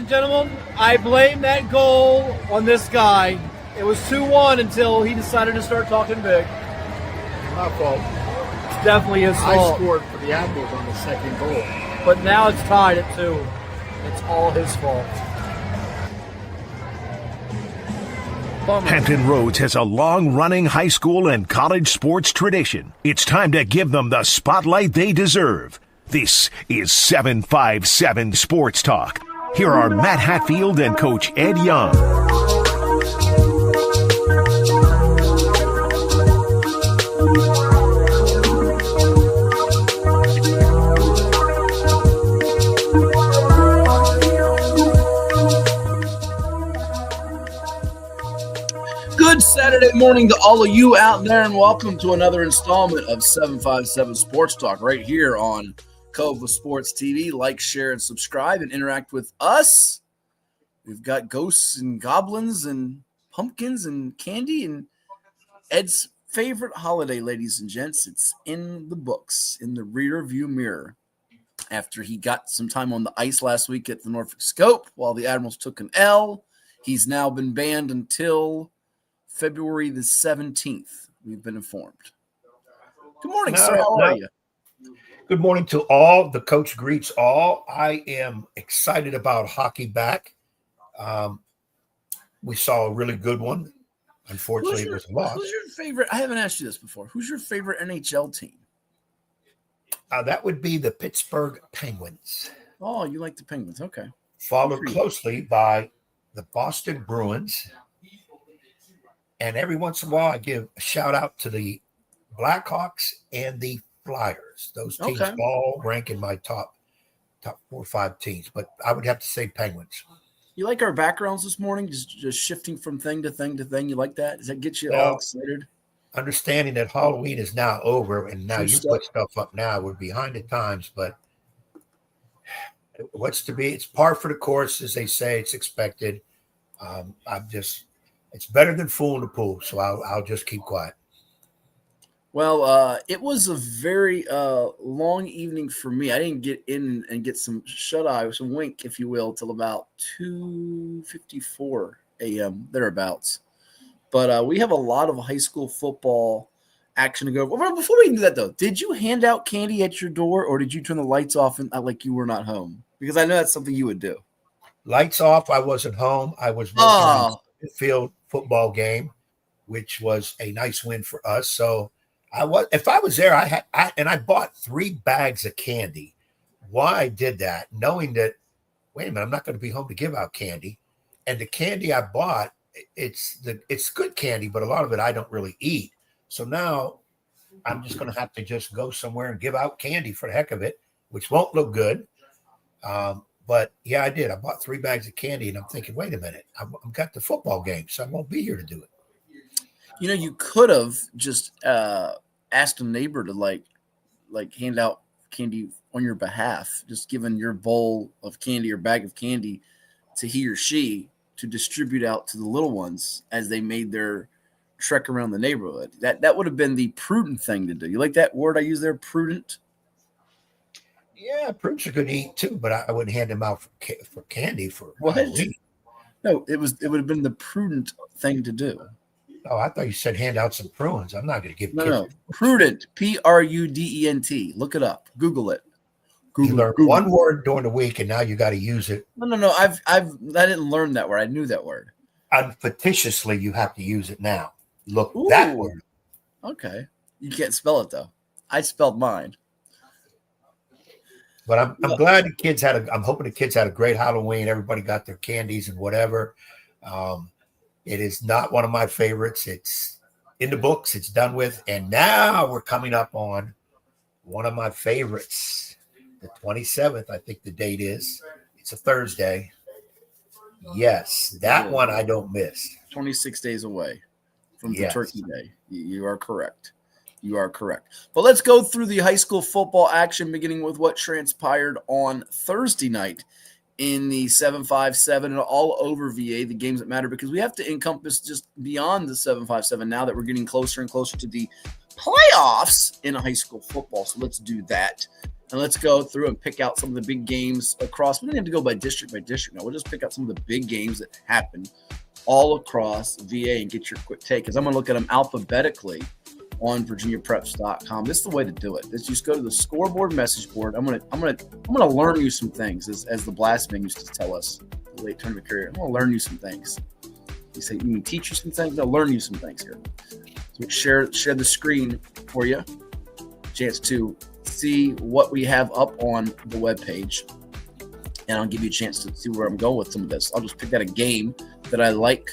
and gentlemen, I blame that goal on this guy. It was 2-1 until he decided to start talking big. My fault. It's definitely his fault. I scored for the Admirals on the second goal. But now it's tied at 2. It's all his fault. Bummer. Hampton Roads has a long-running high school and college sports tradition. It's time to give them the spotlight they deserve. This is 757 Sports Talk. Here are Matt Hatfield and Coach Ed Young. Good Saturday morning to all of you out there, and welcome to another installment of 757 Sports Talk right here on Cove of Sports TV. Like, share, and subscribe and interact with us. We've got ghosts and goblins and pumpkins and candy and Ed's favorite holiday, ladies and gents. It's in the books, in the rear view mirror. After he got some time on the ice last week at the Norfolk Scope while the Admirals took an L, he's now been banned until February the 17th, we've been informed. Good morning, sir. How are you? Good morning to all. The coach greets all. I am excited about hockey back. We saw a really good one. Unfortunately, it was a loss. Who's your favorite? I haven't asked you this before. Who's your favorite NHL team? That would be the Pittsburgh Penguins. Oh, you like the Penguins. Okay. Followed closely by the Boston Bruins. And every once in a while, I give a shout out to the Blackhawks and the Flyers. Those teams all rank in my top 4 or 5 teams. But I would have to say Penguins. You like our backgrounds this morning? Just shifting from thing to thing to thing. You like that? Does that get you all excited? Understanding that Halloween is now over, and now you put stuff up now. We're behind the times, but what's to be? It's par for the course, as they say. It's expected. It's better than fooling the pool, so I'll just keep quiet. Well, it was a very long evening for me. I didn't get in and get some shut-eye, some wink, if you will, till about 2:54 a.m., thereabouts. But we have a lot of high school football action to go over. Well, before we do that, though, did you hand out candy at your door, or did you turn the lights off and like you were not home? Because I know that's something you would do. Lights off. I wasn't home. I was working the field football game, which was a nice win for us. So if I was there, I bought 3 bags of candy. Why I did that, knowing that, wait a minute, I'm not going to be home to give out candy. And the candy I bought, it's good candy, but a lot of it I don't really eat. So now I'm just going to have to just go somewhere and give out candy for the heck of it, which won't look good. But yeah, I did. I bought 3 bags of candy, and I'm thinking, wait a minute, I've got the football game, so I won't be here to do it. You know, you could have just asked a neighbor to like hand out candy on your behalf, just given your bowl of candy or bag of candy to he or she to distribute out to the little ones as they made their trek around the neighborhood. That would have been the prudent thing to do. You like that word I use there, prudent? Yeah, prudents are good to eat too, but I wouldn't hand them out for candy for what? Halloween. No, it would have been the prudent thing to do. Oh, I thought you said hand out some prunes. I'm not going to give kids. No, prudent, Prudent. Look it up. Google it. You learned one word during the week, and now you got to use it. No. I didn't learn that word. I knew that word. Fictitiously, you have to use it now. Look that word. Okay, you can't spell it though. I spelled mine. But I'm glad the kids I'm hoping the kids had a great Halloween. Everybody got their candies and whatever. It is not one of my favorites. It's in the books. It's done with. And now we're coming up on one of my favorites, the 27th, I think the date is. It's a Thursday. Yes, that one I don't miss. 26 days away from the Turkey Day. You are correct. You are correct. But let's go through the high school football action, beginning with what transpired on Thursday night in the 757 and all over VA, the games that matter, because we have to encompass just beyond the 757 now that we're getting closer and closer to the playoffs in high school football. So let's do that. and let's go through and pick out some of the big games across. We don't have to go by district now. We'll just pick out some of the big games that happened all across VA and get your quick take, because I'm going to look at them alphabetically on VirginiaPreps.com. This is the way to do it. Is just go to the scoreboard message board. I'm gonna learn you some things, as the Blast man used to tell us, the late tournament career. I'm gonna learn you some things. You say, you mean teach you some things? No, learn you some things here. So share the screen for you. Chance to see what we have up on the webpage. And I'll give you a chance to see where I'm going with some of this. I'll just pick out a game that I like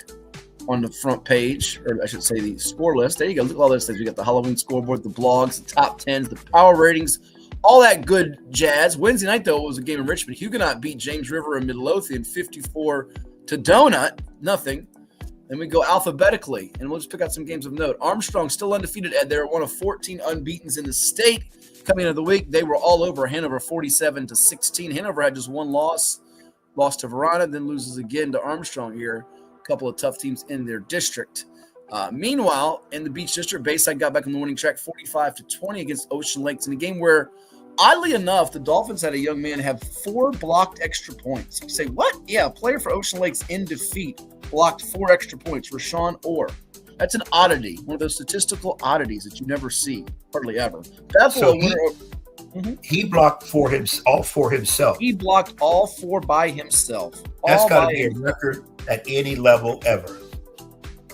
on the front page, or I should say the score list. There you go. Look at all those things. We got the Halloween scoreboard, the blogs, the top 10s, the power ratings, all that good jazz. Wednesday night, though, it was a game in Richmond. Huguenot beat James River and Midlothian 54 to donut, nothing. Then we go alphabetically, and we'll just pick out some games of note. Armstrong still undefeated, Ed. They're one of 14 unbeatens in the state. Coming into the week, they were all over Hanover 47-16. Hanover had just one loss, lost to Verona, then loses again to Armstrong here. Couple of tough teams in their district. Meanwhile, in the Beach District, Bayside got back on the winning track 45-20 against Ocean Lakes in a game where, oddly enough, the Dolphins had a young man have 4 blocked extra points. You say, what? Yeah, a player for Ocean Lakes in defeat blocked 4 extra points. Rashawn Orr. That's an oddity, one of those statistical oddities that you never see, hardly ever. Buffalo he blocked all four himself. He blocked all 4 by himself. That's got to be a record at any level ever.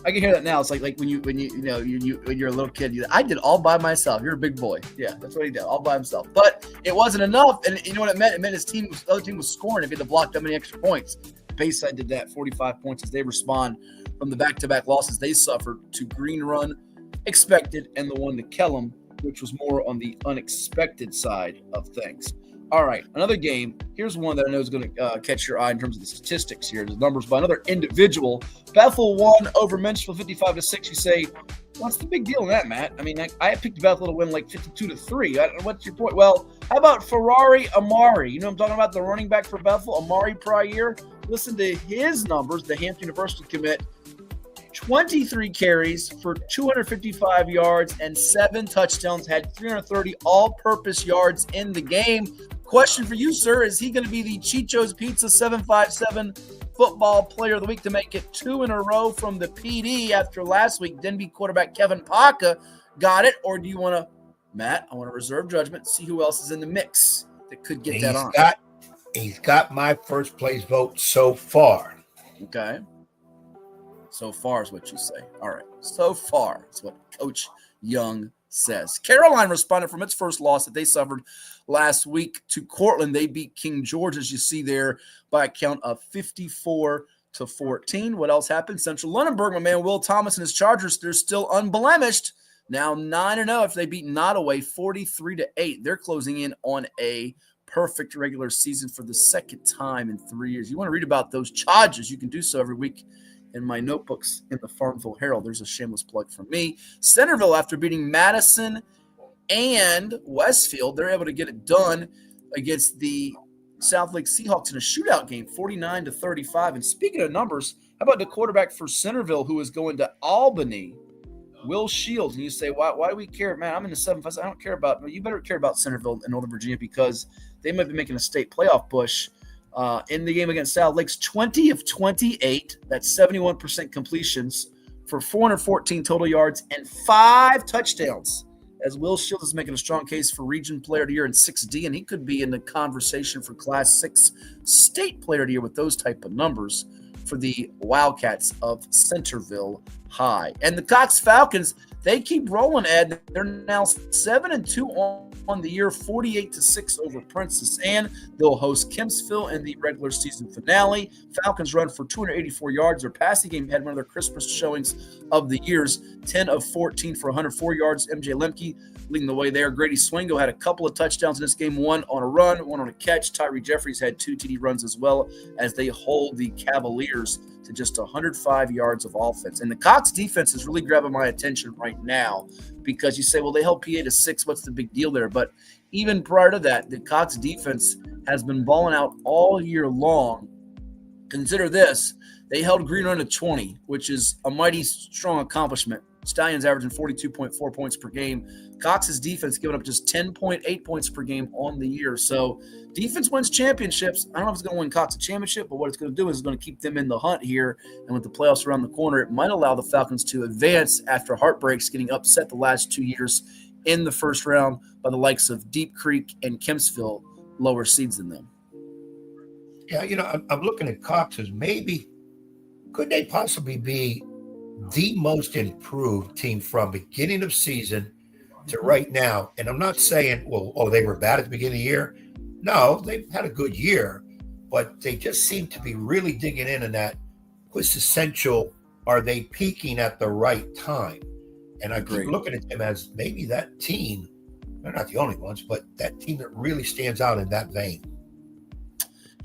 I can hear that now. It's like when you're a little kid, I did all by myself. You're a big boy. Yeah, that's what he did, all by himself. But it wasn't enough, and you know what it meant? It meant the other team was scoring if he had to block that many extra points. Bayside did that, 45 points, as they respond from the back-to-back losses they suffered to Green Run, expected, and the one to Kellam, which was more on the unexpected side of things. All right, another game. Here's one that I know is going to catch your eye in terms of the statistics here. The numbers by another individual. Bethel won over Menchville 55-6. You say, what's the big deal in that, Matt? I mean, I picked Bethel to win like 52-3. What's your point? Well, how about Ferrari Amari? You know what I'm talking about, the running back for Bethel, Amari Pryor. Listen to his numbers, the Hampton University commit. 23 carries for 255 yards and 7 touchdowns, had 330 all-purpose yards in the game. Question for you, sir, is he going to be the Chicho's Pizza 757 football player of the week to make it 2 in a row from the PD after last week? Denby quarterback Kevin Paca got it, or do you want to, Matt, I want to reserve judgment, see who else is in the mix that could get that on. He's got my first place vote so far. Okay. So far is what you say. All right. So far is what Coach Young says. Caroline responded from its first loss that they suffered last week to Cortland. They beat King George, as you see there, by a count of 54-14. What else happened? Central Lunenburg, my man Will Thomas and his Chargers, they're still unblemished. Now 9-0 after they beat Nottoway 43-8. They're closing in on a perfect regular season for the second time in 3 years. You want to read about those Chargers, you can do so every week in my notebooks in the Farmville Herald. There's a shameless plug from me. Centerville, after beating Madison and Westfield, they're able to get it done against the South Lake Seahawks in a shootout game, 49-35. And speaking of numbers, how about the quarterback for Centerville who is going to Albany, Will Shields? And you say, why do we care? Man, I'm in the 7-5. I don't care about – well, you better care about Centerville in Northern Virginia because they might be making a state playoff push. In the game against South Lakes, 20 of 28, that's 71% completions for 414 total yards and 5 touchdowns, as Will Shields is making a strong case for Region Player of the Year in 6D, and he could be in the conversation for Class 6 State Player of the Year with those type of numbers for the Wildcats of Centerville High. And the Cox Falcons, they keep rolling, Ed. They're now 7-2 on the year, 48-6 over Princess Anne. They'll host Kempsville in the regular season finale. Falcons run for 284 yards. Their passing game had one of their crispest showings of the years, 10 of 14 for 104 yards. MJ Lemke leading the way there. Grady Swingo had a couple of touchdowns in this game, one on a run, one on a catch. Tyree Jeffries had 2 TD runs as well, as they hold the Cavaliers to just 105 yards of offense. And the Cox defense is really grabbing my attention right now because you say, well, they held PA to 6. What's the big deal there? But even prior to that, the Cox defense has been balling out all year long. Consider this. They held Green Run to 20, which is a mighty strong accomplishment. Stallions averaging 42.4 points per game. Cox's defense giving up just 10.8 points per game on the year. So defense wins championships. I don't know if it's going to win Cox a championship, but what it's going to do is it's going to keep them in the hunt here. And with the playoffs around the corner, it might allow the Falcons to advance after heartbreaks, getting upset the last 2 years in the first round by the likes of Deep Creek and Kempsville, lower seeds than them. Yeah, I'm looking at Cox as maybe could they possibly be the most improved team from beginning of season to right now? And I'm not saying, they were bad at the beginning of the year. No, they've had a good year, but they just seem to be really digging in that quintessential, are they peaking at the right time? And I keep looking at them as maybe that team, they're not the only ones, but that team that really stands out in that vein.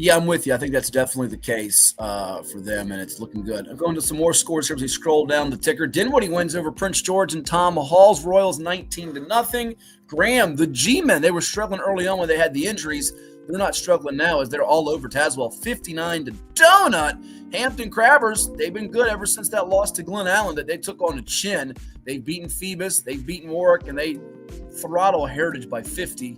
Yeah, I'm with you. I think that's definitely the case for them, and it's looking good. I'm going to some more scores here as we scroll down the ticker. Dinwiddie wins over Prince George and Tom Hall's Royals 19-0. Graham, the G-men, they were struggling early on when they had the injuries. They're not struggling now as they're all over Tazewell, 59-donut. Hampton Crabbers, they've been good ever since that loss to Glen Allen that they took on the chin. They've beaten Phoebus, they've beaten Warwick, and they throttle Heritage by 50.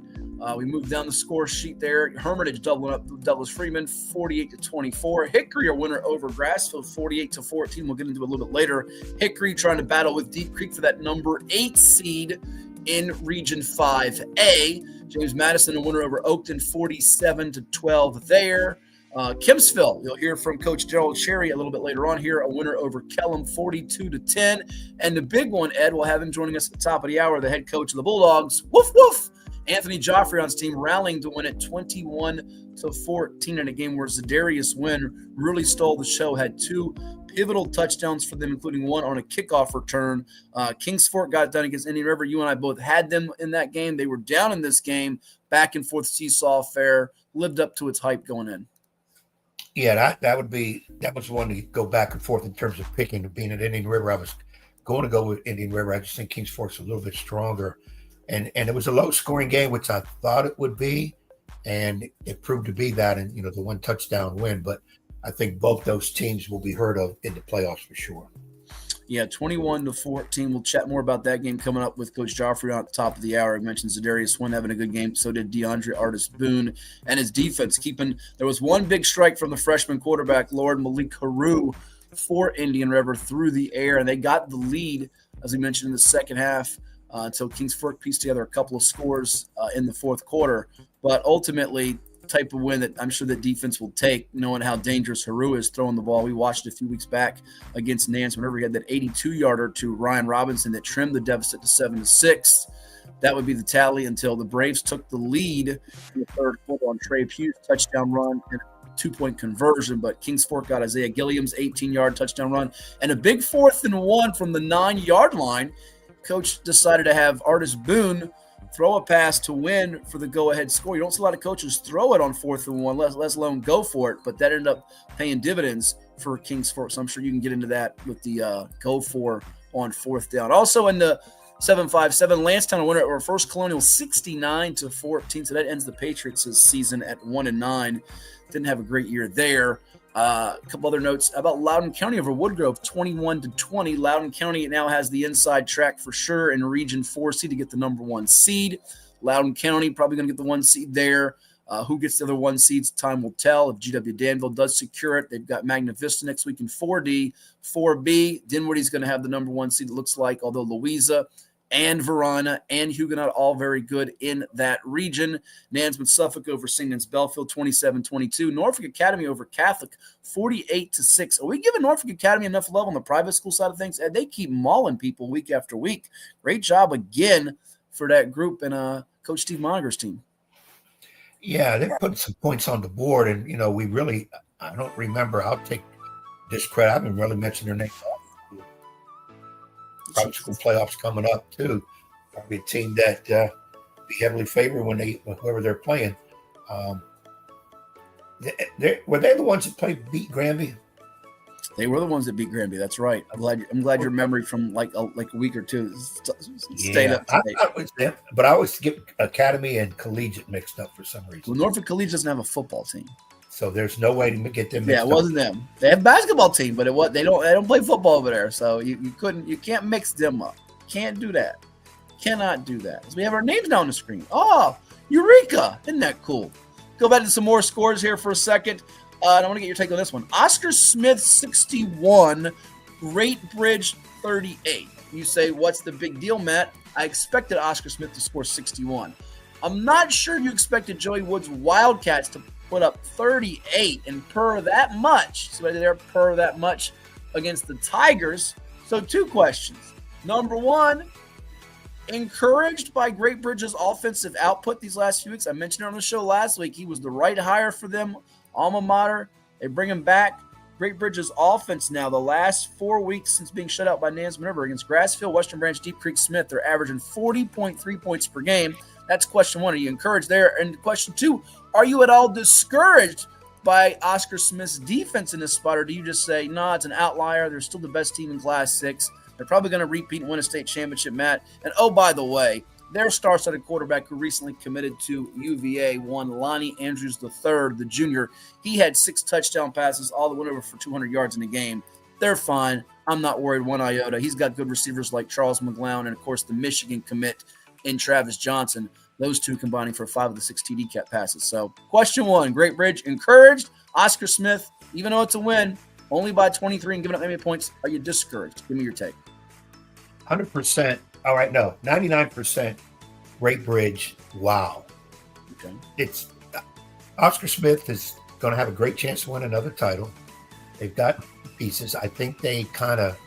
We moved down the score sheet there. Hermitage doubling up Douglas Freeman, 48-24. Hickory a winner over Grassfield, 48-14. We'll get into it a little bit later. Hickory trying to battle with Deep Creek for that number 8 seed in Region 5A. James Madison a winner over Oakton, 47-12 there. Kempsville, you'll hear from Coach Daryl Sherry a little bit later on here, a winner over Kellam, 42-10. And the big one, Ed, we'll have him joining us at the top of the hour, the head coach of the Bulldogs. Woof, woof. Anthony Joffreyon's team rallying to win it 21-14 in a game where Zadarius Wynn really stole the show, had 2 pivotal touchdowns for them, including one on a kickoff return. Kings Fork got done against Indian River. You and I both had them in that game. They were down in this game, back and forth seesaw affair, lived up to its hype going in. Yeah, that was one to go back and forth in terms of picking. Being at Indian River, I was going to go with Indian River. I just think Kings Fork's a little bit stronger. And it was a low-scoring game, which I thought it would be, and it proved to be that, and the 1 touchdown win. But I think both those teams will be heard of in the playoffs for sure. Yeah, 21-14. We'll chat more about that game coming up with Coach Joffrey at the top of the hour. I mentioned Zadarius Wynn having a good game. So did DeAndre Artis-Boone and his defense keeping. There was one big strike from the freshman quarterback, Lord Malik Haru, for Indian River through the air, and they got the lead, as we mentioned, in the second half. Until Kings Fork pieced together a couple of scores in the fourth quarter. But ultimately, type of win that I'm sure the defense will take, knowing how dangerous Haru is throwing the ball. We watched a few weeks back against Nance whenever he had that 82-yarder to Ryan Robinson that trimmed the deficit to 7-6. That would be the tally until the Braves took the lead in the third quarter on Trey Pugh's touchdown run and a 2-point conversion. But Kings Fork got Isaiah Gilliam's 18-yard touchdown run and a big 4th and 1 from the 9-yard line. Coach decided to have Artis-Boone throw a pass to win for the go-ahead score. You don't see a lot of coaches throw it on 4th and 1, let alone go for it, but that ended up paying dividends for Kings Fork. So I'm sure you can get into that with the go for on 4th down. Also in the 7-5-7, Lancetown a winner over First Colonial 69-14. So that ends the Patriots' season at 1-9. Didn't have a great year there. A couple other notes about Loudoun County over Woodgrove, 21-20. Loudoun County now has the inside track for sure in Region 4C to get the number 1 seed. Loudoun County probably going to get the 1 seed there. Who gets the other 1 seeds, time will tell. If GW Danville does secure it, they've got Magna Vista next week in 4D. 4B, Dinwiddie's going to have the number 1 seed, it looks like, although Louisa and Verona and Huguenot all very good in that region. Nansman Suffolk over St. Anne's Belfield, 27-22. Norfolk Academy over Catholic, 48-6. Are we giving Norfolk Academy enough love on the private school side of things? They keep mauling people week after week. Great job again for that group and Coach Steve Moniger's team. Yeah, they're putting some points on the board, and we really, I don't remember. I'll take this credit. I haven't really mentioned their name. Private school playoffs coming up too. Probably a team that be heavily favored when whoever they're playing. Were they the ones that beat Granby? They were the ones that beat Granby. That's right. I'm glad your memory from like a week or two stayed up to date. I thought it was them, but I always get Academy and Collegiate mixed up for some reason. Well, Norfolk Collegiate doesn't have a football team. So there's no way to get them. Yeah, it wasn't them. They have a basketball team, but they don't play football over there. So you can't mix them up. Can't do that. Cannot do that. So we have our names now on the screen. Oh, Eureka! Isn't that cool? Go back to some more scores here for a second. I want to get your take on this one. Oscar Smith 61, Great Bridge 38. You say, what's the big deal, Matt? I expected Oscar Smith to score 61. I'm not sure you expected Joey Woods' Wildcats to put up 38 and purr that much. So they're purr that much against the Tigers. So 2 questions. Number 1, encouraged by Great Bridge's offensive output these last few weeks. I mentioned it on the show last week. He was the right hire for them. Alma mater. They bring him back. Great Bridge's offense now, the last 4 weeks since being shut out by Nance Minerva against Grassfield, Western Branch, Deep Creek, Smith, they're averaging 40.3 points per game. That's question 1. Are you encouraged there? And question 2, are you at all discouraged by Oscar Smith's defense in this spot, or do you just say, no, it's an outlier. They're still the best team in Class 6. They're probably going to repeat and win a state championship, Matt. And, oh, by the way, their star-studded quarterback who recently committed to UVA, Lonnie Andrews III, the junior. He had 6 touchdown passes, all that went over for 200 yards in the game. They're fine. I'm not worried one iota. He's got good receivers like Charles McGlown and, of course, the Michigan commit in Travis Johnson. Those 2 combining for 5 of the 6 TD cap passes. So, question 1, Great Bridge encouraged. Oscar Smith, even though it's a win, only by 23 and giving up 80 points, are you discouraged? Give me your take. 100%. All right, no, 99% Great Bridge. Wow. Okay. It's Oscar Smith is going to have a great chance to win another title. They've got pieces. I think they kind of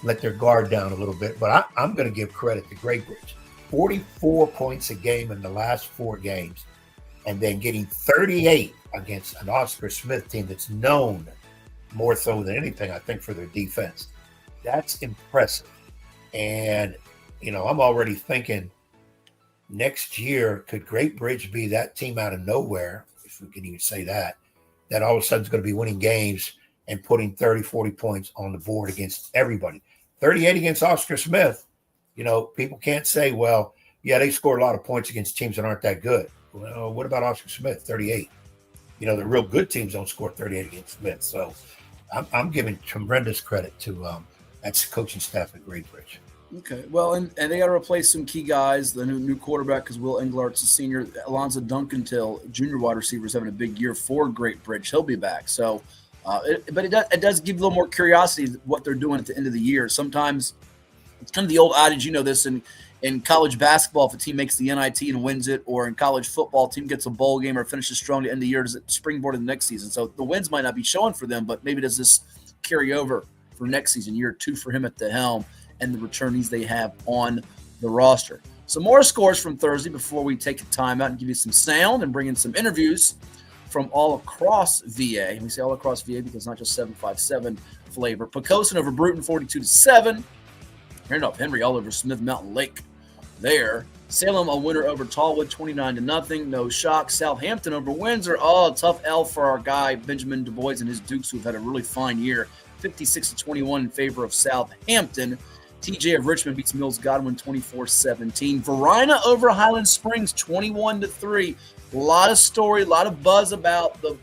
let their guard down a little bit, but I'm going to give credit to Great Bridge. 44 points a game in the last 4 games, and then getting 38 against an Oscar Smith team that's known more so than anything, I think, for their defense. That's impressive. And, I'm already thinking next year, could Great Bridge be that team out of nowhere, if we can even say that all of a sudden is going to be winning games and putting 30, 40 points on the board against everybody. 38 against Oscar Smith. People can't say, well, yeah, they scored a lot of points against teams that aren't that good. Well, what about Oscar Smith, 38? The real good teams don't score 38 against Smith. So I'm giving tremendous credit to that's the coaching staff at Great Bridge. Okay, well, and they got to replace some key guys. The new quarterback, because Will Englart's a senior. Alonzo Duncantill, junior wide receiver, is having a big year for Great Bridge. He'll be back. So, but it does give you a little more curiosity what they're doing at the end of the year. Sometimes it's kind of the old adage, this in college basketball, if a team makes the NIT and wins it, or in college football, team gets a bowl game or finishes strong at the end of the year, does it springboard to the next season? So the wins might not be showing for them, but maybe does this carry over for next season, year 2 for him at the helm, and the returnees they have on the roster. Some more scores from Thursday before we take a timeout and give you some sound and bring in some interviews from all across VA. And we say all across VA because it's not just 757 flavor. Pocosin over Bruton 42-7. Randolph Henry all over Smith Mountain Lake there. Salem a winner over Tallwood 29-0. No shock. Southampton over Windsor. Oh, tough L for our guy Benjamin Du Bois and his Dukes, who've had a really fine year. 56-21 in favor of Southampton. TJ of Richmond beats Mills Godwin 24-17. Verina over Highland Springs 21-3. A lot of story, a lot of buzz about the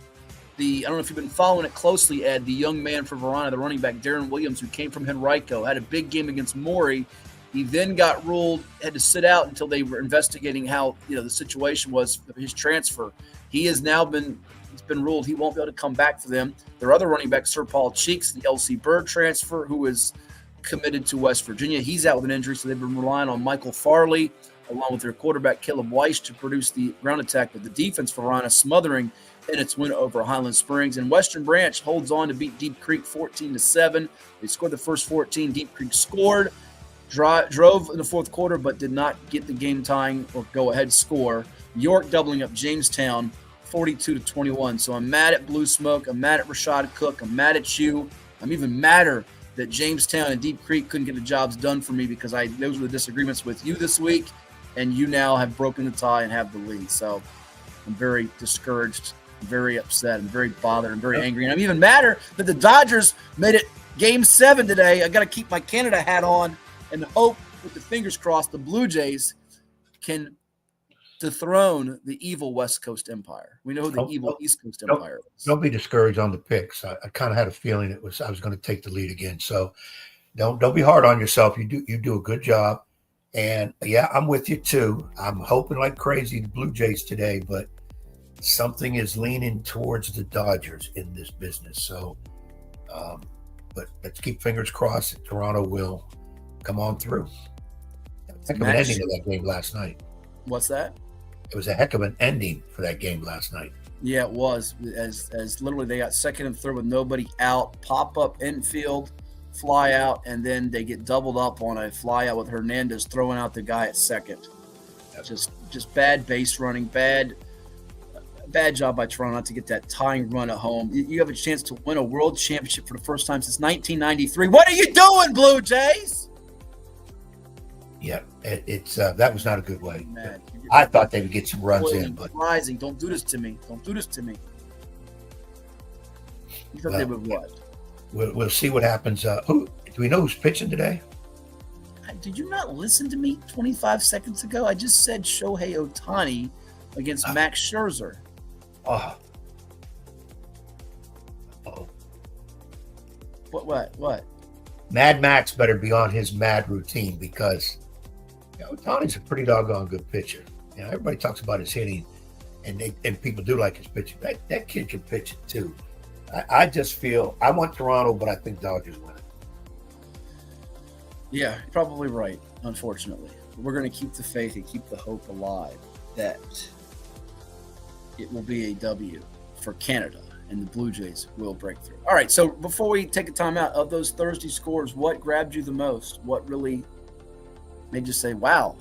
I don't know if you've been following it closely, Ed, the young man for Verina, the running back Darren Williams, who came from Henrico, had a big game against Maury. He then got ruled, had to sit out until they were investigating how the situation was his transfer. He has now been ruled he won't be able to come back for them. Their other running back, Sir Paul Cheeks, the LC Bird transfer, who is committed to West Virginia. He's out with an injury, so they've been relying on Michael Farley, along with their quarterback, Caleb Weiss, to produce the ground attack, but the defense for Verina smothering in its win over Highland Springs. And Western Branch holds on to beat Deep Creek 14-7. They scored the first 14. Deep Creek scored, drove in the fourth quarter, but did not get the game-tying or go-ahead score. York doubling up Jamestown 42-21. So I'm mad at Blue Smoke. I'm mad at Rashad Cook. I'm mad at you. I'm even madder that Jamestown and Deep Creek couldn't get the jobs done for me because those were the disagreements with you this week, and you now have broken the tie and have the lead. So I'm very discouraged, very upset, and very bothered, and very angry. And I'm even madder that the Dodgers made it Game 7 today. I got to keep my Canada hat on and hope, with the fingers crossed, the Blue Jays can dethrone the evil West Coast Empire. We know who the evil East Coast Empire is. Don't be discouraged on the picks. I kind of had a feeling I was going to take the lead again. So don't be hard on yourself. You do a good job. And yeah, I'm with you too. I'm hoping like crazy the Blue Jays today, but something is leaning towards the Dodgers in this business. So, but let's keep fingers crossed that Toronto will come on through. Heck of an ending of that game last night. What's that? It was a heck of an ending for that game last night. Yeah, it was. As literally they got second and third with nobody out, pop up infield, fly out, and then they get doubled up on a fly out with Hernandez throwing out the guy at second. Just bad base running, bad job by Toronto not to get that tying run at home. You have a chance to win a world championship for the first time since 1993. What are you doing, Blue Jays? Yeah, it's that was not a good way. I thought they would get some runs in, but rising. Don't do this to me. Don't do this to me. You thought they would what? We'll see what happens. Do we know who's pitching today? Did you not listen to me 25 seconds ago? I just said Shohei Ohtani against Max Scherzer. Oh. What? Mad Max better be on his mad routine because Ohtani's a pretty doggone good pitcher. Everybody talks about his hitting, and people do like his pitching. That kid can pitch it too. I just feel I want Toronto, but I think Dodgers win it. Yeah, you're probably right. Unfortunately, we're going to keep the faith and keep the hope alive that it will be a W for Canada and the Blue Jays will break through. All right, so before we take a time out, of those Thursday scores, what grabbed you the most? What really made you say, wow?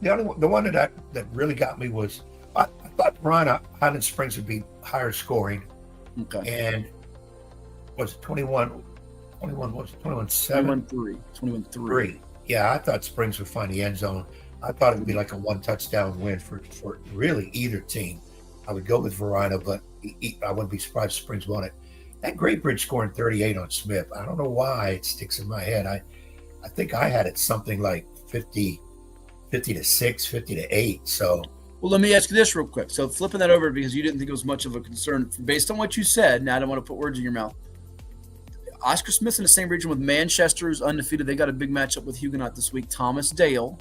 The one that really got me was I thought Highland Springs would be higher scoring. Okay. And was it 21? 21 was it 21-7? 21-3. Yeah, I thought Springs would find the end zone. I thought it would be like a one touchdown win for really either team. I would go with Verona, but I wouldn't be surprised if Springs won it. That Great Bridge scoring 38 on Smith, I don't know why it sticks in my head. I think I had it something like 50 to 6, 50 to 8. So, well, let me ask you this real quick. So flipping that over because you didn't think it was much of a concern based on what you said. Now I don't want to put words in your mouth. Oscar Smith's in the same region with Manchester, who's undefeated. They got a big matchup with Huguenot this week. Thomas Dale,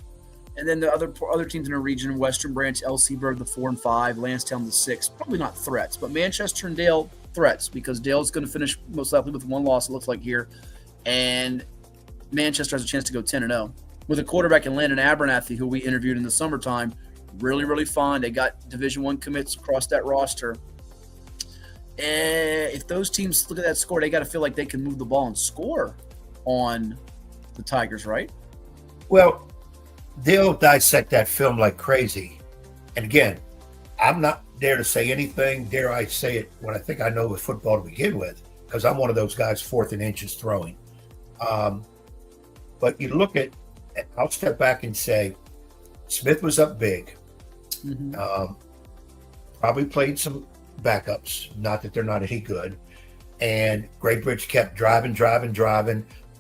and then the other teams in the region: Western Branch, Elseburg, the 4 and 5, Lansdowne, the 6. Probably not threats, but Manchester and Dale threats because Dale's going to finish most likely with one loss. It looks like here, and Manchester has a chance to go 10-0 with a quarterback in Landon Abernathy, who we interviewed in the summertime. Really, really fine. They got Division I commits across that roster. And if those teams look at that score, they got to feel like they can move the ball and score on the Tigers, right? Well, they'll dissect that film like crazy. And again, I'm not there to say anything. Dare I say it when I think I know with football to begin with, because I'm one of those guys 4th and inches throwing. But you look at, I'll step back and say, Smith was up big. Mm-hmm. Probably played some backups, not that they're not any good. And Great Bridge kept driving,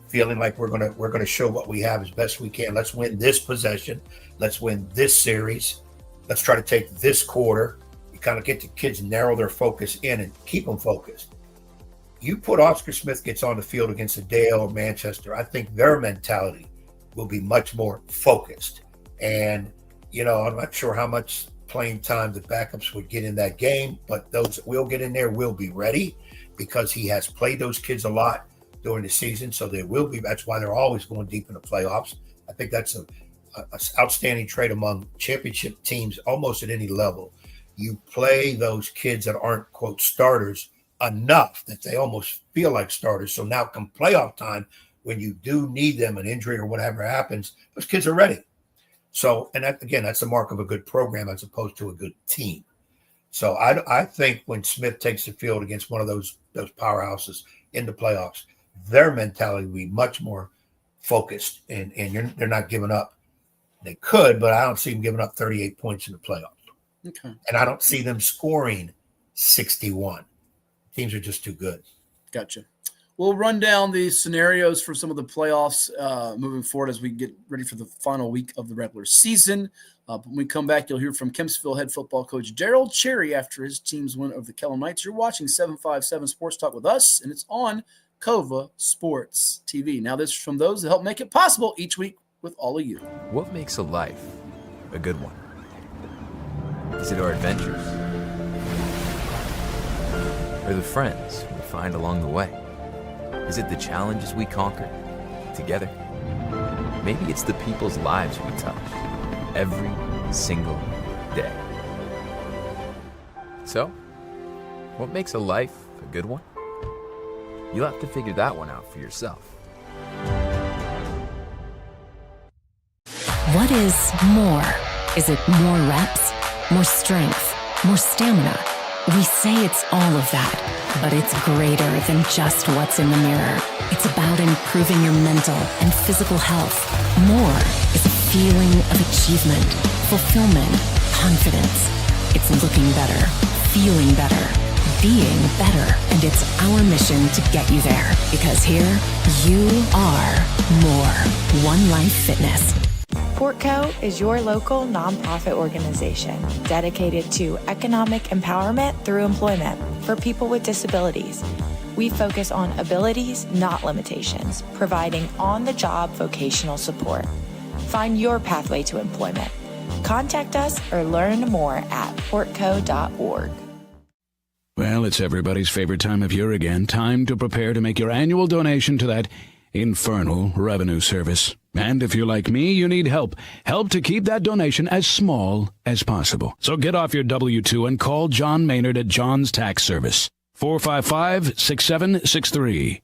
feeling like we're gonna show what we have as best we can. Let's win this possession. Let's win this series. Let's try to take this quarter. You kind of get the kids narrow their focus in and keep them focused. You put Oscar Smith gets on the field against a Dale or Manchester, I think their mentality will be much more focused. And, I'm not sure how much playing time the backups would get in that game, but those that will get in there will be ready because he has played those kids a lot during the season. So they will be. That's why they're always going deep in the playoffs. I think that's a outstanding trait among championship teams almost at any level. You play those kids that aren't, quote, starters enough that they almost feel like starters. So now come playoff time, when you do need them, an injury or whatever happens, those kids are ready. So, and that, again, that's the mark of a good program as opposed to a good team. So I think when Smith takes the field against one of those powerhouses in the playoffs, their mentality will be much more focused, and they're not giving up. They could, but I don't see them giving up 38 points in the playoffs. Okay. And I don't see them scoring 61. Teams are just too good. Gotcha. We'll run down the scenarios for some of the playoffs moving forward as we get ready for the final week of the regular season. When we come back, you'll hear from Kempsville head football coach Daryl Cherry after his team's win over the Kellam Knights. You're watching 757 Sports Talk with us, and it's on Cova Sports TV. Now, this is from those that help make it possible each week with all of you. What makes a life a good one? Is it our adventures? Or the friends we find along the way? Is it the challenges we conquer together? Maybe it's the people's lives we touch every single day. So, what makes a life a good one? You'll have to figure that one out for yourself. What is more? Is it more reps, more strength, more stamina? We say it's all of that, but it's greater than just what's in the mirror. It's about improving your mental and physical health. More is a feeling of achievement, fulfillment, confidence. It's looking better, feeling better, being better, and it's our mission to get you there. Because here, you are more. One Life Fitness. Portco is your local nonprofit organization dedicated to economic empowerment through employment for people with disabilities. We focus on abilities, not limitations, providing on-the-job vocational support. Find your pathway to employment. Contact us or learn more at portco.org. Well, it's everybody's favorite time of year again. Time to prepare to make your annual donation to that infernal revenue service. And if you're like me, you need help. Help to keep that donation as small as possible. So get off your W-2 and call John Maynard at John's Tax Service. 455-6763.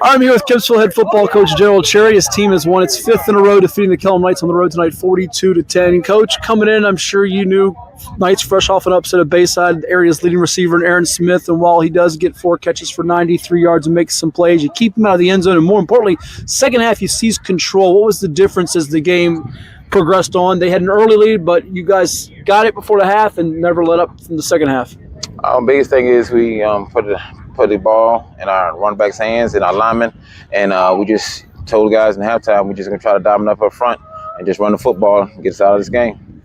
I'm here with Kempsville head football coach Daryl Cherry. His team has won its fifth in a row, defeating the Kellam Knights on the road tonight, 42-10. Coach, coming in, I'm sure you knew Knights fresh off an upset at Bayside, the area's leading receiver, Aaron Smith. And while he does get 4 catches for 93 yards and makes some plays, you keep him out of the end zone. And more importantly, second half, you seized control. What was the difference as the game progressed on? They had an early lead, but you guys got it before the half and never let up from the second half. Biggest thing is we put the ball in our run back's hands and our linemen, and we just told guys in halftime we're just going to try to dominate up front and just run the football and get us out of this game.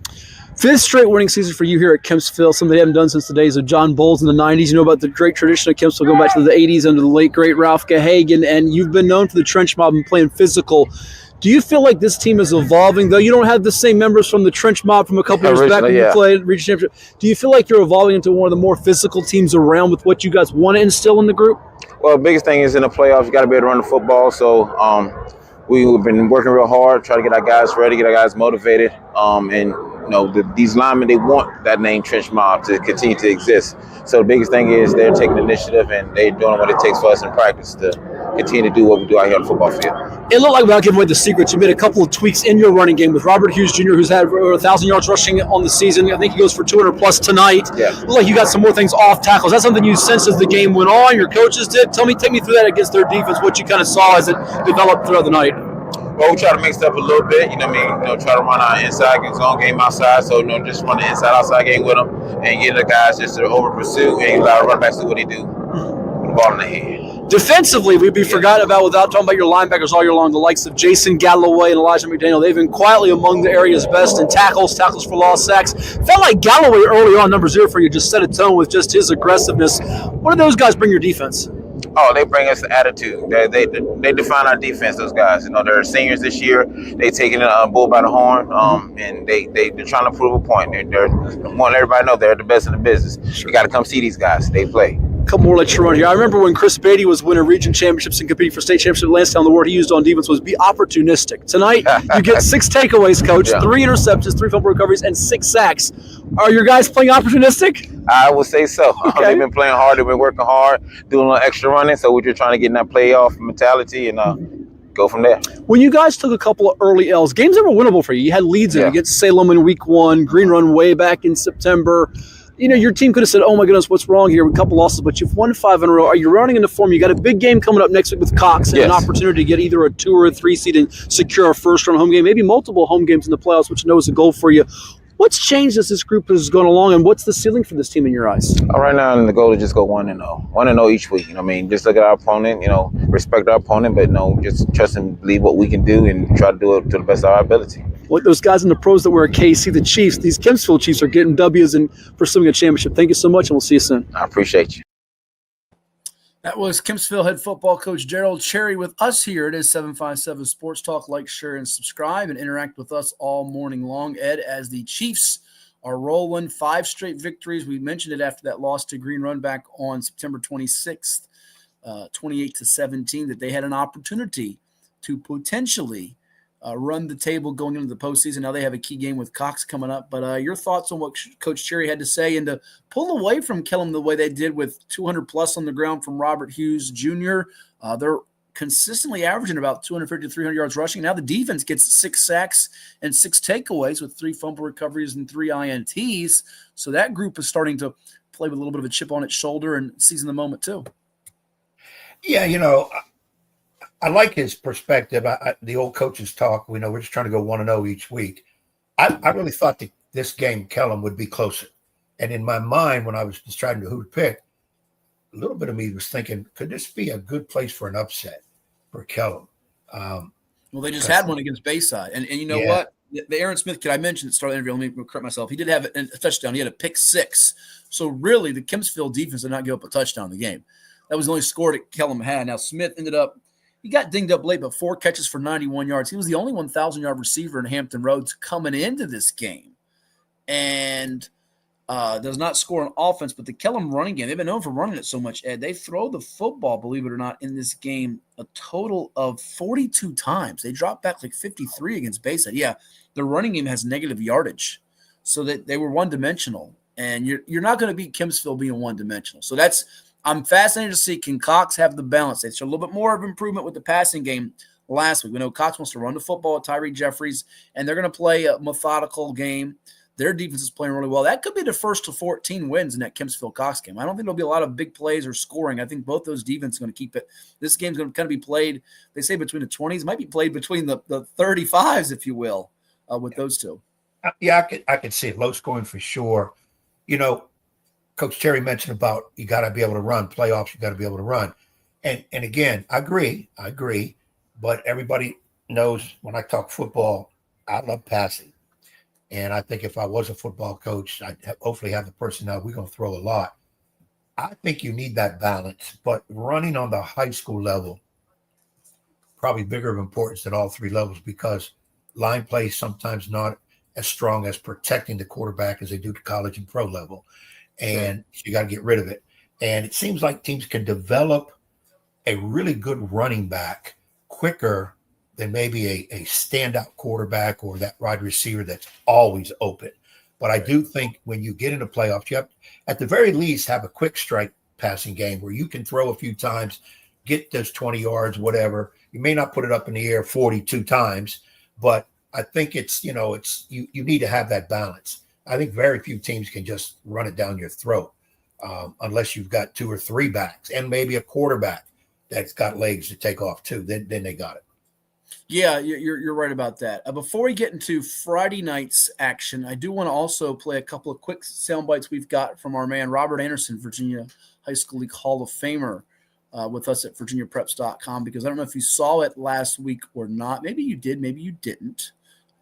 Fifth straight winning season for you here at Kempsville, something they haven't done since the days of John Bowles in the 90s. You know about the great tradition of Kempsville going back to the 80s under the late, great Ralph Gahagan, and you've been known for the trench mob and playing physical. Do you feel like this team is evolving, though you don't have the same members from the trench mob from a couple years back when you played region championship? Do you feel like you're evolving into one of the more physical teams around with what you guys want to instill in the group? Well, the biggest thing is in the playoffs, you got to be able to run the football. So we've been working real hard, try to get our guys ready, get our guys motivated. And these linemen, they want that name trench mob to continue to exist. So the biggest thing is they're taking initiative and they're doing what it takes for us in practice to continue to do what we do out here on the football field. It looked like, without giving away the secrets, you made a couple of tweaks in your running game with Robert Hughes Jr., who's had over 1,000 yards rushing on the season. I think he goes for 200 plus tonight. Yeah. Looked like you got some more things off tackles. That's something you sensed as the game went on. Your coaches did. Take me through that against their defense, what you kind of saw as it developed throughout the night. Well, we try to mix it up a little bit, try to run our inside zone game outside, so just run the inside-outside game with them and get the guys just to over-pursue and allow the running backs to do what they do, with the ball in the hand. Defensively, we'd be forgotten about without talking about your linebackers all year long, the likes of Jason Galloway and Elijah McDaniel. They've been quietly among the area's best in tackles for lost sacks. Felt like Galloway early on, number 0 for you, just set a tone with just his aggressiveness. What do those guys bring your defense? Oh, they bring us the attitude. They define our defense, those guys. They're seniors this year. They taking a bull by the horn, and they're trying to prove a point. They're wanting everybody to know they're the best in the business. Sure. You got to come see these guys. They play. A couple more let you run here. I remember when Chris Beatty was winning region championships and competing for state championship at Lansdowne, the word he used on defense was be opportunistic. Tonight, you get 6 takeaways, Coach, 3 interceptions, 3 fumble recoveries, and 6 sacks. Are your guys playing opportunistic? I would say so. Okay. They've been playing hard. They've been working hard, doing a little extra running. So we're just trying to get in that playoff mentality and go from there. When you guys took a couple of early L's, games that were winnable for you. You had leads in against Salem in week 1, Green Run way back in September. Your team could have said, oh my goodness, what's wrong here? A couple losses, but you've won 5 in a row. Are you running into form? You got a big game coming up next week with Cox and an opportunity to get either a 2 or a 3 seed and secure a first-round home game, maybe multiple home games in the playoffs, which I know is a goal for you. What's changed as this group has gone along, and what's the ceiling for this team in your eyes? Right now, the goal is just go 1-0, 1-0 each week. Just look at our opponent. Respect our opponent, but just trust and believe what we can do and try to do it to the best of our ability. What those guys in the pros that were at KC, the Chiefs, these Kempsville Chiefs are getting W's and pursuing a championship. Thank you so much, and we'll see you soon. I appreciate you. That was Kempsville head football coach Daryl Cherry with us here. It is 757 Sports Talk. Like, share, and subscribe, and interact with us all morning long. Ed, as the Chiefs are rolling 5 straight victories. We mentioned it after that loss to Green Run back on September 26th, 28-17, that they had an opportunity to potentially run the table going into the postseason. Now they have a key game with Cox coming up. But your thoughts on what Coach Cherry had to say, and to pull away from Kellam the way they did with 200-plus on the ground from Robert Hughes Jr. They're consistently averaging about 250 to 300 yards rushing. Now the defense gets 6 sacks and 6 takeaways with 3 fumble recoveries and 3 INTs. So that group is starting to play with a little bit of a chip on its shoulder and seizing the moment too. Yeah, I like his perspective. The old coaches talk. We're just trying to go 1-0 each week. I really thought that this game, Kellam, would be closer. And in my mind, when I was deciding who to pick, a little bit of me was thinking, could this be a good place for an upset for Kellam? Well, they just had one against Bayside. And you know what? The Aaron Smith kid I mentioned at the start of the interview, let me correct myself. He did have a touchdown. He had a pick 6. So really, the Kempsville defense did not give up a touchdown in the game. That was the only score that Kellam had. Now, Smith he got dinged up late, but 4 catches for 91 yards. He was the only 1,000-yard receiver in Hampton Roads coming into this game. And does not score on offense, but the Kellam running game, they've been known for running it so much, Ed. They throw the football, believe it or not, in this game a total of 42 times. They dropped back like 53 against Bayside. Yeah, the running game has negative yardage, so that they were one-dimensional. And you're not going to beat Kempsville being one-dimensional. So I'm fascinated to see, can Cox have the balance? They showed a little bit more of improvement with the passing game last week. We know Cox wants to run the football at Tyree Jeffries, and they're going to play a methodical game. Their defense is playing really well. That could be the first to 14 wins in that Kempsville-Cox game. I don't think there'll be a lot of big plays or scoring. I think both those defenses are going to keep it. This game's going to kind of be played, they say, between the 20s. It might be played between the 35s, if you will, with those two. Yeah, I could see it. Low scoring for sure. Coach Cherry mentioned about you got to be able to run. Playoffs, you got to be able to run. And again, I agree. But everybody knows when I talk football, I love passing. And I think if I was a football coach, I'd hopefully have the personnel. We're going to throw a lot. I think you need that balance. But running on the high school level, probably bigger of importance at all 3 levels, because line play is sometimes not as strong as protecting the quarterback as they do the college and pro level. And you got to get rid of it. And it seems like teams can develop a really good running back quicker than maybe a standout quarterback or that wide receiver that's always open. But I do think when you get into playoffs, you have, at the very least, have a quick strike passing game where you can throw a few times, get those 20 yards, whatever. You may not put it up in the air 42 times, but I think you need to have that balance. I think very few teams can just run it down your throat unless you've got 2 or 3 backs and maybe a quarterback that's got legs to take off too. Then they got it. Yeah, you're right about that. Before we get into Friday night's action, I do want to also play a couple of quick sound bites we've got from our man Robert Anderson, Virginia High School League Hall of Famer, with us at VirginiaPreps.com, because I don't know if you saw it last week or not. Maybe you did, maybe you didn't.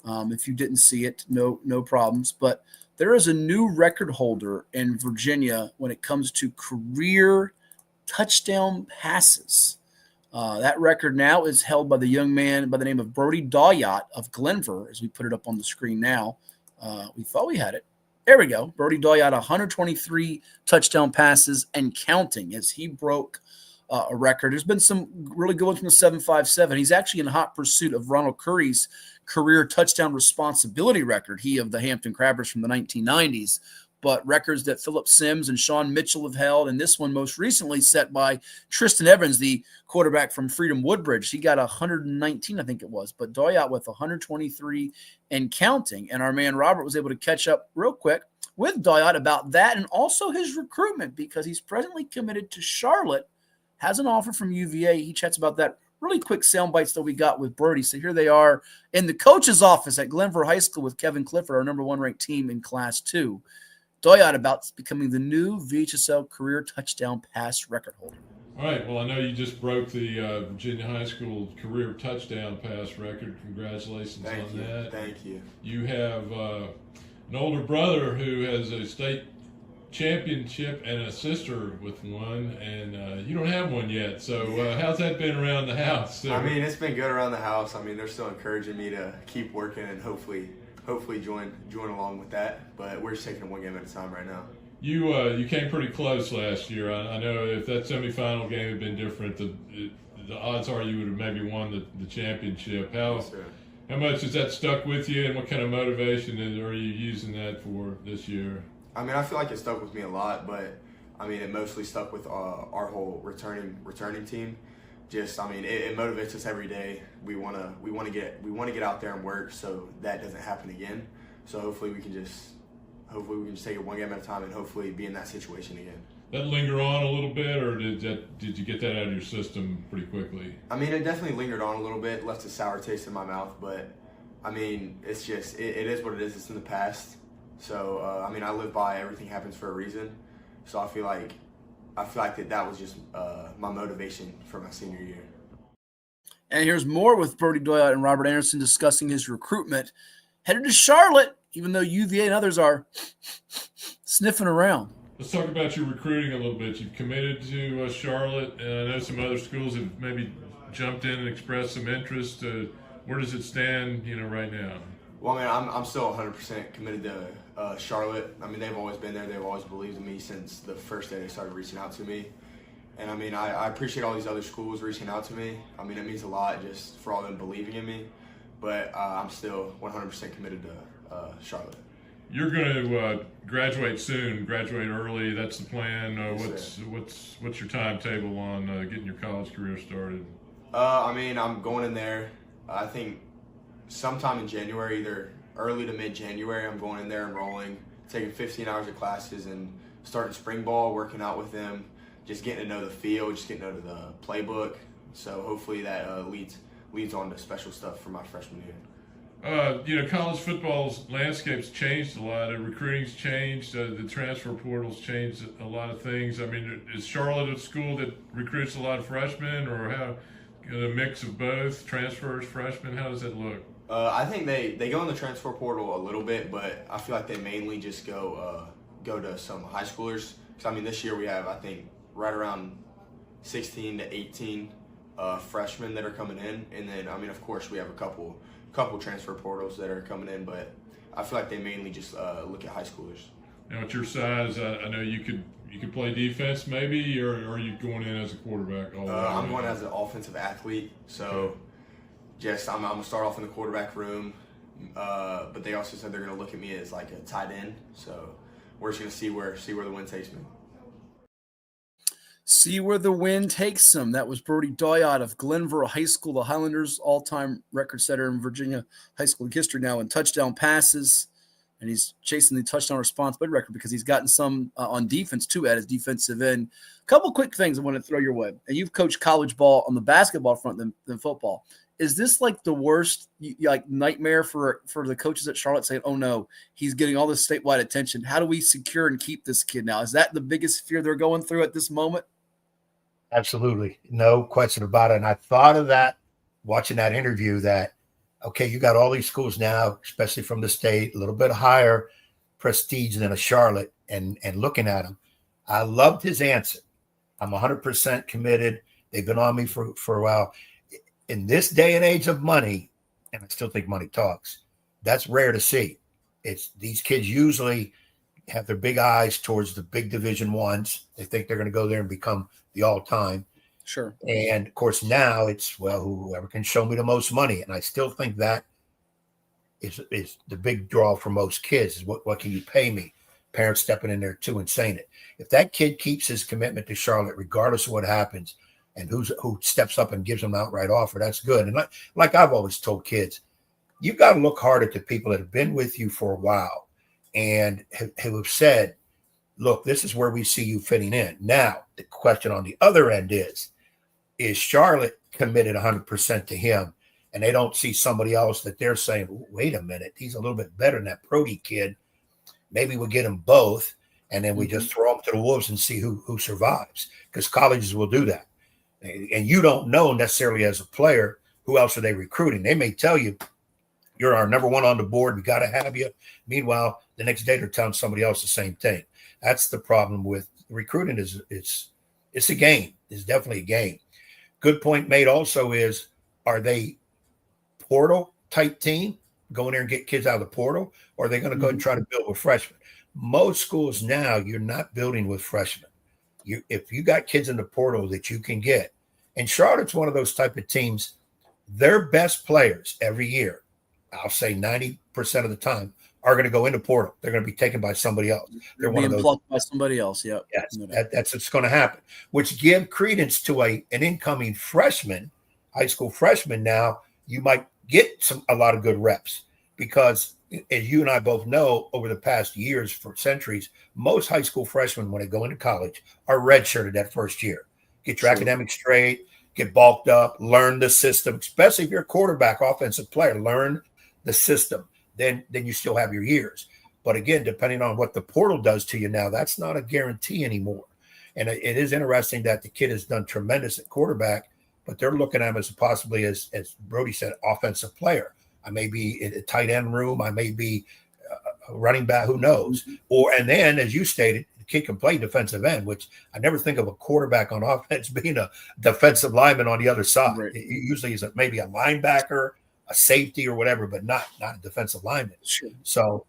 If you didn't see it, no problems. But there is a new record holder in Virginia when it comes to career touchdown passes. That record now is held by the young man by the name of Brody Dawyatt of Glenver, as we put it up on the screen now. We thought we had it. There we go. Brody Dawyatt, 123 touchdown passes and counting, as he broke a record. There's been some really good ones from the 757. He's actually in hot pursuit of Ronald Curry's career touchdown responsibility record, he of the Hampton Crabbers from the 1990s. But records that Philip Sims and Sean Mitchell have held, and this one most recently set by Tristan Evans, the quarterback from Freedom Woodbridge. He got 119, I think it was, but Dawyatt with 123 and counting. And our man Robert was able to catch up real quick with Dawyatt about that and also his recruitment, because he's presently committed to Charlotte, has an offer from UVA. He chats about that really quick sound bites that we got with Brody. So here they are in the coach's office at Glenver High School with Kevin Clifford, our number 1 ranked team in Class 2. Doyot about becoming the new VHSL career touchdown pass record holder. All right. Well, I know you just broke the Virginia High School career touchdown pass record. Congratulations on that. Thank you. You have an older brother who has a state championship and a sister with one, and you don't have one yet. So how's that been around the house? I mean, it's been good around the house. I mean, they're still encouraging me to keep working and hopefully join along with that. But we're just taking it one game at a time right now. You came pretty close last year. I know if that semifinal game had been different, the odds are you would have maybe won the championship. How much has that stuck with you, and what kind of motivation are you using that for this year? I mean, I feel like it stuck with me a lot, but I mean, it mostly stuck with our whole returning team. Just, I mean, it motivates us every day. We want to get out there and work so that doesn't happen again. So hopefully we can just take it one game at a time and hopefully be in that situation again. That linger on a little bit, or did you get that out of your system pretty quickly? I mean, it definitely lingered on a little bit, left a sour taste in my mouth, but I mean, it's just it is what it is. It's in the past. So I mean, I live by everything happens for a reason. So I feel like that was just my motivation for my senior year. And here's more with Brody Doyle and Robert Anderson discussing his recruitment. Headed to Charlotte, even though UVA and others are sniffing around. Let's talk about your recruiting a little bit. You've committed to Charlotte, and I know some other schools have maybe jumped in and expressed some interest. Where does it stand, right now? Well, I mean, I'm still 100% committed to Charlotte. I mean, they've always been there. They've always believed in me since the first day they started reaching out to me. And I mean, I appreciate all these other schools reaching out to me. I mean, it means a lot just for all them believing in me. But I'm still 100% committed to Charlotte. You're going to graduate soon, graduate early. That's the plan. Yes, what's your timetable on getting your college career started? I mean, I'm going in there, I think, sometime in January, either early to mid-January. I'm going in there, enrolling, taking 15 hours of classes and starting spring ball, working out with them, just getting to know the field, just getting to know the playbook. So hopefully that leads on to special stuff for my freshman year. College football's landscape's changed a lot. Recruiting's changed. The transfer portal's changed a lot of things. I mean, is Charlotte a school that recruits a lot of freshmen, or how a mix of both, transfers, freshmen? How does that look? I think they go in the transfer portal a little bit, but I feel like they mainly just go to some high schoolers. Because I mean, this year we have, I think, right around 16 to 18 freshmen that are coming in, and then I mean, of course, we have a couple transfer portals that are coming in, but I feel like they mainly just look at high schoolers. Now, at your size, I know you could play defense maybe, or are you going in as a quarterback? I'm going as an offensive athlete, so just I'm gonna start off in the quarterback room, but they also said they're gonna look at me as like a tight end, so we're just gonna see where the wind takes me. See where the wind takes them. That was Brody Doyot of Glenver High School, the Highlanders' all-time record setter in Virginia high school history now in touchdown passes. And he's chasing the touchdown responsibility record because he's gotten some on defense, too, at his defensive end. A couple quick things I want to throw your way. And you've coached college ball on the basketball front than football. Is this like the worst nightmare for the coaches at Charlotte saying, oh, no, he's getting all this statewide attention? How do we secure and keep this kid now? Is that the biggest fear they're going through at this moment? Absolutely. No question about it. And I thought of that watching that interview that, okay, you got all these schools now, especially from the state, a little bit higher prestige than a Charlotte, and looking at them. I loved his answer. I'm 100% committed. They've been on me for a while. In this day and age of money, and I still think money talks, that's rare to see. It's these kids usually have their big eyes towards the big Division ones. They think they're going to go there and become the all-time. Sure. And, of course, now it's, well, whoever can show me the most money. And I still think that is the big draw for most kids is what can you pay me? Parents stepping in there, too, and saying it. If that kid keeps his commitment to Charlotte, regardless of what happens, and who steps up and gives them an outright offer, that's good. And like I've always told kids, you've got to look hard at the people that have been with you for a while and have said, look, this is where we see you fitting in. Now, the question on the other end is, is Charlotte committed 100% to him, and they don't see somebody else that they're saying, wait a minute, he's a little bit better than that Brody kid. Maybe we'll get them both, and then we just throw them to the wolves and see who survives, because colleges will do that. And you don't know necessarily as a player who else are they recruiting. They may tell you, you're our number one on the board, we got to have you. Meanwhile, the next day they're telling somebody else the same thing. That's the problem with recruiting. It's a game. It's definitely a game. Good point made also is, are they portal type team, go in there and get kids out of the portal, or are they going to go ahead and try to build with freshmen? Most schools now, you're not building with freshmen. If you got kids in the portal that you can get, and Charlotte's one of those type of teams, their best players every year, I'll say 90% of the time, are going to go into portal. They're going to be taken by somebody else. They're one of those plucked by somebody else. Yep. Yes, that's what's going to happen, which give credence to an incoming freshman, high school freshman. Now you might get a lot of good reps, because as you and I both know, over the past years, for centuries, most high school freshmen, when they go into college, are redshirted that first year. Get your academics straight, get bulked up, learn the system, especially if you're a quarterback, offensive player, learn the system. Then you still have your years. But again, depending on what the portal does to you now, that's not a guarantee anymore. And it is interesting that the kid has done tremendous at quarterback, but they're looking at him as possibly, as Brody said, offensive player. I may be in a tight end room. I may be a running back. Who knows? And then, as you stated, the kid can play defensive end, which I never think of a quarterback on offense being a defensive lineman on the other side. Right. It usually is maybe a linebacker, a safety or whatever, but not a defensive lineman. Sure. So,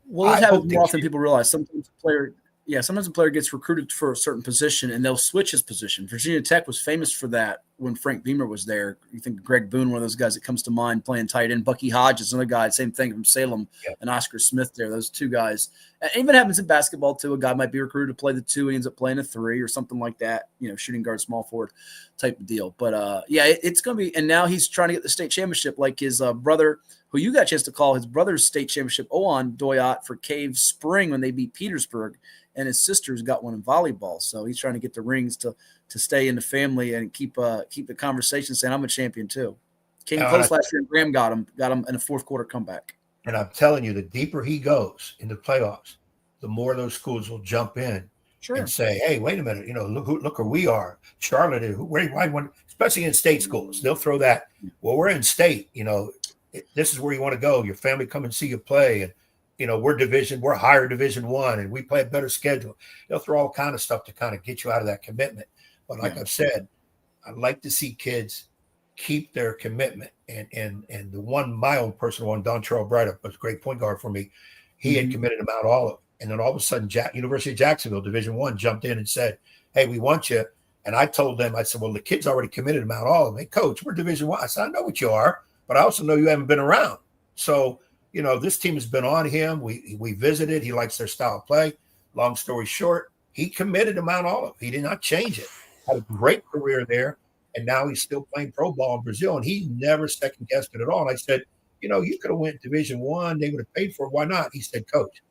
well, that's how more often people realize. Sometimes a player gets recruited for a certain position and they'll switch his position. Virginia Tech was famous for that when Frank Beamer was there. You think Greg Boone, one of those guys that comes to mind playing tight end. Bucky Hodges, another guy, same thing from Salem, and Oscar Smith there. Those two guys. And even happens in basketball too. A guy might be recruited to play the 2, he ends up playing a 3 or something like that. Shooting guard, small forward type of deal. But it's going to be. And now he's trying to get the state championship, like his brother, who you got a chance to call his brother's state championship, Owen Doyot, for Cave Spring when they beat Petersburg. And his sister's got one in volleyball, so he's trying to get the rings to stay in the family and keep the conversation saying I'm a champion too. Came close last year, and Graham got him in a fourth quarter comeback. And I'm telling you, the deeper he goes in the playoffs, the more those schools will jump in and say, "Hey, wait a minute, look where we are, Charlotte. Especially in state schools, they'll throw that. Well, we're in state, this is where you want to go. Your family come and see you play, and we're higher Division I, and we play a better schedule. They'll throw all kind of stuff to kind of get you out of that commitment. But like I've said, I'd like to see kids keep their commitment. And my own personal one, Don Charles Bright, was a great point guard for me. He had committed Mount Olive. And then all of a sudden, University of Jacksonville, Division I, jumped in and said, "Hey, we want you." And I told them, I said, "Well, the kid's already committed to Mount Olive. Hey, coach, we're Division I." I said, "I know what you are, but I also know you haven't been around." So, this team has been on him. We visited. He likes their style of play. Long story short, he committed to Mount Olive. He did not change it. Had a great career there, and now he's still playing pro ball in Brazil, and he never second-guessed it at all. And I said, you could have went Division I. They would have paid for it. Why not? He said, "Coach,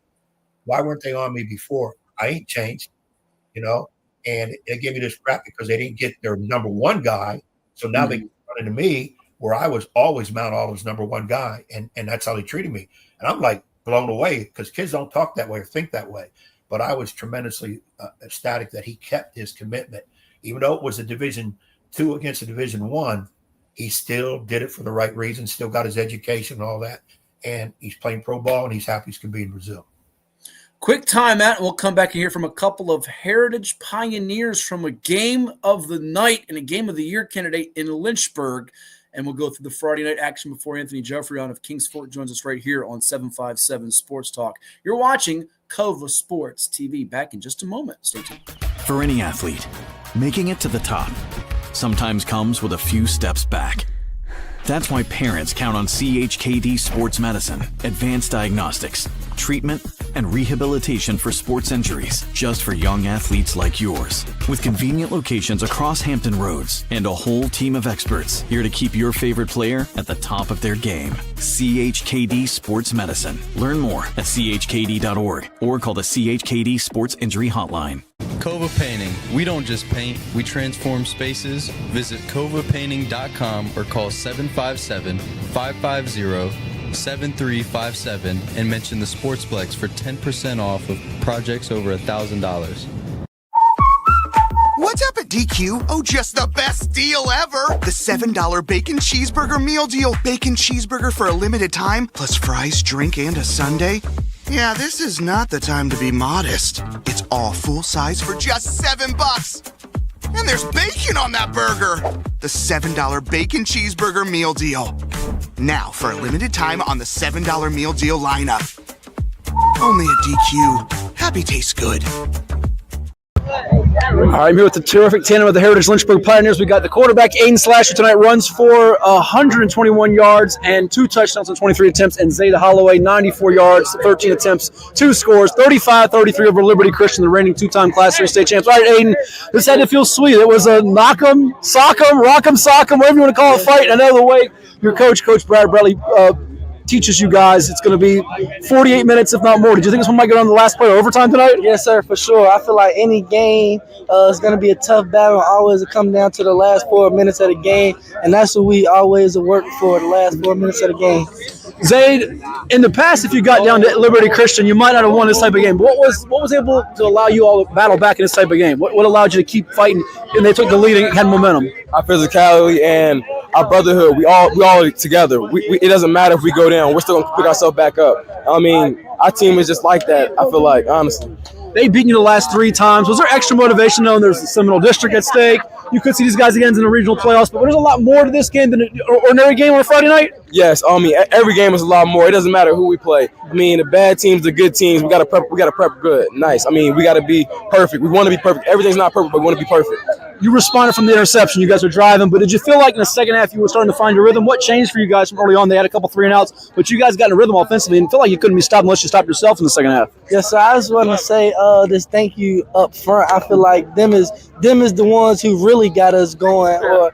why weren't they on me before? I ain't changed, And they gave me this crap because they didn't get their number one guy. So now they run into me, where I was always Mount Olive's number one guy, and that's how they treated me. And I'm like blown away, because kids don't talk that way or think that way. But I was tremendously ecstatic that he kept his commitment. Even though it was a Division II against a Division I, he still did it for the right reasons, still got his education and all that. And he's playing pro ball, and he's happy as can be in Brazil. Quick timeout, and we'll come back and hear from a couple of Heritage pioneers from a game of the night and a game of the year candidate in Lynchburg. And we'll go through the Friday night action before Anthony Geoffrion of Kings Fort joins us right here on 757 Sports Talk. You're watching Cova Sports TV. Back in just a moment. Stay tuned. For any athlete, making it to the top sometimes comes with a few steps back. That's why parents count on CHKD Sports Medicine, advanced diagnostics, treatment, and rehabilitation for sports injuries, just for young athletes like yours. With convenient locations across Hampton Roads and a whole team of experts here to keep your favorite player at the top of their game. CHKD Sports Medicine. Learn more at chkd.org or call the CHKD Sports Injury Hotline. Kova Painting. We don't just paint, we transform spaces. Visit kovapainting.com or call 757-550-7357 and mention the Sportsplex for 10% off of projects over $1,000. What's up at DQ? Oh, just the best deal ever! The $7 Bacon Cheeseburger Meal Deal. Bacon cheeseburger for a limited time, plus fries, drink, and a sundae. Yeah, this is not the time to be modest. It's all full size for just $7. And there's bacon on that burger. The $7 Bacon Cheeseburger Meal Deal. Now, for a limited time on the $7 Meal Deal lineup. Only at DQ. Happy tastes good. All right, I'm here with the terrific tandem of the Heritage-Lynchburg Pioneers. We got the quarterback, Ayden Slasher, tonight runs for 121 yards and 2 touchdowns on 23 attempts, and Zaid Holloway, 94 yards, 13 attempts, 2 scores, 35-33 over Liberty Christian, the reigning 2-time Class 3 state champs. All right, Ayden, this had to feel sweet. It was a knock 'em, sock 'em, rock 'em, sock 'em, whatever you want to call it, fight. And I know the way your coach, Coach Brad Bradley, teaches you guys, it's going to be 48 minutes, if not more. Did you think this one might get on the last play of overtime tonight? Yes, sir, for sure. I feel like any game is going to be a tough battle. Always come down to the last 4 minutes of the game, and that's what we always work for, the last 4 minutes of the game. Zaid, in the past, if you got down to Liberty Christian, you might not have won this type of game. But what was able to allow you all to battle back in this type of game? What allowed you to keep fighting, and they took the lead and had momentum? Our physicality and our brotherhood. We all together. It doesn't matter if we go down. We're still going to pick ourselves back up. I mean, our team is just like that, I feel like, honestly. They've beaten you the last 3 times. Was there extra motivation knowing there's the Seminole District at stake? You could see these guys again in the regional playoffs, but there's a lot more to this game than an ordinary game on a Friday night? Yes, I mean, every game is a lot more. It doesn't matter who we play. I mean, the bad teams, the good teams, we got to prep good. Nice. I mean, we got to be perfect. We want to be perfect. Everything's not perfect, but we want to be perfect. You responded from the interception. You guys were driving, but did you feel like in the second half you were starting to find your rhythm? What changed for you guys from early on? They had a couple 3-and-outs, but you guys got in a rhythm offensively and felt like you couldn't be stopped unless you stopped yourself in the second half. Yes, sir. I just want to say just thank you up front. I feel like them is the ones who really got us going or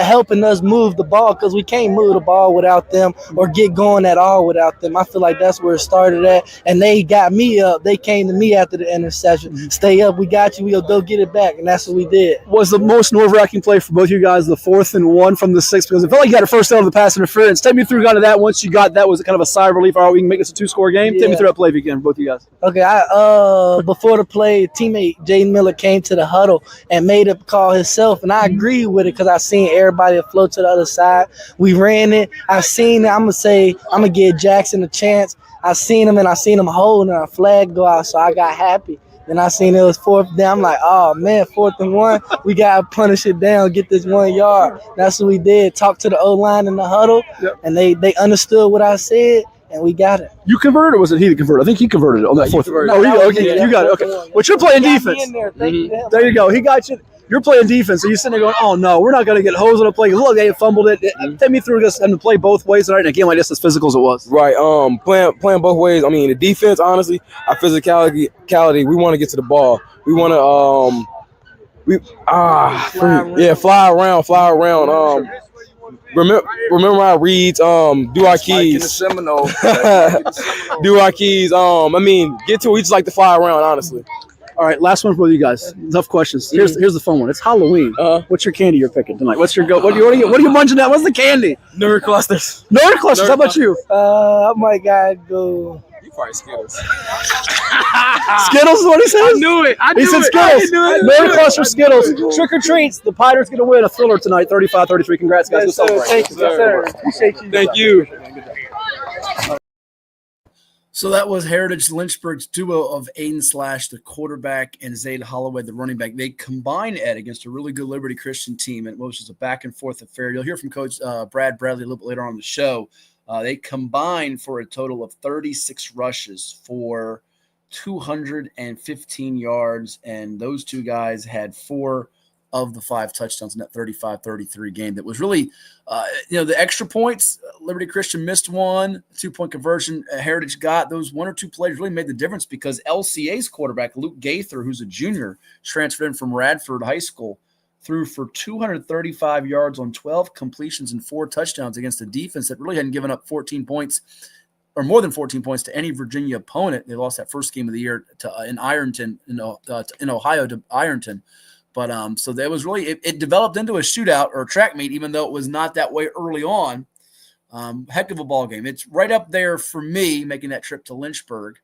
helping us move the ball, because we can't move the ball without them or get going at all without them. I feel like that's where it started at, and they got me up. They came to me after the interception. Stay up. We got you. We'll go get it back, and that's what we did. Was the most nerve-wracking play for both you guys the 4th and 1 from the 6? Because it felt like you got a first down of the pass interference. Take me through kind of that. Once you got that, was it kind of a sigh of relief? All right, we can make this a 2-score game. Take me through that play again, both of you guys. Okay, before the play, teammate Jaden Miller came to the huddle and made a call himself, and I agree with it because I seen everybody flow to the other side. We ran it. I seen it. I'm gonna give Jackson a chance. I seen him hold, and a flag go out, so I got happy. Then I seen it was 4th down. I'm like, oh man, 4th and 1. We gotta punish it down, get this 1 yard. That's what we did. Talk to the O-line in the huddle, and they understood what I said. And we got it. You converted, or was it he that converted? I think he converted it on that 4th. You got it. Okay. But you're playing defense. There you go. He got you. You're playing defense, so you're sitting there going, oh, no, we're not going to get hosed on a play. Look, they fumbled it. Take me through this and to play both ways tonight in a game like this, as physical as it was. Right. Playing both ways. I mean, the defense, honestly, our physicality, we want to get to the ball. We want to fly around. Remember our reads, do our keys. Do our keys. I mean, get to it. We just like to fly around, honestly. All right, last one for you guys. Tough questions. Here's the fun one. It's Halloween. What's your candy you're picking tonight? What's your go? What are you munching at? What's the candy? Nerd clusters. Nerd clusters. How about you? I might gotta go. You probably Skittles. Skittles is what he said? I knew it. He said Skittles. Nerd cluster Skittles. Trick or treats. The Pirates going to win a thriller tonight, 35-33. Congrats, guys. Yes, sir. Thank you, sir. Appreciate you. Thank you. So that was Heritage-Lynchburg's duo of Ayden Slash, the quarterback, and Zaid Holloway, the running back. They combined, Ed, against a really good Liberty Christian team, and which was a back-and-forth affair. You'll hear from Coach Brad Bradley a little bit later on in the show. They combined for a total of 36 rushes for 215 yards, and those two guys had 4 of the 5 touchdowns in that 35-33 game. That was really, the extra points. Liberty Christian missed one, 2-point conversion. Heritage got those 1 or 2 plays really made the difference, because LCA's quarterback, Luke Gaither, who's a junior, transferred in from Radford High School, threw for 235 yards on 12 completions and 4 touchdowns against a defense that really hadn't given up 14 points or more than 14 points to any Virginia opponent. They lost that first game of the year to in Ironton, in Ohio to Ironton. But so there was really it developed into a shootout or a track meet, even though it was not that way early on. Heck of a ball game. It's right up there for me making that trip to Lynchburg.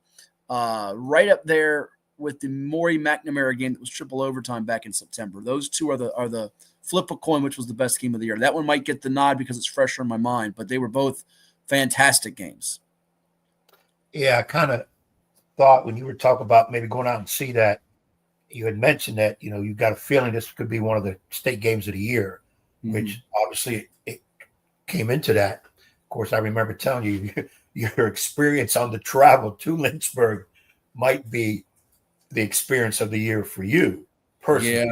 Right up there with the Maury McNamara game that was triple overtime back in September. Those two are the flip a coin, which was the best game of the year. That one might get the nod because it's fresher in my mind, but they were both fantastic games. Yeah, I kind of thought when you were talking about maybe going out and see that, you had mentioned that, you got a feeling this could be one of the state games of the year, which obviously it came into that. Of course, I remember telling you your experience on the travel to Lynchburg might be the experience of the year for you personally. Yeah.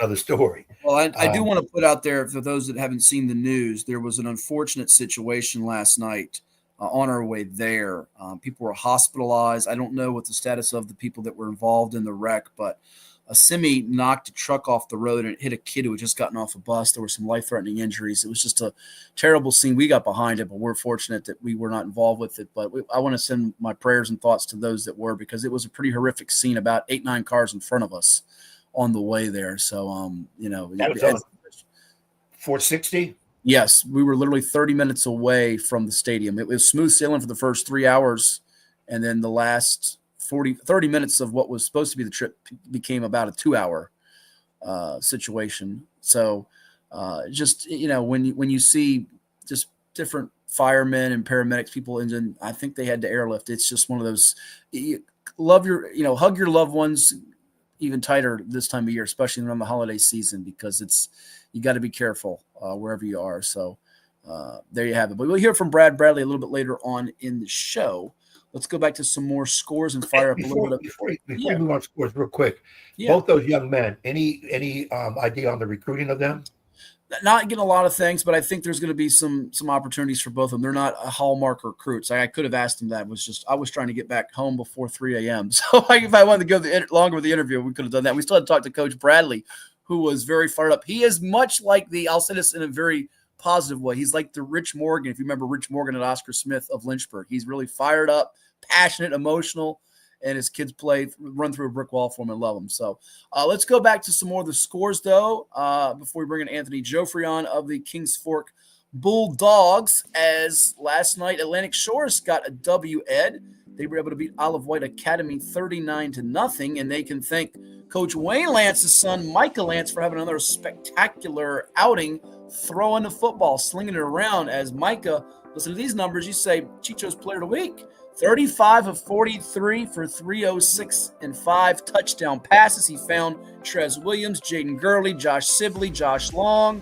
Another story. Well, I do want to put out there for those that haven't seen the news, there was an unfortunate situation last night on our way there. People were hospitalized. I don't know what the status of the people that were involved in the wreck, but a semi knocked a truck off the road and it hit a kid who had just gotten off a bus. There were some life-threatening injuries. It was just a terrible scene. We got behind it, but we're fortunate that we were not involved with it. But I want to send my prayers and thoughts to those that were, because it was a pretty horrific scene, about 8-9 cars in front of us on the way there. So, that was on 460. Yes, we were literally 30 minutes away from the stadium. It was smooth sailing for the first 3 hours, and then the last 30 minutes of what was supposed to be the trip became about a 2-hour situation. So, just when you see just different firemen and paramedics, people, and then I think they had to airlift. It's just one of those. Hug your loved ones even tighter this time of year, especially around the holiday season, because you got to be careful wherever you are. So there you have it. But we'll hear from Brad Bradley a little bit later on in the show. Let's go back to some more scores and fire up a little bit. Before we move on to scores real quick, both those young men, any idea on the recruiting of them? Not getting a lot of things, but I think there's going to be some opportunities for both of them. They're not a hallmark recruits. I could have asked them that. I was trying to get back home before 3 a.m. So if I wanted to go longer with the interview, we could have done that. We still had to talk to Coach Bradley, who was very fired up. He is much like I'll say this in a very positive way. He's like the Rich Morgan, if you remember Rich Morgan and Oscar Smith of Lynchburg. He's really fired up, passionate, emotional, and his kids run through a brick wall for him and love him. So let's go back to some more of the scores, though, before we bring in Anthony Joffrey on of the Kings Fork Bulldogs, as last night Atlantic Shores got a W, Ed. They were able to beat Olive White Academy 39-0, and they can thank Coach Wayne Lance's son, Micah Lance, for having another spectacular outing, throwing the football, slinging it around. As Micah, listen to these numbers, you say Chicho's player of the week. 35 of 43 for 306 and 5 touchdown passes. He found Trez Williams, Jaden Gurley, Josh Sibley, Josh Long,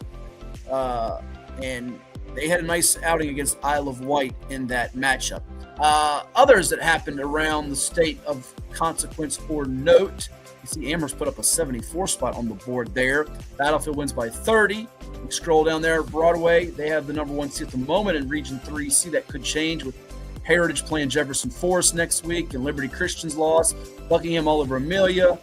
and they had a nice outing against Isle of Wight in that matchup. Others that happened around the state of consequence or note, you see Amherst put up a 74 spot on the board there. Battlefield wins by 30. We scroll down there, Broadway, they have the number 1 seed at the moment in Region 3C. That could change with Heritage playing Jefferson Forest next week, and Liberty Christian's loss. Buckingham all over Amelia.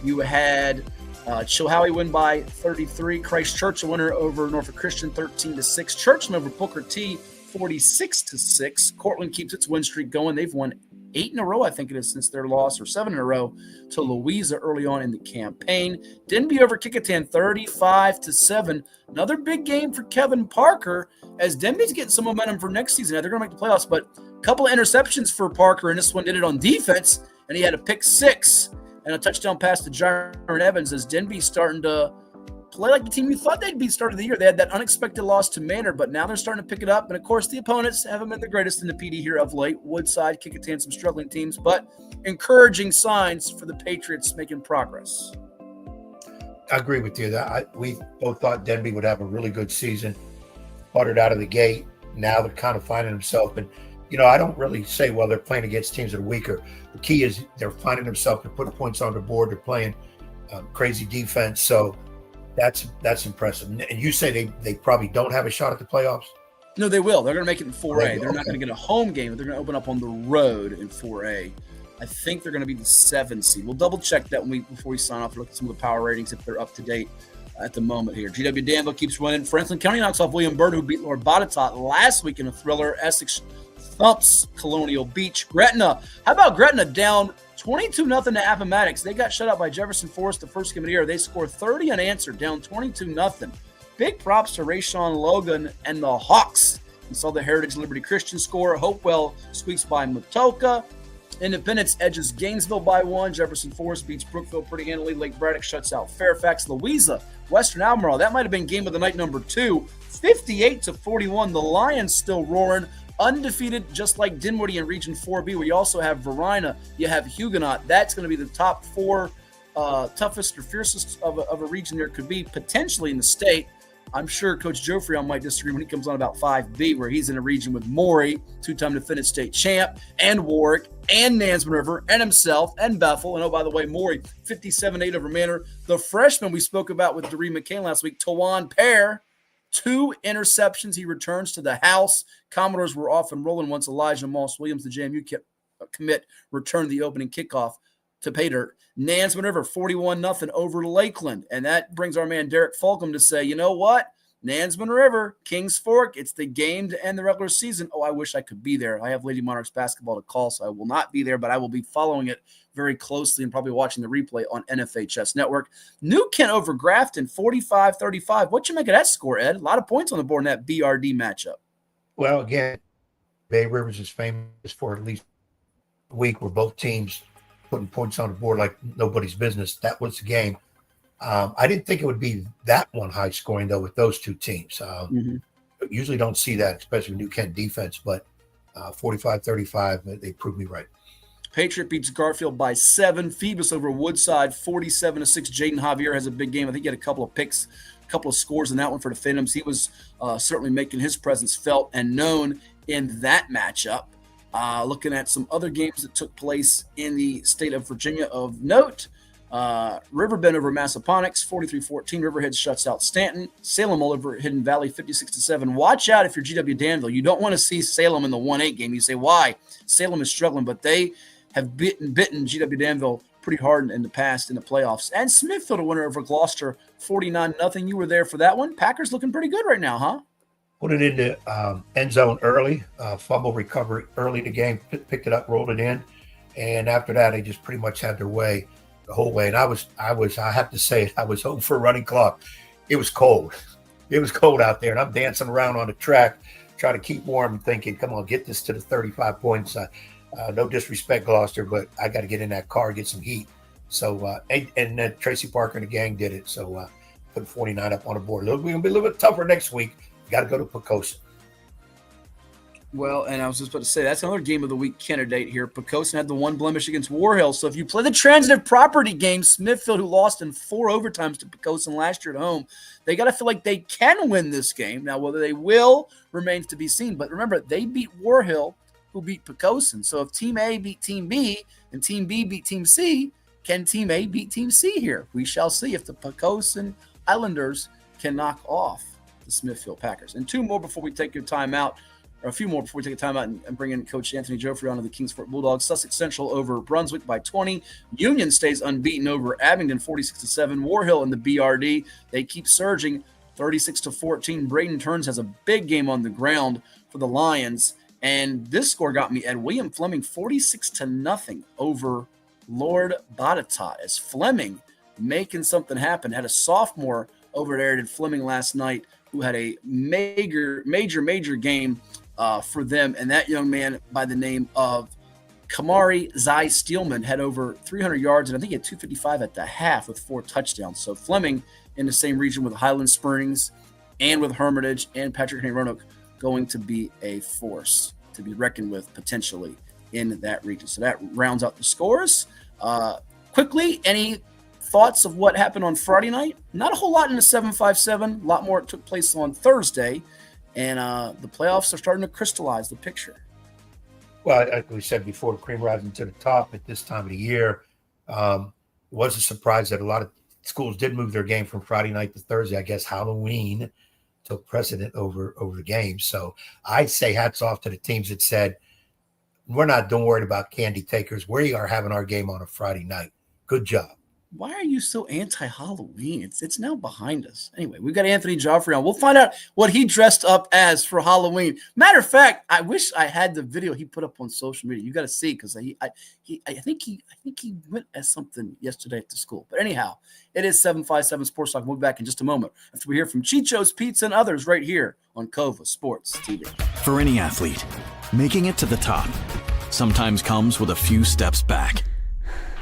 You had Chilhowie win by 33. Christ Church a winner over Norfolk Christian 13-6. Churchland over Booker T 46-6. Cortland keeps its win streak going. They've won 8 in a row, I think it is, since their loss, or 7 in a row to Louisa early on in the campaign. Denby over Kickingham 35-7. Another big game for Kevin Parker, as Denby's getting some momentum for next season. Now, they're going to make the playoffs, but a couple of interceptions for Parker, and this one did it on defense, and he had a pick 6 and a touchdown pass to Jaron Evans, as Denby's starting to play like the team you thought they'd be starting the year. They had that unexpected loss to Manor, but now they're starting to pick it up. And, of course, the opponents haven't been the greatest in the PD here of late. Woodside, Kickingham, some struggling teams, but encouraging signs for the Patriots making progress. I agree with you. We both thought Denby would have a really good season. Buttered out of the gate. Now they're kind of finding themselves. And, I don't really say, well, they're playing against teams that are weaker. The key is they're finding themselves to put points on the board. They're playing crazy defense. So that's impressive. And you say they probably don't have a shot at the playoffs? No, they will. They're going to make it in 4A. They're not going to get a home game. They're going to open up on the road in 4A. I think they're going to be the 7 seed. We'll double check that before we sign off. Look at some of the power ratings if they're up to date at the moment here. GW Danville keeps winning. Franklin County knocks off William Byrd, who beat Lord Botetourt last week in a thriller. Essex thumps Colonial Beach. Gretna, how about Gretna down 22-0 to Appomattox? They got shut out by Jefferson Forest the first game of the year. They scored 30 unanswered, down 22-0. Big props to Rayshawn Logan and the Hawks. You saw the Heritage Liberty Christian score. Hopewell squeaks by Matoka. Independence edges Gainesville by 1. Jefferson Forest beats Brookville pretty handily. Lake Braddock shuts out Fairfax. Louisa, Western Albemarle. That might have been game of the night number 2. 58-41. The Lions still roaring. Undefeated, just like Dinwiddie in Region 4B, where you also have Verina, you have Huguenot. That's going to be the top 4 toughest or fiercest of a region there could be, potentially in the state. I'm sure Coach Joe Freon might disagree when he comes on about 5B, where he's in a region with Maury, 2-time defendant state champ, and Warwick, and Nansemond River, and himself, and Bethel. And, oh, by the way, Maury, 57-8 over Manor. The freshman we spoke about with Doreen McCain last week, Tawan Pear, 2 interceptions. He returns to the house. Commodores were off and rolling once Elijah Moss Williams, the JMU commit, returned the opening kickoff to pay dirt. Nansemond River, 41-0 over Lakeland. And that brings our man Derek Fulcom to say, you know what? Nansemond River, Kings Fork, it's the game to end the regular season. Oh, I wish I could be there. I have Lady Monarchs basketball to call, so I will not be there, but I will be following it very closely and probably watching the replay on NFHS Network. New Kent over Grafton, 45-35. What you make of that score, Ed? A lot of points on the board in that BRD matchup. Well, again, Bay Rivers is famous for at least a week where both teams putting points on the board like nobody's business. That was the game. I didn't think it would be that one high scoring, though, with those two teams. Usually don't see that, especially with New Kent defense, but 45-35, they proved me right. Patriot beats Garfield by 7. Phoebus over Woodside, 47-6. Jaden Javier has a big game. I think he had a couple of picks, a couple of scores in that one for the Phantoms. He was certainly making his presence felt and known in that matchup. Looking at some other games that took place in the state of Virginia of note. Riverbend over Massaponax, 43-14. Riverhead shuts out Stanton. Salem all over Hidden Valley, 56-7. Watch out if you're GW Danville. You don't want to see Salem in the 1-8 game. You say, why? Salem is struggling, but they have bitten GW Danville pretty hard in the past in the playoffs. And Smithfield a winner over Gloucester, 49-0. You were there for that one. Packers looking pretty good right now, huh? Put it into end zone early, fumble recovery early in the game, picked it up, rolled it in. And after that, they just pretty much had their way the whole way. And I have to say it, I was hoping for a running clock. It was cold. It was cold out there. And I'm dancing around on the track, trying to keep warm and thinking, come on, get this to the 35 points. No disrespect, Gloucester, but I got to get in that car, get some heat. So, and Tracy Parker and the gang did it. So, put 49 up on the board. We're going to be a little bit tougher next week. Got to go to Pocosin. Well, and I was just about to say, that's another game of the week candidate here. Pocosin had the one blemish against War Hill. So if you play the transitive property game, Smithfield, who lost in 4 overtimes to Pocosin last year at home, they got to feel like they can win this game. Now, whether they will remains to be seen. But remember, they beat War Hill, who beat Pocosin. So if Team A beat Team B and Team B beat Team C, can Team A beat Team C here? We shall see if the Pocosin Islanders can knock off the Smithfield Packers. And 2 more before we take your time out, or a few more before we take a time out and bring in Coach Anthony Joffrey onto the Kings Fork Bulldogs. Sussex Central over Brunswick by 20. Union stays unbeaten over Abingdon, 46-7. War Hill in the BRD, they keep surging, 36-14. Braden Turns has a big game on the ground for the Lions. And this score got me at William Fleming, 46-0 over Lord Botetourt, as Fleming making something happen. Had a sophomore over at Ayden Fleming last night who had a major game for them. And that young man by the name of Kamari Zai Steelman had over 300 yards, and I think he had 255 at the half with 4 touchdowns. So Fleming in the same region with Highland Springs and with Hermitage and Patrick Henry Roanoke going to be a force to be reckoned with potentially in that region. So that rounds out the scores. Quickly, any thoughts of what happened on Friday night? Not a whole lot in the 757. A lot more took place on Thursday. And the playoffs are starting to crystallize the picture. Well, like we said before, cream rising to the top at this time of the year. It was a surprise that a lot of schools did move their game from Friday night to Thursday. I guess Halloween took precedent over the game. So I'd say hats off to the teams that said, we're not, don't worry about candy takers. We are having our game on a Friday night. Good job. why are you so anti-Halloween? It's now behind us. Anyway, we've got Anthony Joffrey on. We'll find out what he dressed up as for Halloween. Matter of fact, I wish I had the video he put up on social media. You got to see, because I think he went as something yesterday at the school. But anyhow, it is 757 Sports Talk. We'll be back in just a moment after we hear from Chicho's Pizza and others right here on Kova Sports TV. For any athlete, making it to the top sometimes comes with a few steps back.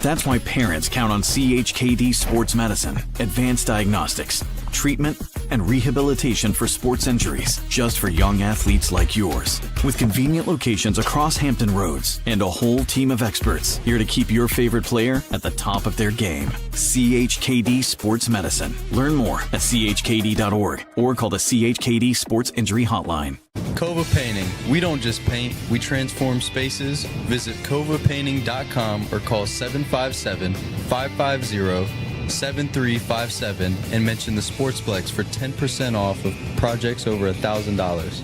That's why parents count on CHKD Sports Medicine, advanced diagnostics, treatment, and rehabilitation for sports injuries, just for young athletes like yours. With convenient locations across Hampton Roads and a whole team of experts here to keep your favorite player at the top of their game. CHKD Sports Medicine. Learn more at chkd.org or call the CHKD Sports Injury Hotline. Kova Painting. We don't just paint, we transform spaces. Visit kovapainting.com or call 757-550-7357 and mention the Sportsplex for 10% off of projects over $1,000.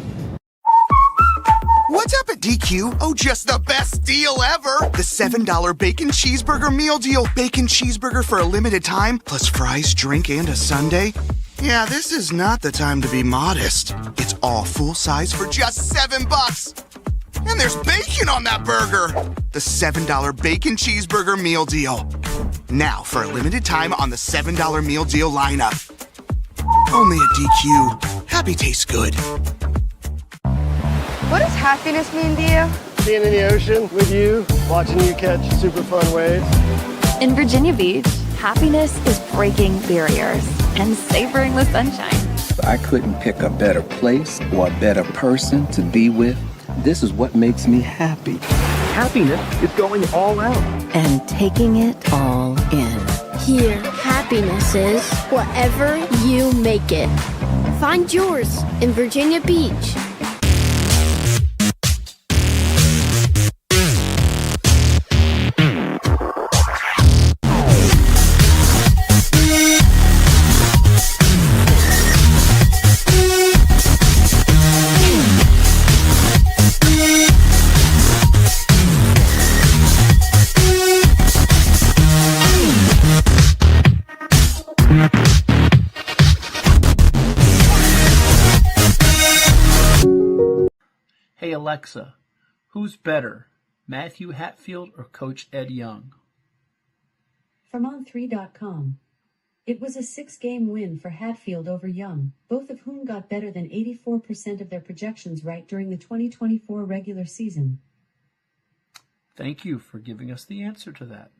What's up at DQ? Oh, just the best deal ever! The $7 Bacon Cheeseburger Meal Deal. Bacon cheeseburger for a limited time, plus fries, drink, and a sundae. Yeah, this is not the time to be modest. It's all full size for just $7. And there's bacon on that burger. The $7 Bacon Cheeseburger Meal Deal. Now, for a limited time on the $7 Meal Deal lineup. Only at DQ. Happy tastes good. What does happiness mean to you? Being in the ocean with you, watching you catch super fun waves. In Virginia Beach, happiness is breaking barriers and savoring the sunshine. I couldn't pick a better place or a better person to be with. This is what makes me happy. Happiness is going all out. And taking it all in. Here, happiness is whatever you make it. Find yours in Virginia Beach. Hey Alexa, who's better, Matthew Hatfield or Coach Ed Young? From On3.com. It was a 6-game win for Hatfield over Young, both of whom got better than 84% of their projections right during the 2024 regular season. Thank you for giving us the answer to that.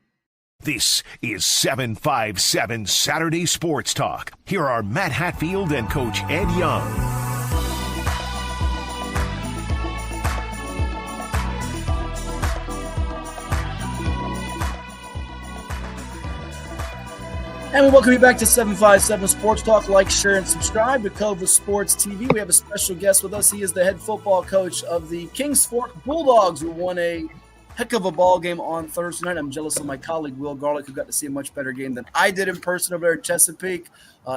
This is 757 Saturday Sports Talk. Here are Matt Hatfield and Coach Ed Young. And we welcome you back to 757 Sports Talk. Like, share, and subscribe to Kova Sports TV. We have a special guest with us. He is the head football coach of the Kings Fork Bulldogs, who won a heck of a ball game on Thursday night. I'm jealous of my colleague, Will Garlick, who got to see a much better game than I did in person over there at Chesapeake.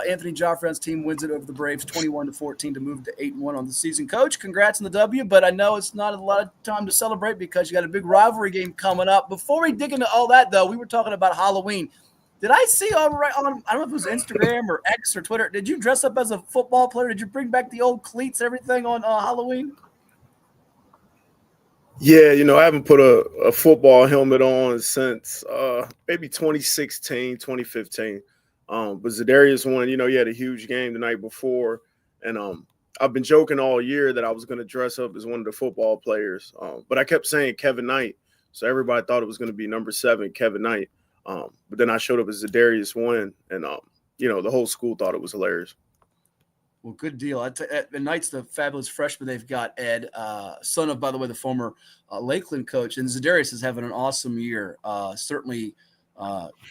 Anthony Joffrey's team wins it over the Braves 21-14 to move to 8-1 on the season. Coach, congrats on the W, but I know it's not a lot of time to celebrate because you got a big rivalry game coming up. Before we dig into all that, though, we were talking about Halloween. Did I see on I don't know if it was Instagram or X or Twitter, did you dress up as a football player? Did you bring back the old cleats, everything on Halloween? Yeah, I haven't put a football helmet on since maybe 2016, 2015. But Zadarius won, he had a huge game the night before. And I've been joking all year that I was going to dress up as one of the football players. But I kept saying Kevin Knight. So everybody thought it was going to be number 7, Kevin Knight. But then I showed up as Zadarius won, and the whole school thought it was hilarious. Well, good deal. The Knight's the fabulous freshman they've got, Ed, son of, by the way, the former Lakeland coach. And Zadarius is having an awesome year. Certainly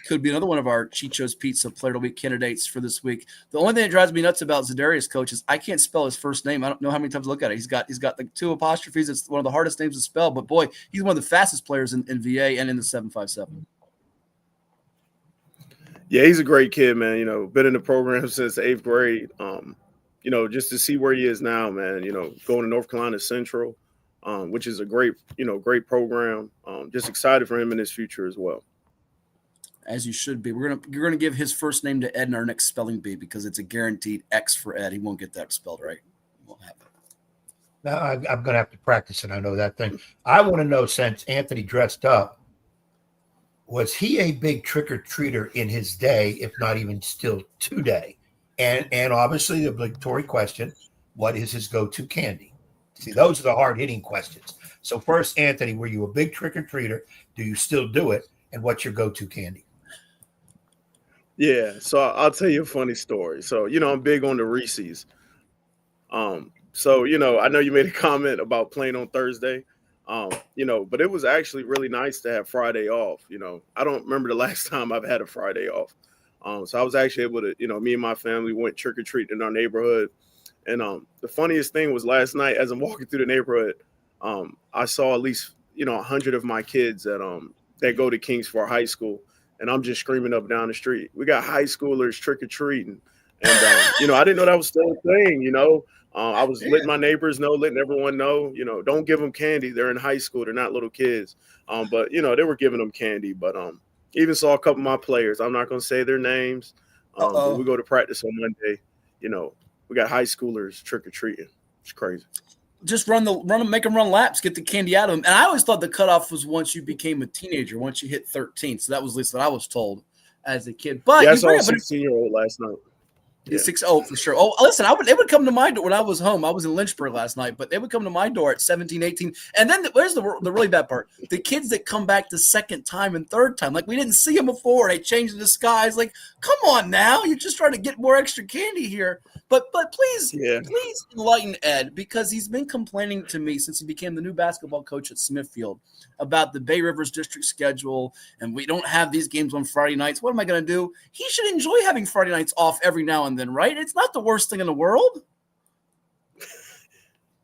could be another one of our Chicho's Pizza Player of the Week candidates for this week. The only thing that drives me nuts about Zadarius, coach, is I can't spell his first name. I don't know how many times I look at it. He's got like 2 apostrophes. It's one of the hardest names to spell. But, boy, he's one of the fastest players in VA and in the 757. Yeah, he's a great kid, man. Been in the program since 8th grade. Just to see where he is now, man, going to North Carolina Central, which is a great program. Just excited for him in his future as well. as you should be. You're gonna give his first name to Ed in our next spelling bee because it's a guaranteed X for Ed. He won't get that spelled right. Won't have it. Now I'm going to have to practice it. I know that thing. I want to know, since Anthony dressed up, was he a big trick-or-treater in his day, if not even still today? And obviously the obligatory question, what is his go-to candy? See, those are the hard-hitting questions. So first, Anthony, were you a big trick-or-treater? Do you still do it? And what's your go-to candy? Yeah, so I'll tell you a funny story. So, I'm big on the Reese's. So, I know you made a comment about playing on Thursday, but it was actually really nice to have Friday off. I don't remember the last time I've had a Friday off. So I was actually able to, me and my family went trick-or-treating in our neighborhood. And the funniest thing was last night as I'm walking through the neighborhood, I saw at least, 100 of my kids that go to Kempsville High School. And I'm just screaming up and down the street. We got high schoolers trick-or-treating. And, I didn't know that was still a thing, I was letting my neighbors know, letting everyone know, don't give them candy. They're in high school. They're not little kids. But, they were giving them candy. But even saw a couple of my players. I'm not going to say their names. But we go to practice on Monday. We got high schoolers trick-or-treating. It's crazy. Just make them run laps, get the candy out of them. And I always thought the cutoff was once you became a teenager, once you hit 13. So that was at least what I was told as a kid. But I saw a 16-year-old last night. Yeah. For sure. Oh, listen, they would come to my door when I was home. I was in Lynchburg last night, but they would come to my door at 17, 18. And then where's the really bad part? The kids that come back the second time and third time, like we didn't see them before. They changed the disguise. Like, come on now. You're just trying to get more extra candy here. But please enlighten Ed, because he's been complaining to me since he became the new basketball coach at Smithfield about the Bay Rivers district schedule, and we don't have these games on Friday nights. What am I going to do? He should enjoy having Friday nights off every now and then, right? It's not the worst thing in the world.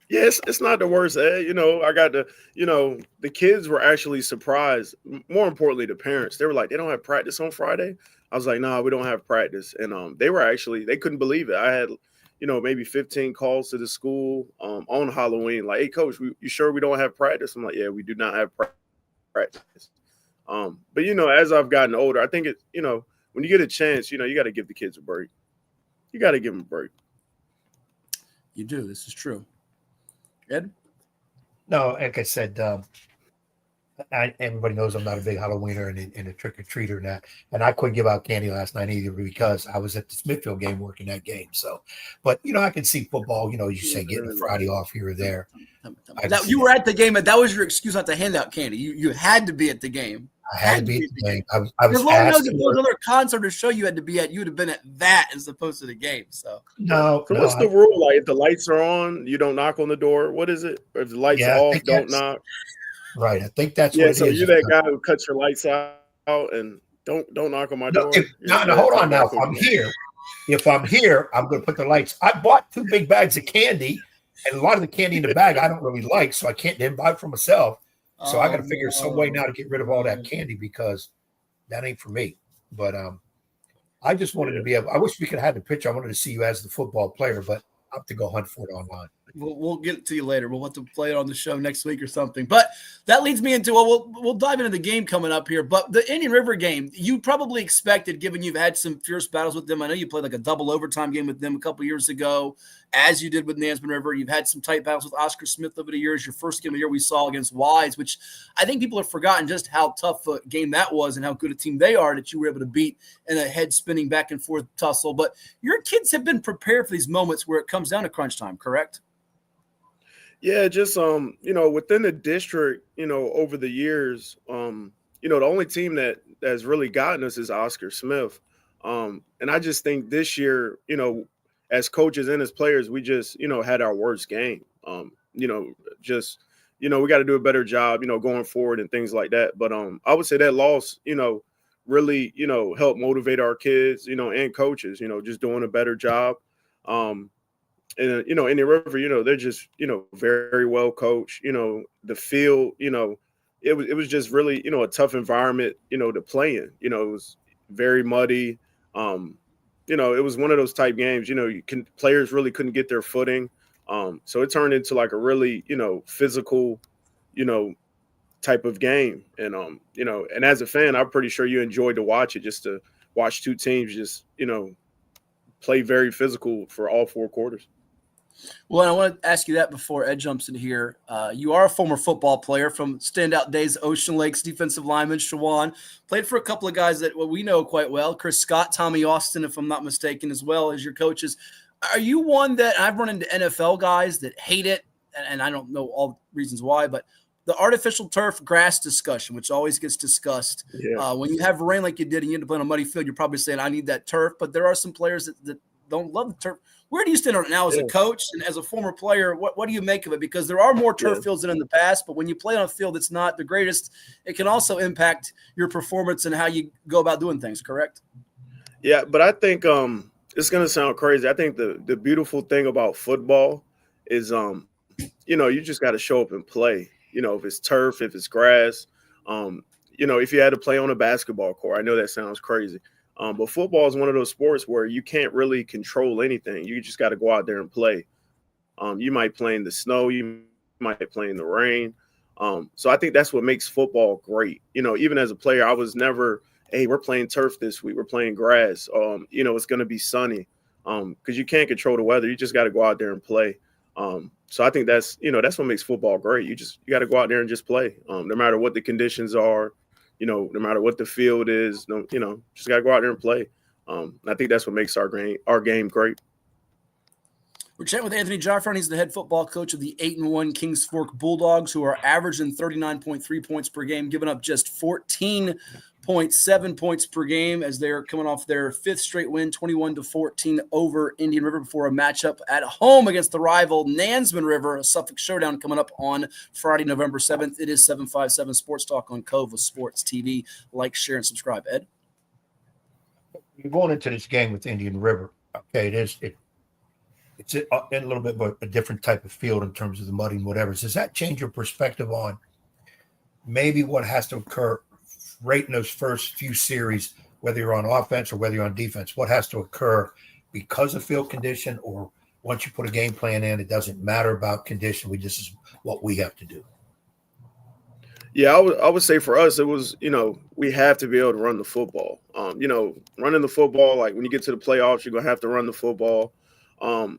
Yes, it's not the worst, Ed. I got the kids were actually surprised. More importantly, the parents. They were like, they don't have practice on Friday. I was like, nah, we don't have practice. And they couldn't believe it. I had, maybe 15 calls to the school on Halloween. Like, hey, coach, you sure we don't have practice? I'm like, yeah, we do not have practice. But, as I've gotten older, I think when you get a chance, you got to give the kids a break. You got to give them a break. You do. This is true. Ed? No, like I said, everybody knows I'm not a big Halloweener and a trick-or-treater and that. And I couldn't give out candy last night either because I was at the Smithfield game working that game. So, but, I can see football, you say getting a Friday off here or there. You were at the game, and that was your excuse not to hand out candy. You had to be at the game. I had to be at the game. I was Lord knows if there was another concert or show you had to be at, you would have been at that as opposed to the game. So what's the rule? Like, if the lights are on, you don't knock on the door. What is it? If the lights are off, don't knock. Right. I think that's what it is. So you're that guy who cuts your lights out and don't knock on my door. Hold on now. If I'm here, I'm going to put the lights. I bought 2 big bags of candy, and a lot of the candy in the bag I don't really like, so I can't then buy it for myself. So I got to figure some way now to get rid of all that candy because that ain't for me. But I just wanted to be able. I wish we could have the picture. I wanted to see you as the football player, but I have to go hunt for it online. We'll get it to you later. We'll have to play it on the show next week or something. But that leads me into we'll dive into the game coming up here. But the Indian River game, you probably expected, given you've had some fierce battles with them. I know you played like a double overtime game with them a couple years ago, as you did with Nansemond River. You've had some tight battles with Oscar Smith over the years. Your first game of the year we saw against Wise, which I think people have forgotten just how tough a game that was and how good a team they are that you were able to beat in a head-spinning back-and-forth tussle. But your kids have been prepared for these moments where it comes down to crunch time, correct? Yeah, just within the district, over the years, the only team that has really gotten us is Oscar Smith. And I just think this year, as coaches and as players, we just, had our worst game. We got to do a better job, going forward and things like that. But I would say that loss, really, helped motivate our kids, and coaches, just doing a better job. And, in the river, they're just, very well coached. The field, it was just really, a tough environment, to play in. It was very muddy. It was one of those type games, players really couldn't get their footing. So it turned into like a really, physical, type of game. And and as a fan, I'm pretty sure you enjoyed to watch it, just to watch two teams just play very physical for all 4 quarters. Well, and I want to ask you that before Ed jumps in here. You are a former football player from standout days, Ocean Lakes, defensive lineman, Shawan. Played for a couple of guys that we know quite well, Chris Scott, Tommy Austin, if I'm not mistaken, as well as your coaches. Are you one that, I've run into NFL guys that hate it, and I don't know all the reasons why, but the artificial turf grass discussion, which always gets discussed. Yeah. When you have rain like you did and you end up playing on a muddy field, you're probably saying, I need that turf. But there are some players that don't love the turf. Where do you stand on it now as a coach and as a former player? What do you make of it? Because there are more turf fields than in the past, but when you play on a field that's not the greatest, it can also impact your performance and how you go about doing things, correct? Yeah, but I think it's going to sound crazy. I think the beautiful thing about football is, you just got to show up and play. If it's turf, if it's grass, if you had to play on a basketball court. I know that sounds crazy. But football is one of those sports where you can't really control anything. You just got to go out there and play. You might play in the snow. You might play in the rain. So I think that's what makes football great. Even as a player, I was never, hey, we're playing turf this week. We're playing grass. It's going to be sunny because you can't control the weather. You just got to go out there and play. So I think that's what makes football great. You got to go out there and just play, no matter what the conditions are, no matter what the field is, just got to go out there and play. I think that's what makes our game great. We're chatting with Anthony Joffron. He's the head football coach of the 8-1 Kings Fork Bulldogs, who are averaging 39.3 points per game, giving up just 14.7 points per game as they're coming off their 5th straight win, 21-14 over Indian River before a matchup at home against the rival Nansemond River, a Suffolk showdown coming up on Friday, November 7th. It is 757 Sports Talk on Cova Sports TV. Like, share, and subscribe. Ed? You're going into this game with Indian River. Okay, it's in a little bit of a different type of field in terms of the mud and whatever. Does that change your perspective on maybe what has to occur right in those first few series, whether you're on offense or whether you're on defense? What has to occur because of field condition, or once you put a game plan in, it doesn't matter about condition. This is what we have to do. Yeah, I would say for us, it was, we have to be able to run the football. Running the football, like when you get to the playoffs, you're going to have to run the football.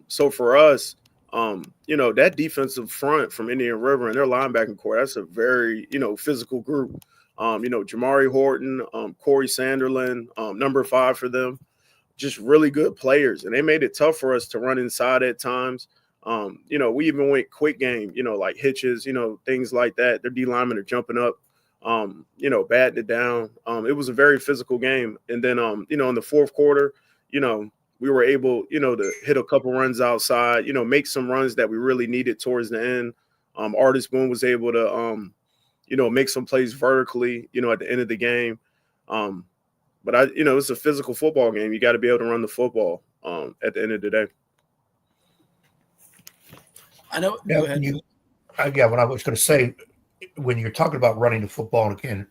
So for us, that defensive front from Indian River and their linebacking core, that's a very, physical group. Jamari Horton, Corey Sanderlin, number 5 for them, just really good players. And they made it tough for us to run inside at times. We even went quick game, like hitches, things like that. Their D linemen are jumping up, batting it down. It was a very physical game. And then, in the fourth quarter, we were able, to hit a couple runs outside, make some runs that we really needed towards the end. Artis Boone was able to, make some plays vertically, at the end of the game. But it's a physical football game. You got to be able to run the football at the end of the day. I know. Yeah, go ahead. What I was going to say, when you're talking about running the football, and again,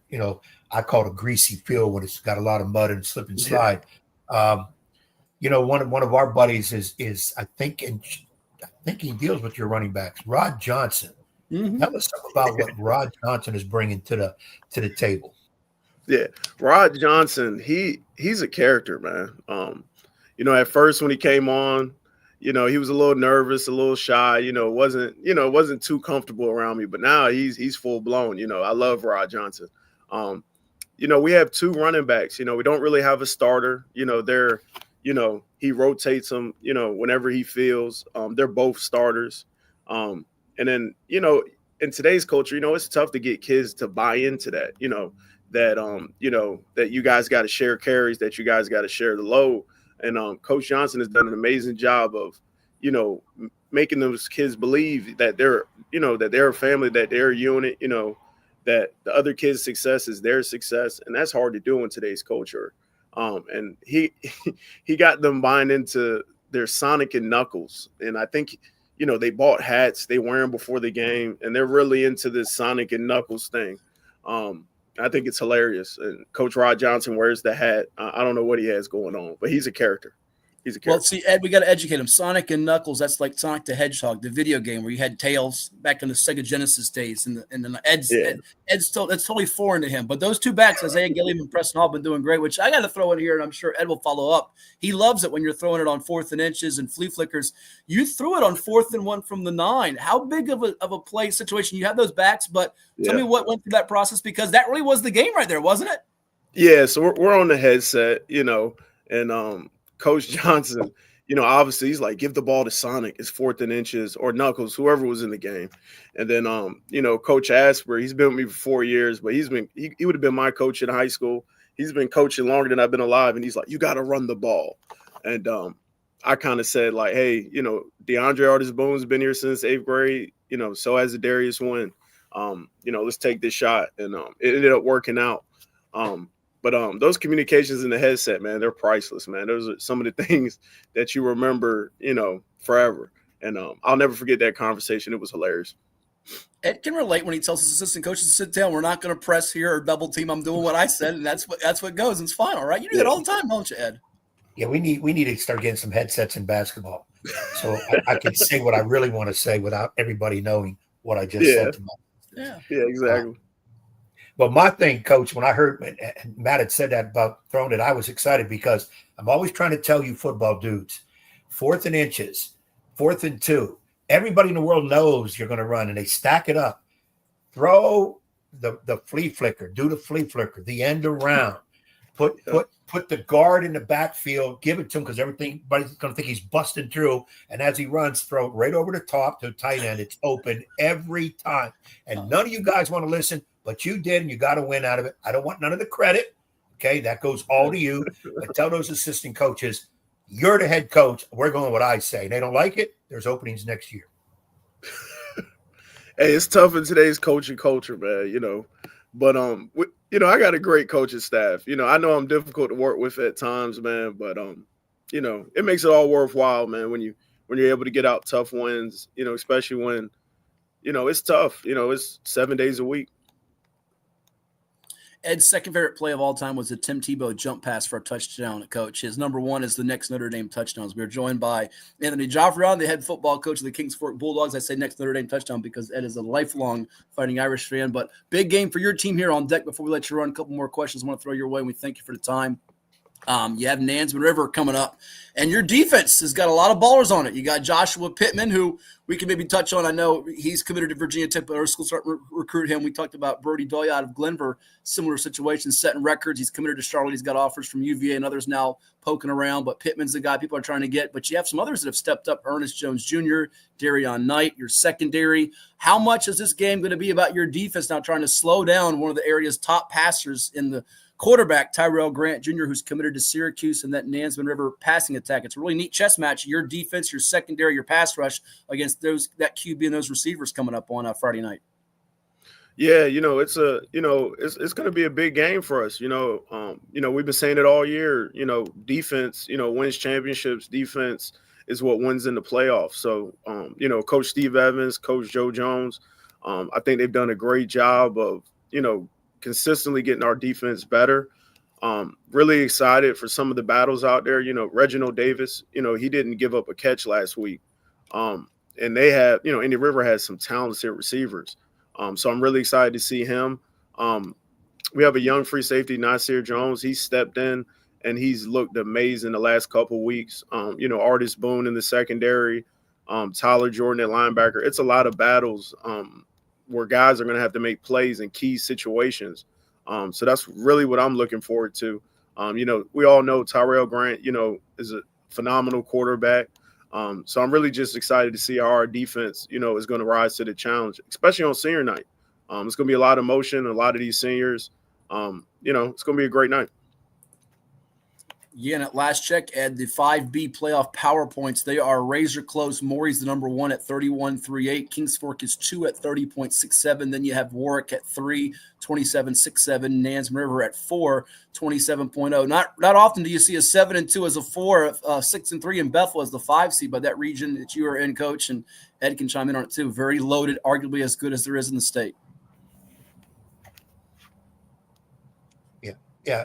I call it a greasy field when it's got a lot of mud and slip and slide. One of our buddies is I think he deals with your running backs, Rod Johnson. Mm-hmm. Tell us about what Rod Johnson is bringing to the table. Yeah, Rod Johnson, he's a character, man. At first when he came on, he was a little nervous, a little shy. Wasn't too comfortable around me. But now he's full blown. I love Rod Johnson. We have 2 running backs. We don't really have a starter. He rotates them, whenever he feels. They're both starters. And then, in today's culture, it's tough to get kids to buy into that, that you guys got to share carries, that you guys got to share the load. And Coach Johnson has done an amazing job of, making those kids believe that they're a family, that they're a unit, that the other kids' success is their success. And that's hard to do in today's culture. And he got them buying into their Sonic and Knuckles. And I think, they bought hats, they wear them before the game, and they're really into this Sonic and Knuckles thing. I think it's hilarious. And Coach Rod Johnson wears the hat. I don't know what he has going on, but he's a character. He's a Well, character. see, Ed, we got to educate him. Sonic and Knuckles, that's like Sonic the Hedgehog, the video game where you had Tails back in the Sega Genesis days. And then Ed's still, that's totally foreign to him. But those two backs, Isaiah Gilliam and Preston Hall, have been doing great, which I got to throw in here, and I'm sure Ed will follow up. He loves it when you're throwing it on 4th and inches and flea flickers. You threw it on 4th and 1 from the 9. How big of a play situation? You have those backs, but tell me what went through that process, because that really was the game right there, wasn't it? Yeah, so we're on the headset, and Coach Johnson, obviously he's like, give the ball to Sonic. It's 4th and inches, or Knuckles, whoever was in the game. And then, Coach Asper, he's been with me for 4 years, but he would have been my coach in high school. He's been coaching longer than I've been alive, and he's like, you got to run the ball. And I kind of said, like, hey, DeAndre Artis-Boone's been here since 8th grade, so has Darius Wynn. Let's take this shot. And it ended up working out. But those communications in the headset, man, they're priceless, man. Those are some of the things that you remember, forever. And I'll never forget that conversation. It was hilarious. Ed can relate when he tells his assistant coaches to sit down. We're not going to press here or double team. I'm doing what I said, and that's what goes. And it's fine, all right? You do that all the time, don't you, Ed? Yeah, we need to start getting some headsets in basketball, so I can say what I really want to say without everybody knowing what I just said to my. Yeah, exactly. But my thing, Coach, when I heard Matt had said that about throwing it, I was excited because I'm always trying to tell you football dudes, 4th and inches, 4th and 2. Everybody in the world knows you're going to run, and they stack it up. Throw the flea flicker, do the flea flicker, the end around. Put the guard in the backfield, give it to him because everybody's going to think he's busting through. And as he runs, throw it right over the top to a tight end. It's open every time. And none of you guys want to listen, but you did, and you got a win out of it. I don't want none of the credit. Okay, that goes all to you. But tell those assistant coaches, you're the head coach. We're going what I say. They don't like it. There's openings next year. Hey, it's tough in today's coaching culture, man, But I got a great coaching staff. I know I'm difficult to work with at times, man, but it makes it all worthwhile, man, when you're able to get out tough wins, especially when, it's tough. It's 7 days a week. Ed's second favorite play of all time was a Tim Tebow jump pass for a touchdown, Coach. His number one is the next Notre Dame touchdowns. We are joined by Anthony Joffrion, the head football coach of the Kings Fork Bulldogs. I say next Notre Dame touchdown because Ed is a lifelong Fighting Irish fan. But big game for your team here on deck. Before we let you run, a couple more questions I want to throw your way, and we thank you for the time. You have Nansman River coming up, and your defense has got a lot of ballers on it. You got Joshua Pittman, who we can maybe touch on. I know he's committed to Virginia Tech, but our school start recruit him. We talked about Brody Doyle out of Glenver, similar situation, setting records. He's committed to Charlotte. He's got offers from UVA and others now poking around, but Pittman's the guy people are trying to get. But you have some others that have stepped up, Ernest Jones Jr., Darion Knight, your secondary. How much is this game going to be about your defense now trying to slow down one of the area's top passers in the quarterback, Tyrell Grant Jr., who's committed to Syracuse, and that Nansman River passing attack? It's a really neat chess match. Your defense, your secondary, your pass rush against that QB and those receivers coming up on Friday night. Yeah, it's going to be a big game for us. We've been saying it all year. Defense, wins championships. Defense is what wins in the playoffs. So, Coach Steve Evans, Coach Joe Jones, I think they've done a great job of, consistently getting our defense better. Really excited for some of the battles out there. Reginald Davis, he didn't give up a catch last week. And they have, Indian River has some talented receivers. So I'm really excited to see him. We have a young free safety, Nasir Jones. He stepped in and he's looked amazing the last couple of weeks. Artis Boone in the secondary, Tyler Jordan at linebacker. It's a lot of battles where guys are going to have to make plays in key situations. So that's really what I'm looking forward to. We all know Tyrell Grant, is a phenomenal quarterback. So I'm really just excited to see how our defense, is going to rise to the challenge, especially on senior night. It's going to be a lot of motion, a lot of these seniors. It's going to be a great night. Yeah, and at last check, Ed, the 5B playoff power points, they are razor close. Maury's the number one at 31.38. Kings Fork is 2 at 30.67. Then you have Warwick at 3, 27.67. Nansman River at 4, 27.0. Not often do you see a 7 and 2 as a 4, 6 and 3 in Bethel as the 5 seed by that region that you are in, Coach, and Ed can chime in on it too. Very loaded, arguably as good as there is in the state. Yeah,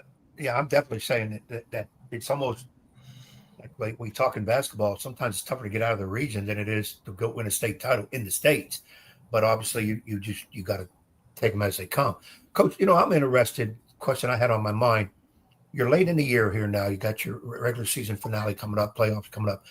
I'm definitely saying that it's almost like we talk in basketball, sometimes it's tougher to get out of the region than it is to go win a state title in the States. But obviously you got to take them as they come. Coach, I'm interested. Question I had on my mind. You're late in the year here now. You got your regular season finale coming up, playoffs coming up.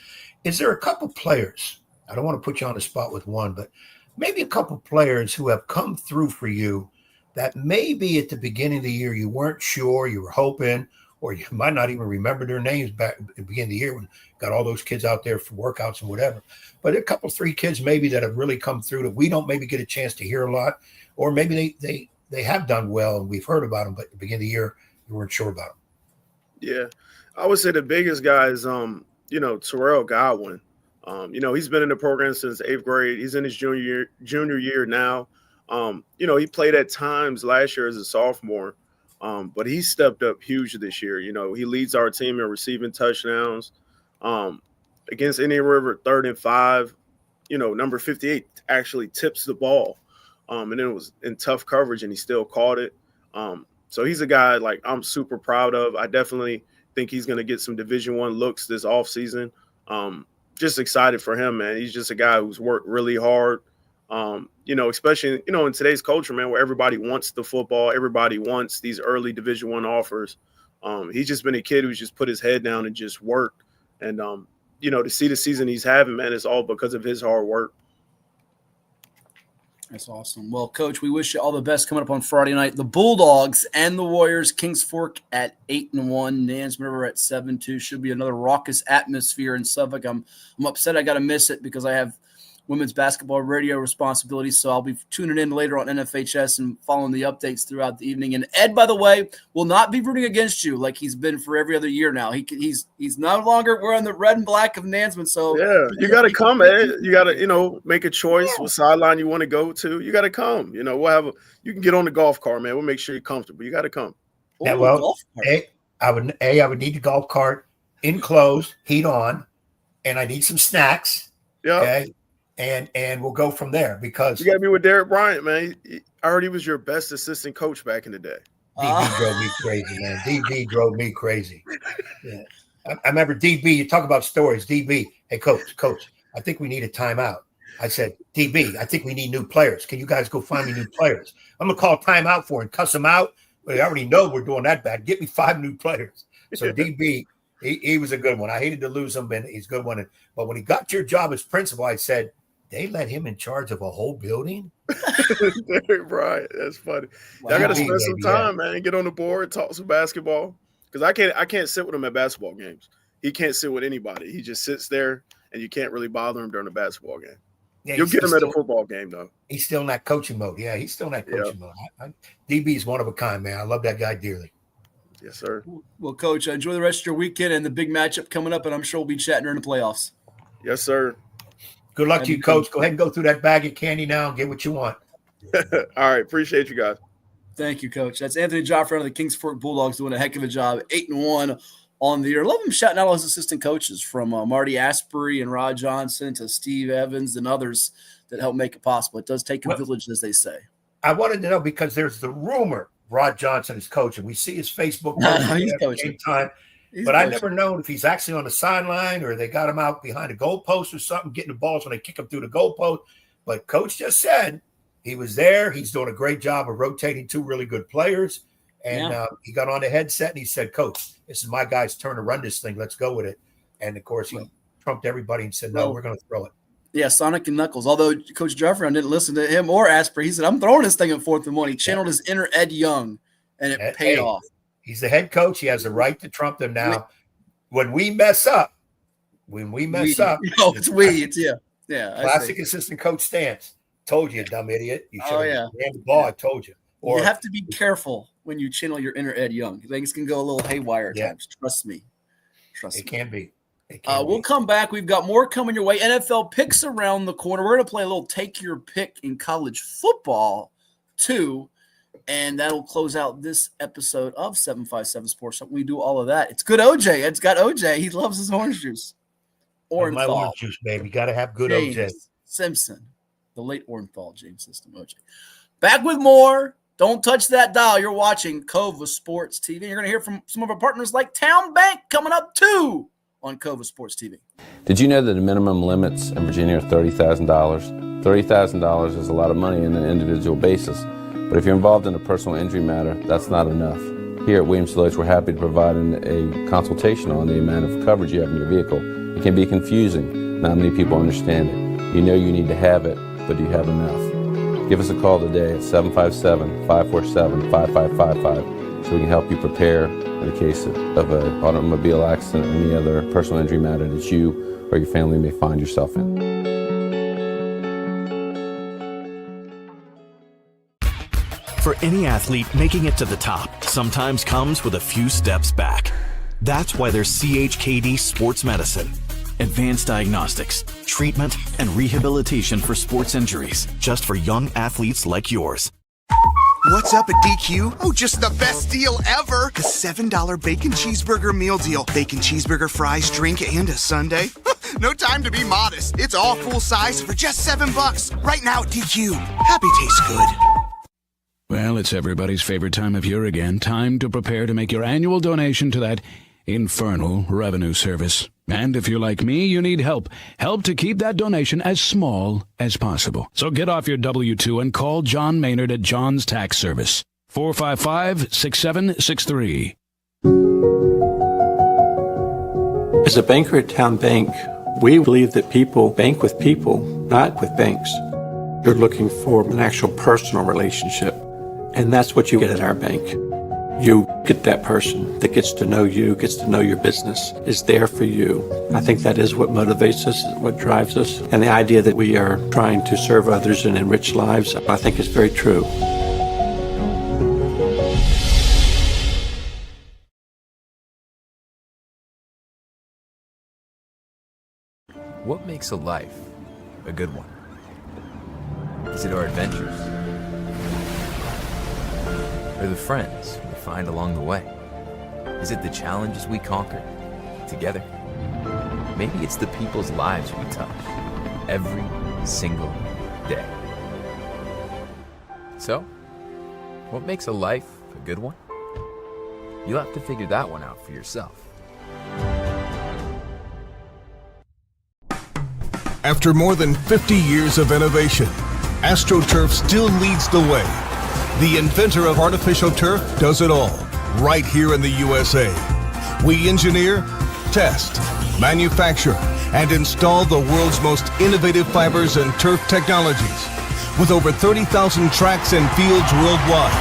Is there a couple players? I don't want to put you on the spot with one, but maybe a couple players who have come through for you that maybe at the beginning of the year you weren't sure, you were hoping, or you might not even remember their names back at the beginning of the year when you got all those kids out there for workouts and whatever. But a couple, 3 kids maybe that have really come through that we don't maybe get a chance to hear a lot, or maybe they have done well and we've heard about them, but at the beginning of the year you weren't sure about them. Yeah, I would say the biggest guy is, Terrell Godwin. He's been in the program since 8th grade. He's in his junior year now. He played at times last year as a sophomore, but he stepped up huge this year. He leads our team in receiving touchdowns. Against Indian River, 3rd and 5, number 58 actually tips the ball. And then it was in tough coverage, and he still caught it. So he's a guy like I'm super proud of. I definitely think he's going to get some Division I looks this offseason. Just excited for him, man. He's just a guy who's worked really hard. Especially, in today's culture, man, where everybody wants the football, everybody wants these early Division I offers. He's just been a kid who's just put his head down and just worked. And, to see the season he's having, man, it's all because of his hard work. That's awesome. Well, Coach, we wish you all the best coming up on Friday night. The Bulldogs and the Warriors, Kings Fork at 8-1, Nans River at 7-2. Should be another raucous atmosphere in Suffolk. I'm upset I got to miss it because I have women's basketball radio responsibilities, so I'll be tuning in later on NFHS and following the updates throughout the evening. And Ed, by the way, will not be rooting against you like he's been for every other year now. He's no longer wearing the red and black of Nansman. So yeah, you got to come, Ed. You got to make a choice what sideline you want to go to. You got to come. We'll you can get on the golf cart, man. We'll make sure you're comfortable. You got to come. Yeah, well, I would need the golf cart enclosed, heat on, and I need some snacks. Yeah. Okay. And we'll go from there because you got to be with Derek Bryant, man. I heard he was your best assistant coach back in the day. DB drove me crazy, man. DB drove me crazy. Yeah. I remember DB, you talk about stories. DB, hey, coach, I think we need a timeout. I said, DB, I think we need new players. Can you guys go find me new players? I'm going to call timeout for him, cuss him out. But I already know we're doing that bad. Get me 5 new players. So DB, he was a good one. I hated to lose him, but he's a good one. But when he got your job as principal, I said, they let him in charge of a whole building? Right. That's funny. Wow. Y'all got to spend some time, man. Get on the board, talk some basketball. Because I can't sit with him at basketball games. He can't sit with anybody. He just sits there, and you can't really bother him during a basketball game. Yeah, you'll get him at a football game, though. He's still in that coaching mode. Yeah, he's still in that coaching mode. DB is one of a kind, man. I love that guy dearly. Yes, sir. Well, Coach, enjoy the rest of your weekend and the big matchup coming up, and I'm sure we'll be chatting during the playoffs. Yes, sir. Good luck to you, Coach. Go ahead and go through that bag of candy now and get what you want. All right. Appreciate you guys. Thank you, Coach. That's Anthony Joffrey of the Kings Fork Bulldogs doing a heck of a job. 8-1 on the year. Love him shouting out all his assistant coaches from Marty Asprey and Rod Johnson to Steve Evans and others that help make it possible. It does take a village, as they say. I wanted to know because there's the rumor Rod Johnson is coaching. We see his Facebook he's coaching. Time. But I never known if he's actually on the sideline or they got him out behind a goalpost or something, getting the balls when they kick him through the goalpost. But Coach just said he was there. He's doing a great job of rotating 2 really good players. And he got on the headset and he said, Coach, this is my guy's turn to run this thing. Let's go with it. And, of course, he trumped everybody and said, no, we're going to throw it. Yeah, Sonic and Knuckles. Although Coach Jeffrey didn't listen to him or Asprey, he said, I'm throwing this thing in 4th and 1. He channeled his inner Ed Young, and it paid off. He's the head coach. He has the right to trump them now. When we mess up, it's we. It's yeah. Classic assistant coach stance. Told you, dumb idiot. You should have ran the ball. I told you. Or you have to be careful when you channel your inner Ed Young. Things can go a little haywire at times. Trust me. It can be. We'll come back. We've got more coming your way. NFL picks around the corner. We're going to play a little take your pick in college football too. And that'll close out this episode of 757 Sports. We do all of that. It's good OJ. Ed's got OJ. He loves his orange juice. My orange juice, baby. Got to have good James OJ. Simpson, the late Orenthal James System OJ. Back with more. Don't touch that dial. You're watching Cova Sports TV. You're going to hear from some of our partners like Town Bank coming up too on Cova Sports TV. Did you know that the minimum limits in Virginia are $30,000? $30,000 is a lot of money on an individual basis, but if you're involved in a personal injury matter, that's not enough. Here at Williams-Deloitte, we're happy to provide a consultation on the amount of coverage you have in your vehicle. It can be confusing. Not many people understand it. You know you need to have it, but do you have enough? Give us a call today at 757-547-5555 so we can help you prepare in the case of an automobile accident or any other personal injury matter that you or your family may find yourself in. For any athlete, making it to the top sometimes comes with a few steps back. That's why there's CHKD Sports Medicine. Advanced diagnostics, treatment, and rehabilitation for sports injuries, just for young athletes like yours. What's up at DQ? Oh, just the best deal ever. The $7 bacon cheeseburger meal deal. Bacon cheeseburger, fries, drink, and a sundae. No time to be modest. It's all full size for just $7. Right now at DQ. Happy tastes good. Well, it's everybody's favorite time of year again. Time to prepare to make your annual donation to that infernal revenue service. And if you're like me, you need help. Help to keep that donation as small as possible. So get off your W-2 and call John Maynard at John's Tax Service. 455-6763. As a banker at Town Bank, we believe that people bank with people, not with banks. You're looking for an actual personal relationship, and that's what you get at our bank. You get that person that gets to know you, gets to know your business, is there for you. I think that is what motivates us, what drives us. And the idea that we are trying to serve others and enrich lives, I think is very true. What makes a life a good one? Is it our adventures? Or the friends we find along the way? Is it the challenges we conquer together? Maybe it's the people's lives we touch every single day. So, what makes a life a good one? You'll have to figure that one out for yourself. After more than 50 years of innovation, AstroTurf still leads the way. The inventor of artificial turf does it all, right here in the USA. We engineer, test, manufacture, and install the world's most innovative fibers and turf technologies, with over 30,000 tracks and fields worldwide.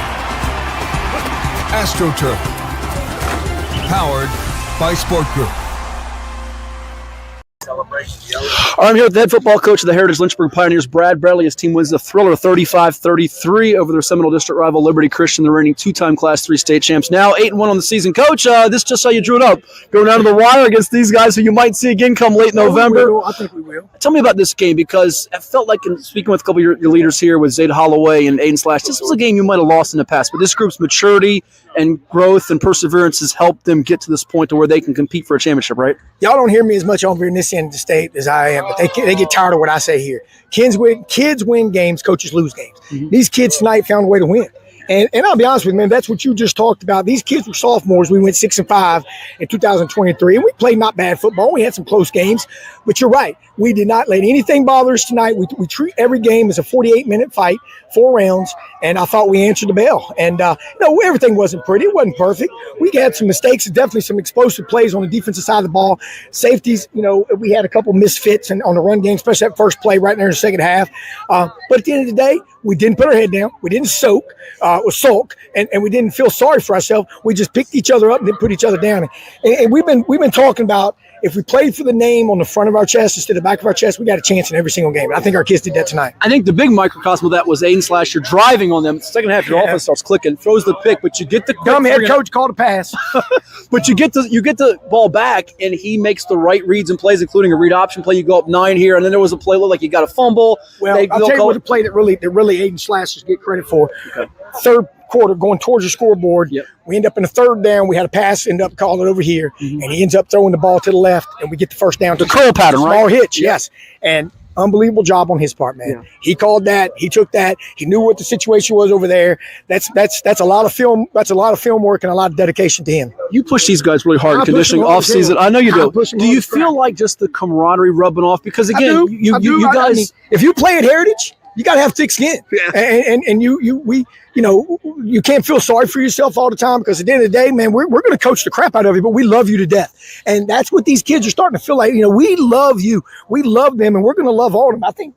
AstroTurf, powered by Sport Group. All right, I'm here with the head football coach of the Heritage-Lynchburg Pioneers, Brad Bradley. His team wins the thriller 35-33 over their Seminole District rival Liberty Christian, the reigning two-time Class 3 state champs. Now 8-1 on the season. Coach, this just how you drew it up. Going down to the wire against these guys who you might see again come late November. I think we will. Tell me about this game, because I felt like, in speaking with a couple of your leaders here with Zaid, Holloway, and Ayden Slash, this was a game you might have lost in the past, but this group's maturity and growth and perseverance has helped them get to this point to where they can compete for a championship, right? Y'all don't hear me as much over in this end of the state as I am, but they get tired of what I say here. Kids win games, coaches lose games. Mm-hmm. These kids tonight found a way to win. And I'll be honest with you, man, that's what you just talked about. These kids were sophomores. We went 6-5 in 2023, and we played not bad football. We had some close games, but you're right. We did not let anything bother us tonight. We treat every game as a 48-minute fight, 4 rounds, and I thought we answered the bell. And, everything wasn't pretty. It wasn't perfect. We had some mistakes, definitely some explosive plays on the defensive side of the ball. Safeties, we had a couple misfits on the run game, especially that first play right there in the second half. But at the end of the day, we didn't put our head down. We didn't sulk, and we didn't feel sorry for ourselves. We just picked each other up and then put each other down. And we've been talking about, if we played for the name on the front of our chest instead of the back of our chest, we got a chance in every single game. And I think our kids did that tonight. I think the big microcosm of that was Ayden Slash. You're driving on them. Second half, your offense starts clicking, throws the pick, but you get the dumb head coach called a pass. But you get the ball back, and he makes the right reads and plays, including a read option play. You go up 9 here, and then there was a play looked like you got a fumble. Well, I'll tell you what, the play that really Ayden Slash get credit for. Okay. Third quarter, going towards the scoreboard. Yep. We end up in a third down. We had a pass, end up calling it over here, and he ends up throwing the ball to the left, and we get the first down. The curl pattern, right? Small hitch, yes. And unbelievable job on his part, man. Yeah. He called that. He took that. He knew what the situation was over there. That's a lot of film. That's a lot of film work and a lot of dedication to him. You push these guys really hard in conditioning off season. I know you do. Do you feel like just the camaraderie rubbing off? Because again, you guys, I mean, if you play at Heritage, you got to have thick skin. Yeah. And you can't feel sorry for yourself all the time, because at the end of the day, man, we're going to coach the crap out of you, but we love you to death. And that's what these kids are starting to feel like. We love you. We love them, and we're going to love all of them. I think,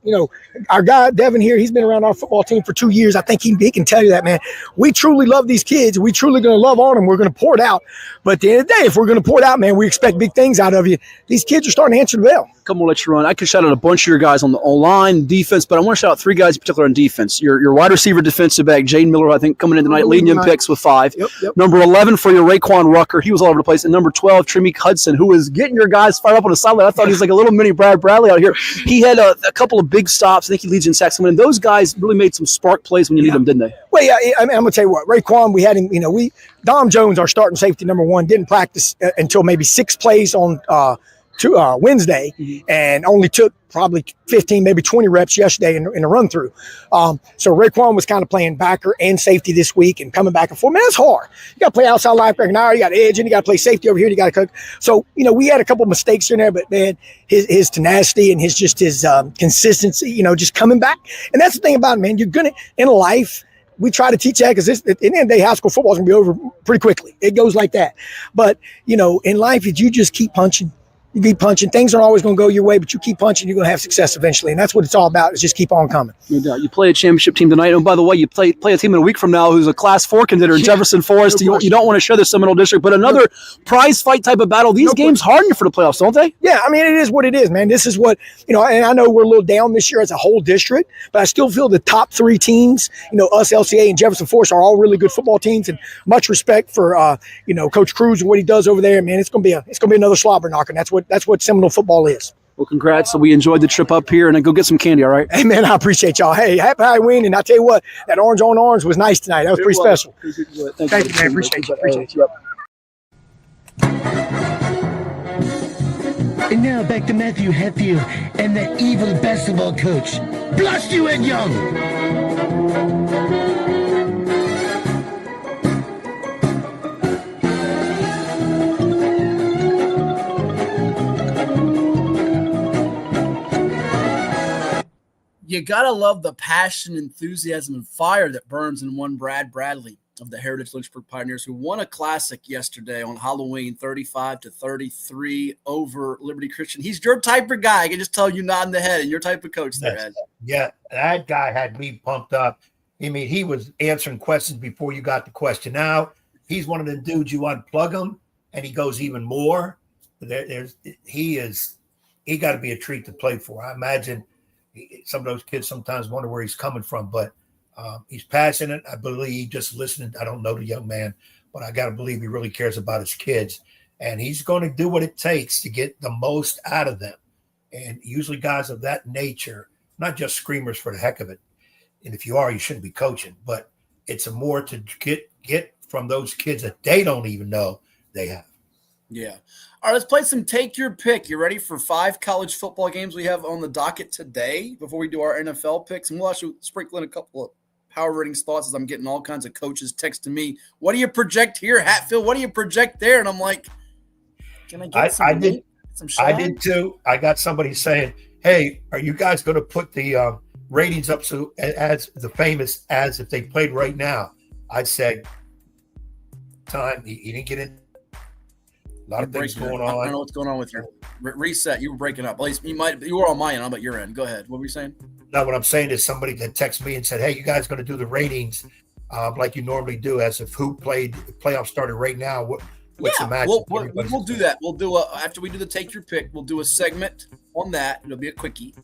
our guy, Devin here, he's been around our football team for 2 years. I think he can tell you that, man. We truly love these kids. We truly going to love all of them. We're going to pour it out. But at the end of the day, if we're going to pour it out, man, we expect big things out of you. These kids are starting to answer the bell. Come on, let you run. I could shout out a bunch of your guys on the line, defense, but I want to shout out 3 guys in particular on defense. Your wide receiver defensive back, Jaden Miller, I think, coming in tonight, leading you in picks with 5. Yep. Number 11 for your Raekwon Rucker. He was all over the place. And number 12, Tremeke Hudson, who was getting your guys fired up on the sideline. I thought he was like a little mini Brad Bradley out here. He had a couple of big stops. I think he leads you in sacks. And those guys really made some spark plays when you need them, didn't they? Well, yeah, I'm going to tell you what. Raekwon, we had him, Dom Jones, our starting safety, number 1, didn't practice until maybe 6 plays on Wednesday, and only took probably 15, maybe 20 reps yesterday in the run through. So Raekwon was kind of playing backer and safety this week and coming back and forth. Man, that's hard. You got to play outside linebacker now. You got edge, and you got to play safety over here. You got to cook. So we had a couple of mistakes in there, but man, his tenacity and his consistency, just coming back. And that's the thing about it, man. You're gonna in life. We try to teach that, because at the end of the day, high school football is going to be over pretty quickly. It goes like that. But, in life, if you just keep punching, you keep punching. Things aren't always going to go your way, but you keep punching, you're going to have success eventually. And that's what it's all about, is just keep on coming. No doubt. You play a championship team tonight. And by the way, you play a team in a week from now who's a Class 4 contender in Jefferson Forest. You don't want to share the Seminole District, but another prize fight type of battle. These games harden you for the playoffs, don't they? Yeah, I mean, it is what it is, man. This is what, and I know we're a little down this year as a whole district, but I still feel the top 3 teams, us, LCA, and Jefferson Forest are all really good football teams, and much respect for, Coach Cruz and what he does over there. Man, it's going to be another slobber knocker. That's what Seminole football is. Well, congrats. So we enjoyed the trip up here, and then go get some candy, all right? Hey, man, I appreciate y'all. Hey, happy Halloween, and I tell you what, that orange on orange was nice tonight. That was pretty special. Thank you, man. Appreciate you. And now back to Matthew Hatfield and that evil basketball coach. Blast you, Ed Young! You gotta love the passion, enthusiasm, and fire that burns in one Brad Bradley of the Heritage-Lynchburg Pioneers, who won a classic yesterday on Halloween, 35-33 over Liberty Christian. He's your type of guy. I can just tell you nodding the head, and your type of coach there, Ed. Yeah, that guy had me pumped up. I mean, he was answering questions before you got the question out. He's one of the dudes you unplug him, and he goes even more. He got to be a treat to play for. I imagine some of those kids sometimes wonder where he's coming from, but he's passionate. I believe he just listening. I don't know the young man, but I got to believe he really cares about his kids, and he's going to do what it takes to get the most out of them. And usually guys of that nature, not just screamers for the heck of it. And if you are, you shouldn't be coaching, but it's a more to get from those kids that they don't even know they have. Yeah. All right, let's play some Take Your Pick. You ready for 5 college football games we have on the docket today before we do our NFL picks? And we'll actually sprinkle in a couple of power ratings thoughts as I'm getting all kinds of coaches texting me. What do you project here, Hatfield? What do you project there? And I'm like, can I get some? I did too. I got somebody saying, hey, are you guys going to put the ratings up so as the famous as if they played right now? I said, time. He didn't get in. A lot of things going on. I don't know what's going on with your reset. You were breaking up. At least you were on my end. How about your end? Go ahead. What were you saying? No, what I'm saying is somebody that texted me and said, hey, you guys going to do the ratings like you normally do as if who played, the playoff started right now. What's the match? We'll do that. We'll do after we do the Take Your Pick, we'll do a segment on that. It'll be a quickie.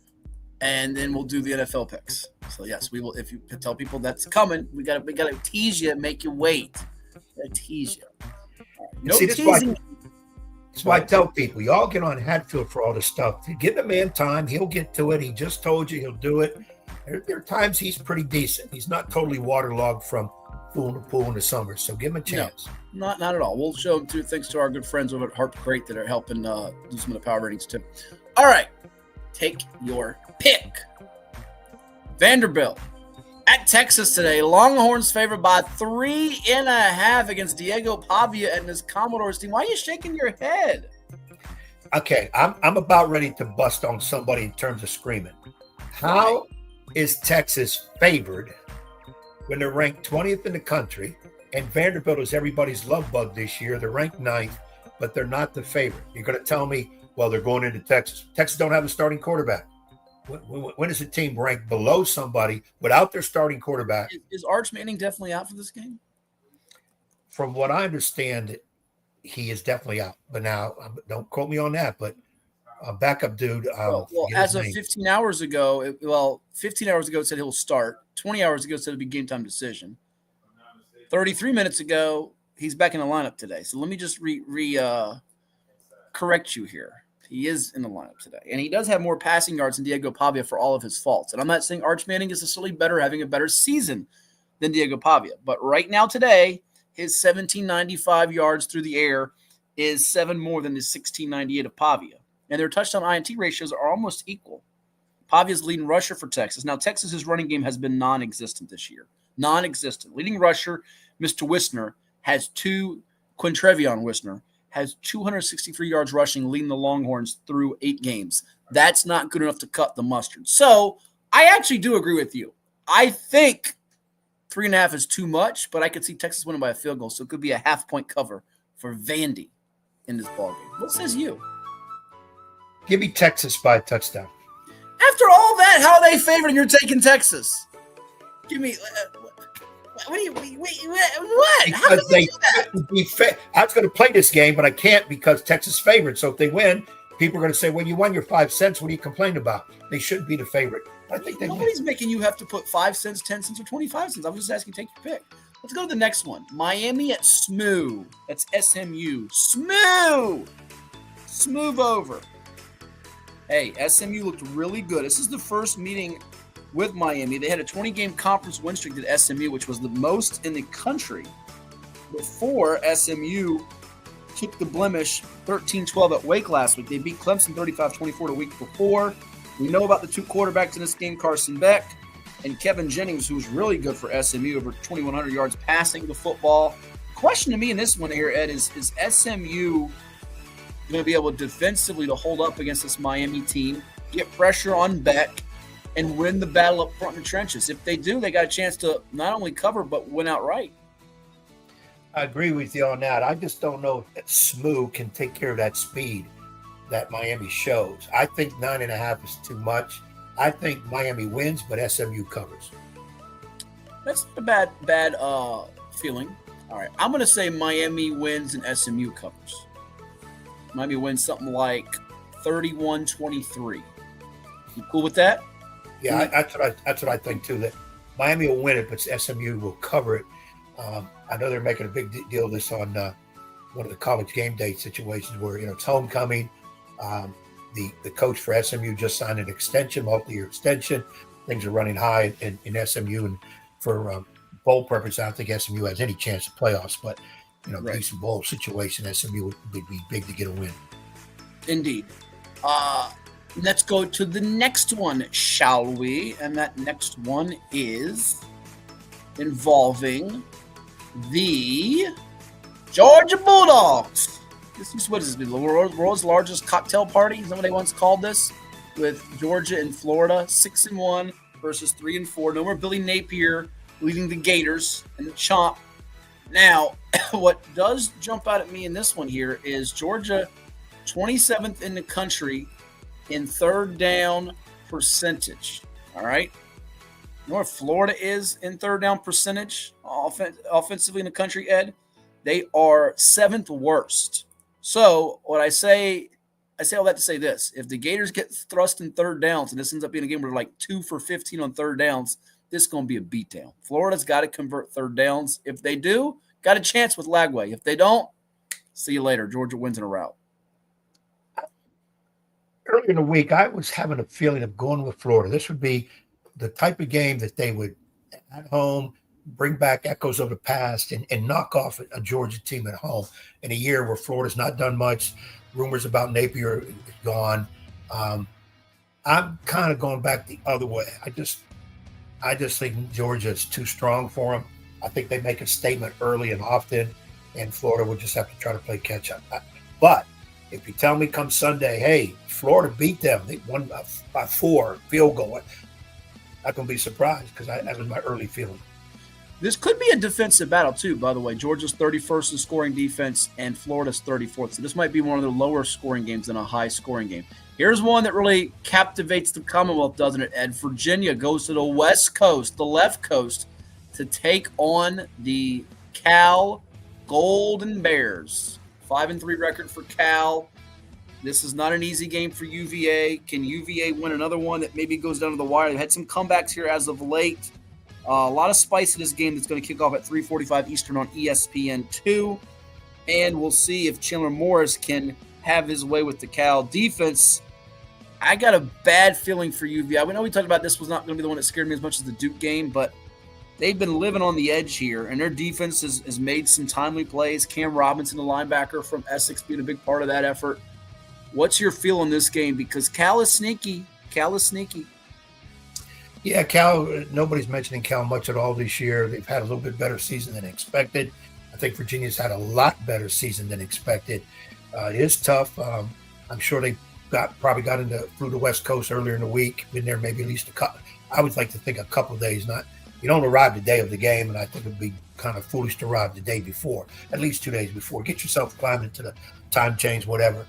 And then we'll do the NFL picks. So yes, we will. If you tell people that's coming, we got to tease you, make you wait. Tease you. No teasing. That's why I tell people, y'all get on Hatfield for all this stuff. Give the man time. He'll get to it. He just told you he'll do it. There are times he's pretty decent. He's not totally waterlogged from pool to pool in the summer. So give him a chance. No, not at all. We'll show him too. Thanks to our good friends over at Harp Crate that are helping do some of the power ratings too. All right. Take your pick. Vanderbilt at Texas today. Longhorns favored by 3.5 against Diego Pavia and his Commodores team. Why are you shaking your head? Okay, I'm about ready to bust on somebody in terms of screaming. How is Texas favored when they're ranked 20th in the country and Vanderbilt is everybody's love bug this year? They're ranked 9th, but they're not the favorite. You're going to tell me, well, they're going into Texas. Texas don't have a starting quarterback. When is a team ranked below somebody without their starting quarterback? Is Arch Manning definitely out for this game? From what I understand, he is definitely out. But now, don't quote me on that, but backup dude. Well, as of 15 hours ago, it said he'll start. 20 hours ago, it said it'd be game time decision. 33 minutes ago, he's back in the lineup today. So let me just correct you here. He is in the lineup today. And he does have more passing yards than Diego Pavia for all of his faults. And I'm not saying Arch Manning is necessarily better, having a better season than Diego Pavia. But right now today, his 1,795 yards through the air is 7 more than his 1,698 of Pavia. And their touchdown INT ratios are almost equal. Pavia's leading rusher for Texas. Now, Texas's running game has been non-existent this year. Non-existent. Leading rusher, Mr. Wisner, has Quintrevion Wisner, has 263 yards rushing, leading the Longhorns through 8 games. That's not good enough to cut the mustard. So I actually do agree with you. I think 3.5 is too much, but I could see Texas winning by a field goal. So it could be a half-point cover for Vandy in this ballgame. What says you? Give me Texas by a touchdown. After all that, how are they favored and you're taking Texas? Give me what? How Because they be I was going to play this game, but I can't because Texas favored. So if they win, people are going to say, well, you won your 5 cents. What are you complaining about? They shouldn't be the favorite. I think nobody's making you have to put 5 cents, 10 cents, or 25 cents. I was just asking you to take your pick. Let's go to the next one. Miami at SMU. That's SMU. SMU. Smooth over. Hey, SMU looked really good. This is the first meeting with Miami. They had a 20-game conference win streak at SMU, which was the most in the country before SMU took the blemish 13-12 at Wake last week. They beat Clemson 35-24 the week before. We know about the 2 quarterbacks in this game, Carson Beck and Kevin Jennings, who's really good for SMU, over 2,100 yards passing the football. Question to me in this one here, Ed, is SMU going to be able defensively to hold up against this Miami team, get pressure on Beck, and win the battle up front in the trenches? If they do, they got a chance to not only cover but win outright. I agree with you on that. I just don't know if SMU can take care of that speed that Miami shows. I think 9.5 is too much. I think Miami wins, but SMU covers. That's a bad feeling. All right, I'm going to say Miami wins and SMU covers. Miami wins something like 31-23. You cool with that? Yeah, that's what I think too. That Miami will win it, but SMU will cover it. I know they're making a big deal of this on one of the college game day situations where it's homecoming. The coach for SMU just signed an extension, multi-year extension. Things are running high in SMU, and for bowl purposes, I don't think SMU has any chance of playoffs. But Right. decent bowl situation, SMU would be big to get a win. Indeed. Let's go to the next one, shall we? And that next one is involving the Georgia Bulldogs. This is what is the world's largest cocktail party. Is that what they once called this? With Georgia and Florida, 6-1 versus 3-4. No more Billy Napier leading the Gators and the Chomp. Now, what does jump out at me in this one here is Georgia 27th in the country in third down percentage. All right. You know where Florida is in third down percentage offensively in the country, Ed? They are 7th worst. So what I say all that to say this. If the Gators get thrust in third downs, and this ends up being a game where they're like 2 for 15 on third downs, this is going to be a beatdown. Florida's got to convert third downs. If they do, got a chance with Lagway. If they don't, see you later. Georgia wins in a rout. Earlier in the week, I was having a feeling of going with Florida. This would be the type of game that they would, at home, bring back echoes of the past and knock off a Georgia team at home in a year where Florida's not done much. Rumors about Napier is gone. I'm kind of going back the other way. I just think Georgia is too strong for them. I think they make a statement early and often, and Florida will just have to try to play catch up. But if you tell me come Sunday, hey, Florida beat them, they won by 4 field goal, I'm not going to be surprised because that was my early feeling. This could be a defensive battle, too, by the way. Georgia's 31st in scoring defense and Florida's 34th. So this might be one of the lower scoring games than a high scoring game. Here's one that really captivates the Commonwealth, doesn't it, Ed? Virginia goes to the West Coast, the left coast, to take on the Cal Golden Bears. 5-3 record for Cal. This is not an easy game for UVA. Can UVA win another one that maybe goes down to the wire? They've had some comebacks here as of late. A lot of spice in this game that's going to kick off at 3:45 Eastern on ESPN2. And we'll see if Chandler Morris can have his way with the Cal defense. I got a bad feeling for UVA. We know we talked about this was not going to be the one that scared me as much as the Duke game, but they've been living on the edge here, and their defense has made some timely plays. Cam Robinson, the linebacker from Essex, being a big part of that effort. What's your feel on this game? Because Cal is sneaky. Cal is sneaky. Yeah, Cal, nobody's mentioning Cal much at all this year. They've had a little bit better season than expected. I think Virginia's had a lot better season than expected. It is tough. I'm sure they probably got through the West Coast earlier in the week. Been there maybe at least a couple. I would like to think a couple of days. You don't arrive the day of the game, and I think it would be kind of foolish to arrive the day before, at least 2 days before. Get yourself climbed into the time change, whatever.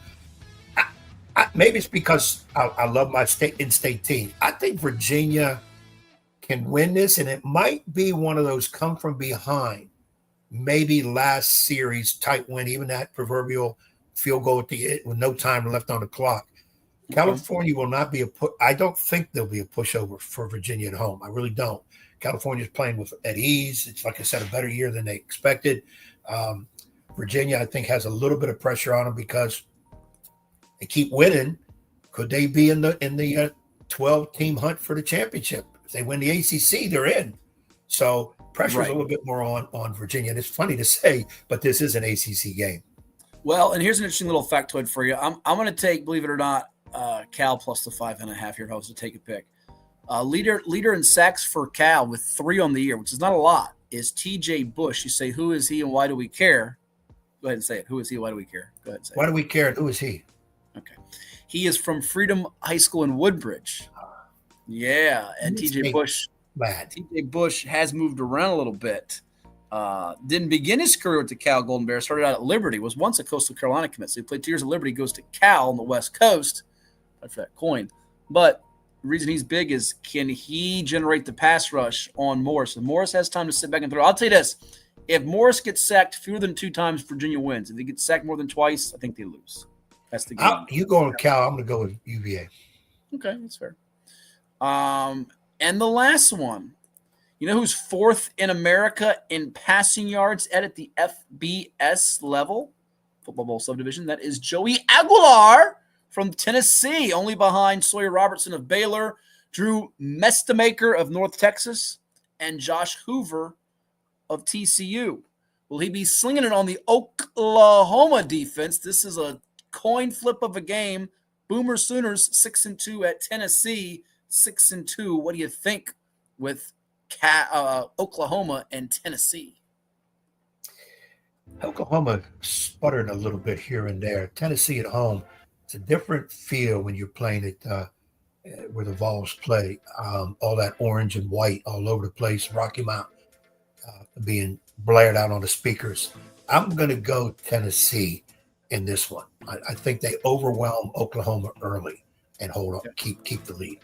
Maybe it's because I love my in-state team. I think Virginia can win this, and it might be one of those come from behind, maybe last series tight win, even that proverbial field goal with no time left on the clock. California will not be I don't think there'll be a pushover for Virginia at home. I really don't. California's playing at ease. It's, like I said, a better year than they expected. Virginia, I think, has a little bit of pressure on them because they keep winning. Could they be in the 12-team hunt for the championship? If they win the ACC, they're in. So pressure's a little bit more on Virginia. And it's funny to say, but this is an ACC game. Well, and here's an interesting little factoid for you. I'm going to take, believe it or not, Cal plus the 5.5 here if I was to take a pick. Leader in sacks for Cal with 3 on the year, which is not a lot, is TJ Bush. You say, who is he and why do we care? Go ahead and say it. Who is he? Why do we care? Go ahead and say it. Why do we care? Who is he? Okay. He is from Freedom High School in Woodbridge. Yeah, and TJ Bush has moved around a little bit. Didn't begin his career with the Cal Golden Bears. Started out at Liberty. Was once a Coastal Carolina commit. So he played 2 years at Liberty. Goes to Cal on the West Coast. For that coin. But the reason he's big is, can he generate the pass rush on Morris? And Morris has time to sit back and throw. I'll tell you this. If Morris gets sacked fewer than 2 times, Virginia wins. If he gets sacked more than twice, I think they lose. That's the game. You go with Cal. I'm going to go with UVA. Okay, that's fair. And the last one. You know who's 4th in America in passing yards at the FBS level? Football Bowl subdivision. That is Joey Aguilar from Tennessee, only behind Sawyer Robertson of Baylor, Drew Mestamaker of North Texas, and Josh Hoover of TCU. Will he be slinging it on the Oklahoma defense? This is a coin flip of a game. Boomer Sooners 6-2 at Tennessee, 6-2. What do you think with Oklahoma and Tennessee? Oklahoma sputtered a little bit here and there. Tennessee at home, it's a different feel when you're playing it where the Vols play. All that orange and white all over the place, Rocky Mountain being blared out on the speakers. I'm going to go Tennessee in this one. I think they overwhelm Oklahoma early and hold on, keep the lead.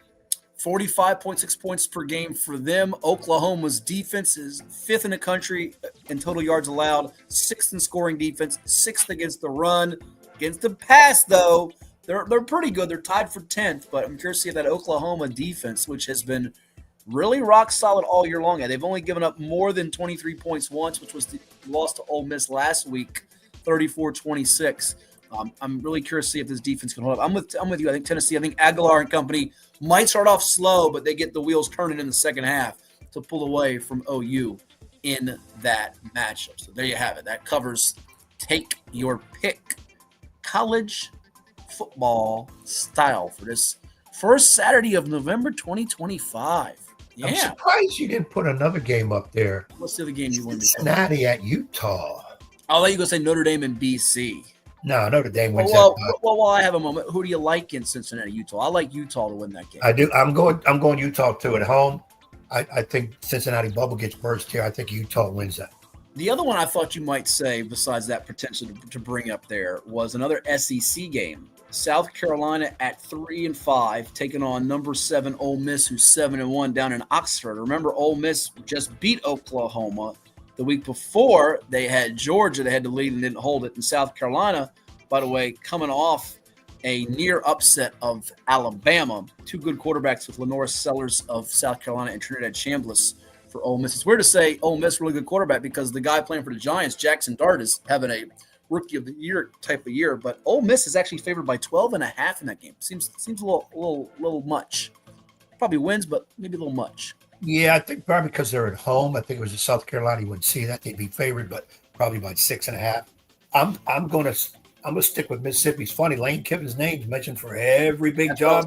45.6 points per game for them. Oklahoma's defense is 5th in the country in total yards allowed, 6th in scoring defense, 6th against the run. Against the pass, though, they're pretty good. They're tied for 10th, but I'm curious to see if that Oklahoma defense, which has been really rock solid all year long. They've only given up more than 23 points once, which was the loss to Ole Miss last week, 34-26. I'm really curious to see if this defense can hold up. I'm with you. I think Tennessee, I think Aguilar and company might start off slow, but they get the wheels turning in the second half to pull away from OU in that matchup. So there you have it. That covers Take Your Pick college football style for this First Saturday of November 2025. Yeah. I'm surprised you didn't put another game up there. What's the other game you want me to put? Cincinnati at Utah. I'll let you go say Notre Dame and BC. No, Notre Dame wins Well, that. while I have a moment, who do you like in Cincinnati, Utah? I like Utah to win that game. I do. I'm going Utah too at home. I think Cincinnati bubble gets burst here. I think Utah wins that. The other one I thought you might say, besides that potential to bring up there, was another SEC game. South Carolina at 3-5, taking on number 7 Ole Miss, who's 7-1 down in Oxford. Remember, Ole Miss just beat Oklahoma. The week before, they had Georgia. They had to lead and didn't hold it. And South Carolina, by the way, coming off a near upset of Alabama. 2 good quarterbacks with Lenore Sellers of South Carolina and Trinidad Chambliss for Ole Miss. It's weird to say Ole Miss really good quarterback because the guy playing for the Giants, Jackson Dart, is having a rookie of the year type of year. But Ole Miss is actually favored by 12.5 in that game. Seems a little much. Probably wins, but maybe a little much. Yeah, I think probably because they're at home. I think it was in South Carolina. You wouldn't see that. They'd be favored, but probably by 6.5. I'm gonna stick with Mississippi. It's funny, Lane Kiffin's name's mentioned for every big job.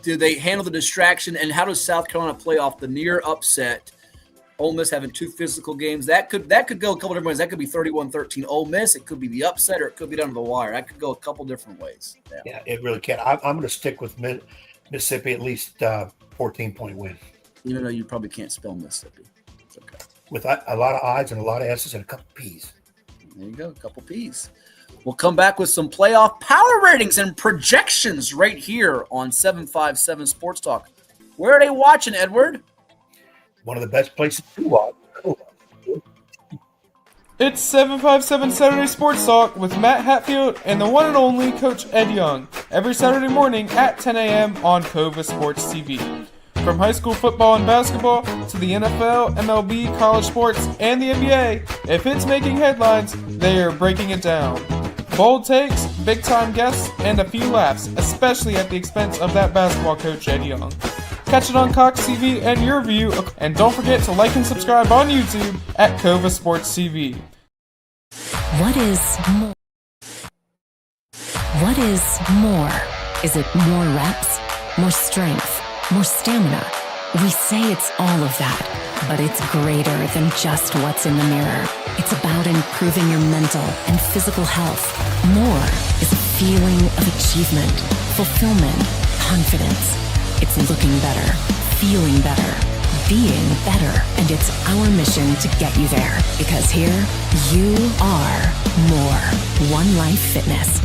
Do they handle the distraction, and how does South Carolina play off the near upset? Ole Miss having 2 physical games. That could go a couple different ways. That could be 31-13 Ole Miss. It could be the upset, or it could be down to the wire. That could go a couple different ways. Yeah, it really can. I'm going to stick with Mississippi, at least 14-point win. Even though you probably can't spell Mississippi. It's okay. With a lot of I's and a lot of S's and a couple P's. There you go, a couple P's. We'll come back with some playoff power ratings and projections right here on 757 Sports Talk. Where are they watching, Edward? One of the best places to watch. It's 757 Saturday Sports Talk with Matt Hatfield and the one and only Coach Ed Young. Every Saturday morning at 10 a.m. on Cova Sports TV. From high school football and basketball to the NFL, MLB, college sports, and the NBA, if it's making headlines, they are breaking it down. Bold takes, big-time guests, and a few laughs, especially at the expense of that basketball coach, Ed Young. Catch it on Cox TV and your view, and don't forget to like and subscribe on YouTube at Cova Sports TV. What is more? What is more? Is it more reps, more strength, more stamina? We say it's all of that, but it's greater than just what's in the mirror. It's about improving your mental and physical health. More is a feeling of achievement, fulfillment, confidence. It's looking better, feeling better, being better, and it's our mission to get you there. Because here, you are more. One Life Fitness.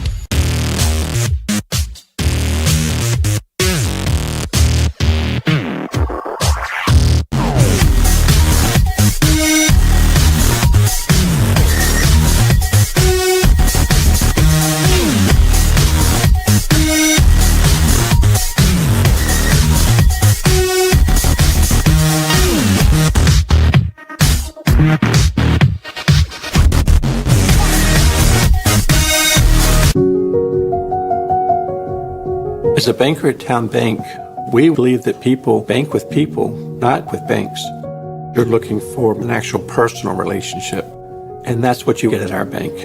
As a banker at Town Bank, we believe that people bank with people, not with banks. You're looking for an actual personal relationship, and that's what you get at our bank.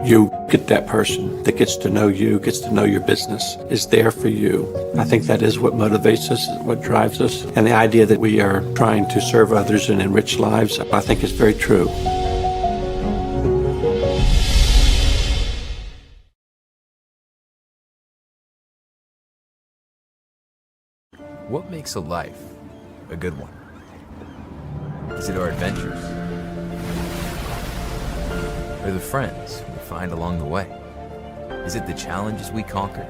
You get that person that gets to know you, gets to know your business, is there for you. I think that is what motivates us, what drives us, and the idea that we are trying to serve others and enrich lives, I think is very true. What makes a life a good one? Is it our adventures? Or the friends we find along the way? Is it the challenges we conquer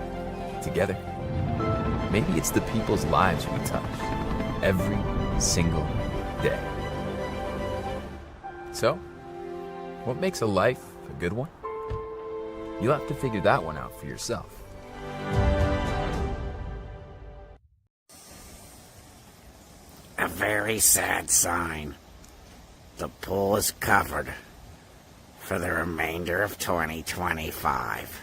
together? Maybe it's the people's lives we touch every single day. So, what makes a life a good one? You'll have to figure that one out for yourself. A very sad sign. The pool is covered for the remainder of 2025.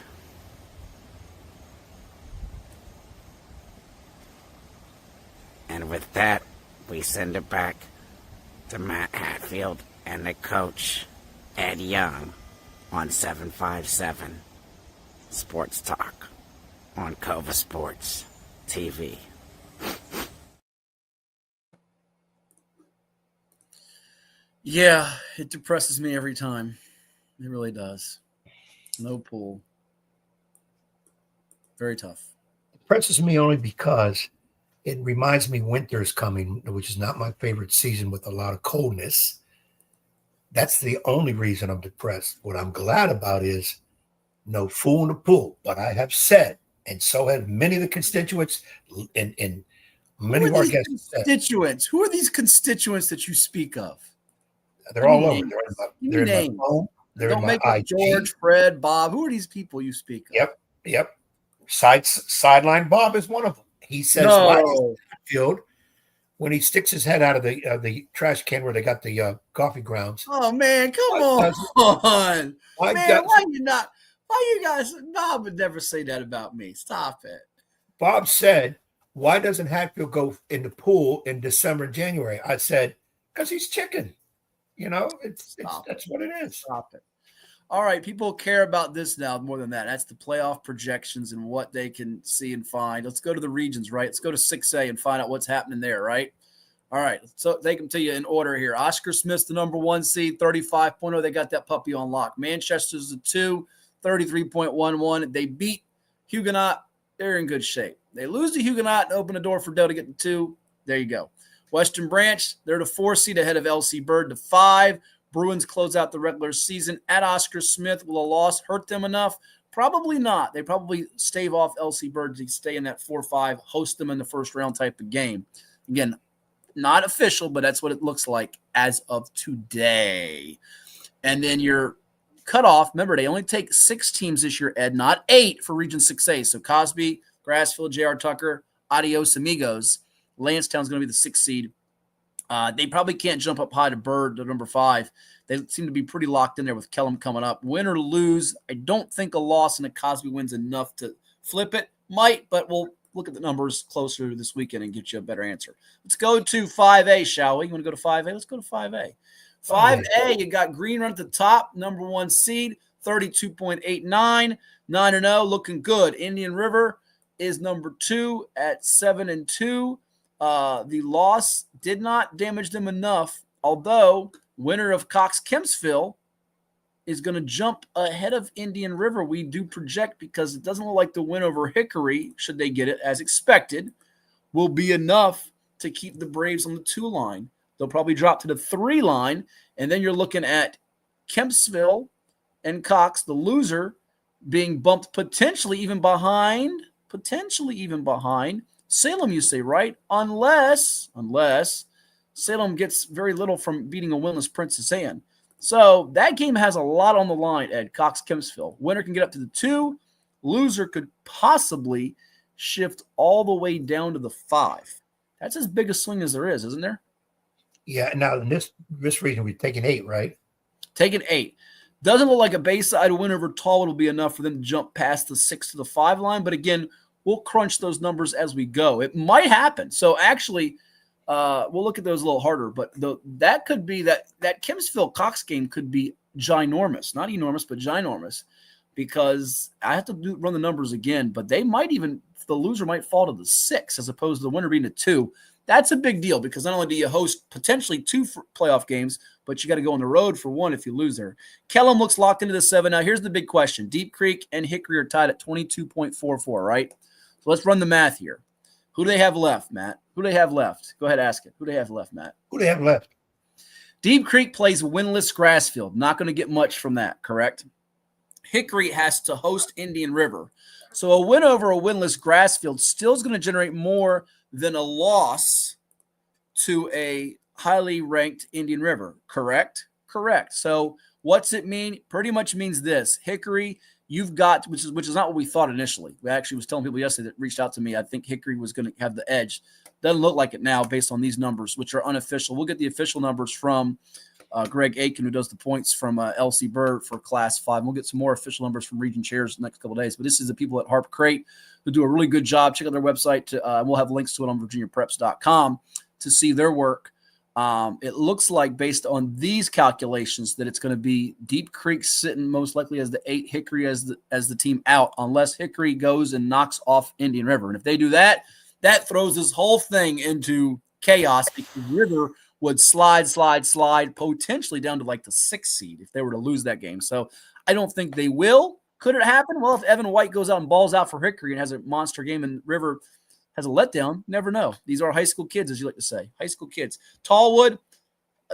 And with that, we send it back to Matt Hatfield and the coach, Ed Young, on 757 Sports Talk on Cova Sports TV. Yeah, it depresses me every time. It really does. No pool. Very tough. It depresses me only because it reminds me winter is coming, which is not my favorite season with a lot of coldness. That's the only reason I'm depressed. What I'm glad about is no fool in the pool. But I have said, and so have many of the constituents and many of our guests said. Constituents. Who are these constituents that you speak of? They're all over. They're in my phone. They're Don't in my make up IG. George, Fred, Bob. Who are these people you speak of? Yep. Sideline Bob is one of them. He says, "Why is Hatfield, when he sticks his head out of the trash can where they got the coffee grounds?" Oh man, come on, man! Why you guys? Bob would never say that about me. Stop it. Bob said, "Why doesn't Hatfield go in the pool in December and January?" I said, "Because he's chicken. You know, that's what it is." Stop it. All right, people care about this now more than that. That's the playoff projections and what they can see and find. Let's go to the regions, right? Let's go to 6A and find out what's happening there, right? All right, so they can tell you in order here. Oscar Smith's the number 1 seed, 35.0. They got that puppy on lock. Manchester's the 2, 33.11. They beat Huguenot. They're in good shape. They lose to Huguenot and open the door for Dell to get the 2. There you go. Western Branch, they're the 4 seed ahead of LC Bird, the 5. Bruins close out the regular season at Oscar Smith. Will a loss hurt them enough? Probably not. They probably stave off LC Bird to stay in that 4-5, host them in the first round type of game. Again, not official, but that's what it looks like as of today. And then your cutoff, remember, they only take 6 teams this year, Ed, not 8 for Region 6A. So Cosby, Grassfield, J.R. Tucker, adios amigos. Lansdowne's going to be the 6th seed. They probably can't jump up high to Bird, to number 5. They seem to be pretty locked in there with Kellam coming up. Win or lose, I don't think a loss and a Cosby win's enough to flip it. Might, but we'll look at the numbers closer this weekend and get you a better answer. Let's go to 5A, shall we? You want to go to 5A? Let's go to 5A. 5A, you got Green Run at the top, number 1 seed, 32.89, 9-0, looking good. Indian River is number 2 at 7-2. The loss did not damage them enough, although winner of Cox Kempsville is going to jump ahead of Indian River. We do project, because it doesn't look like the win over Hickory, should they get it as expected, will be enough to keep the Braves on the 2 line. They'll probably drop to the 3 line, and then you're looking at Kempsville and Cox, the loser, being bumped potentially even behind Salem, you say, right? Unless Salem gets very little from beating a winless Princess Anne. So that game has a lot on the line, Ed. Cox Kempsville. Winner can get up to the 2. Loser could possibly shift all the way down to the 5. That's as big a swing as there is, isn't there? Yeah. Now in this region, we're taking 8, right? Taking 8. Doesn't look like a Bayside win over Tallwood will be enough for them to jump past the 6 to the 5 line. But again, we'll crunch those numbers as we go. It might happen. So actually, we'll look at those a little harder. But that could be that Kempsville Cox game could be ginormous. Not enormous, but ginormous. Because I have to run the numbers again. But they might even, the loser might fall to the 6 as opposed to the winner being a 2. That's a big deal, because not only do you host potentially 2 playoff games, but you got to go on the road for 1 if you lose there. Kellam looks locked into the 7. Now, here's the big question. Deep Creek and Hickory are tied at 22.44, right? So let's run the math here. Who do they have left, Matt? Who do they have left? Go ahead, ask it. Who do they have left, Matt? Who do they have left? Deep Creek plays winless Grassfield. Not going to get much from that, correct? Hickory has to host Indian River. So a win over a winless Grassfield still is going to generate more than a loss to a highly ranked Indian River, correct? Correct. So what's it mean? Pretty much means this. Hickory, you've got, which is not what we thought initially. We actually was telling people yesterday that reached out to me, I think Hickory was going to have the edge. Doesn't look like it now based on these numbers, which are unofficial. We'll get the official numbers from Greg Ayden, who does the points from LC Bird for Class 5. And we'll get some more official numbers from Region Chairs the next couple of days. But this is the people at Harp Crate who do a really good job. Check out their website. We'll have links to it on VirginiaPreps.com to see their work. It looks like, based on these calculations, that it's going to be Deep Creek sitting most likely as the 8, Hickory as the team out, unless Hickory goes and knocks off Indian River. And if they do that, that throws this whole thing into chaos, because River would slide potentially down to like the 6th seed if they were to lose that game. So I don't think they will. Could it happen? Well, if Evan White goes out and balls out for Hickory and has a monster game and River has a letdown, never know. These are high school kids, as you like to say. High school kids. Tallwood,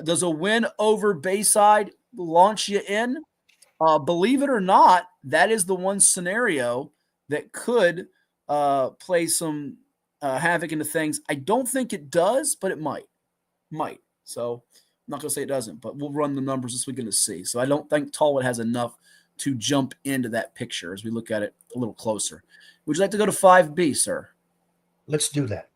does a win over Bayside launch you in? Believe it or not, that is the one scenario that could play some havoc into things. I don't think it does, but it might. So I'm not going to say it doesn't, but we'll run the numbers this weekend to see. So I don't think Tallwood has enough to jump into that picture as we look at it a little closer. Would you like to go to 5B, sir? Let's do that.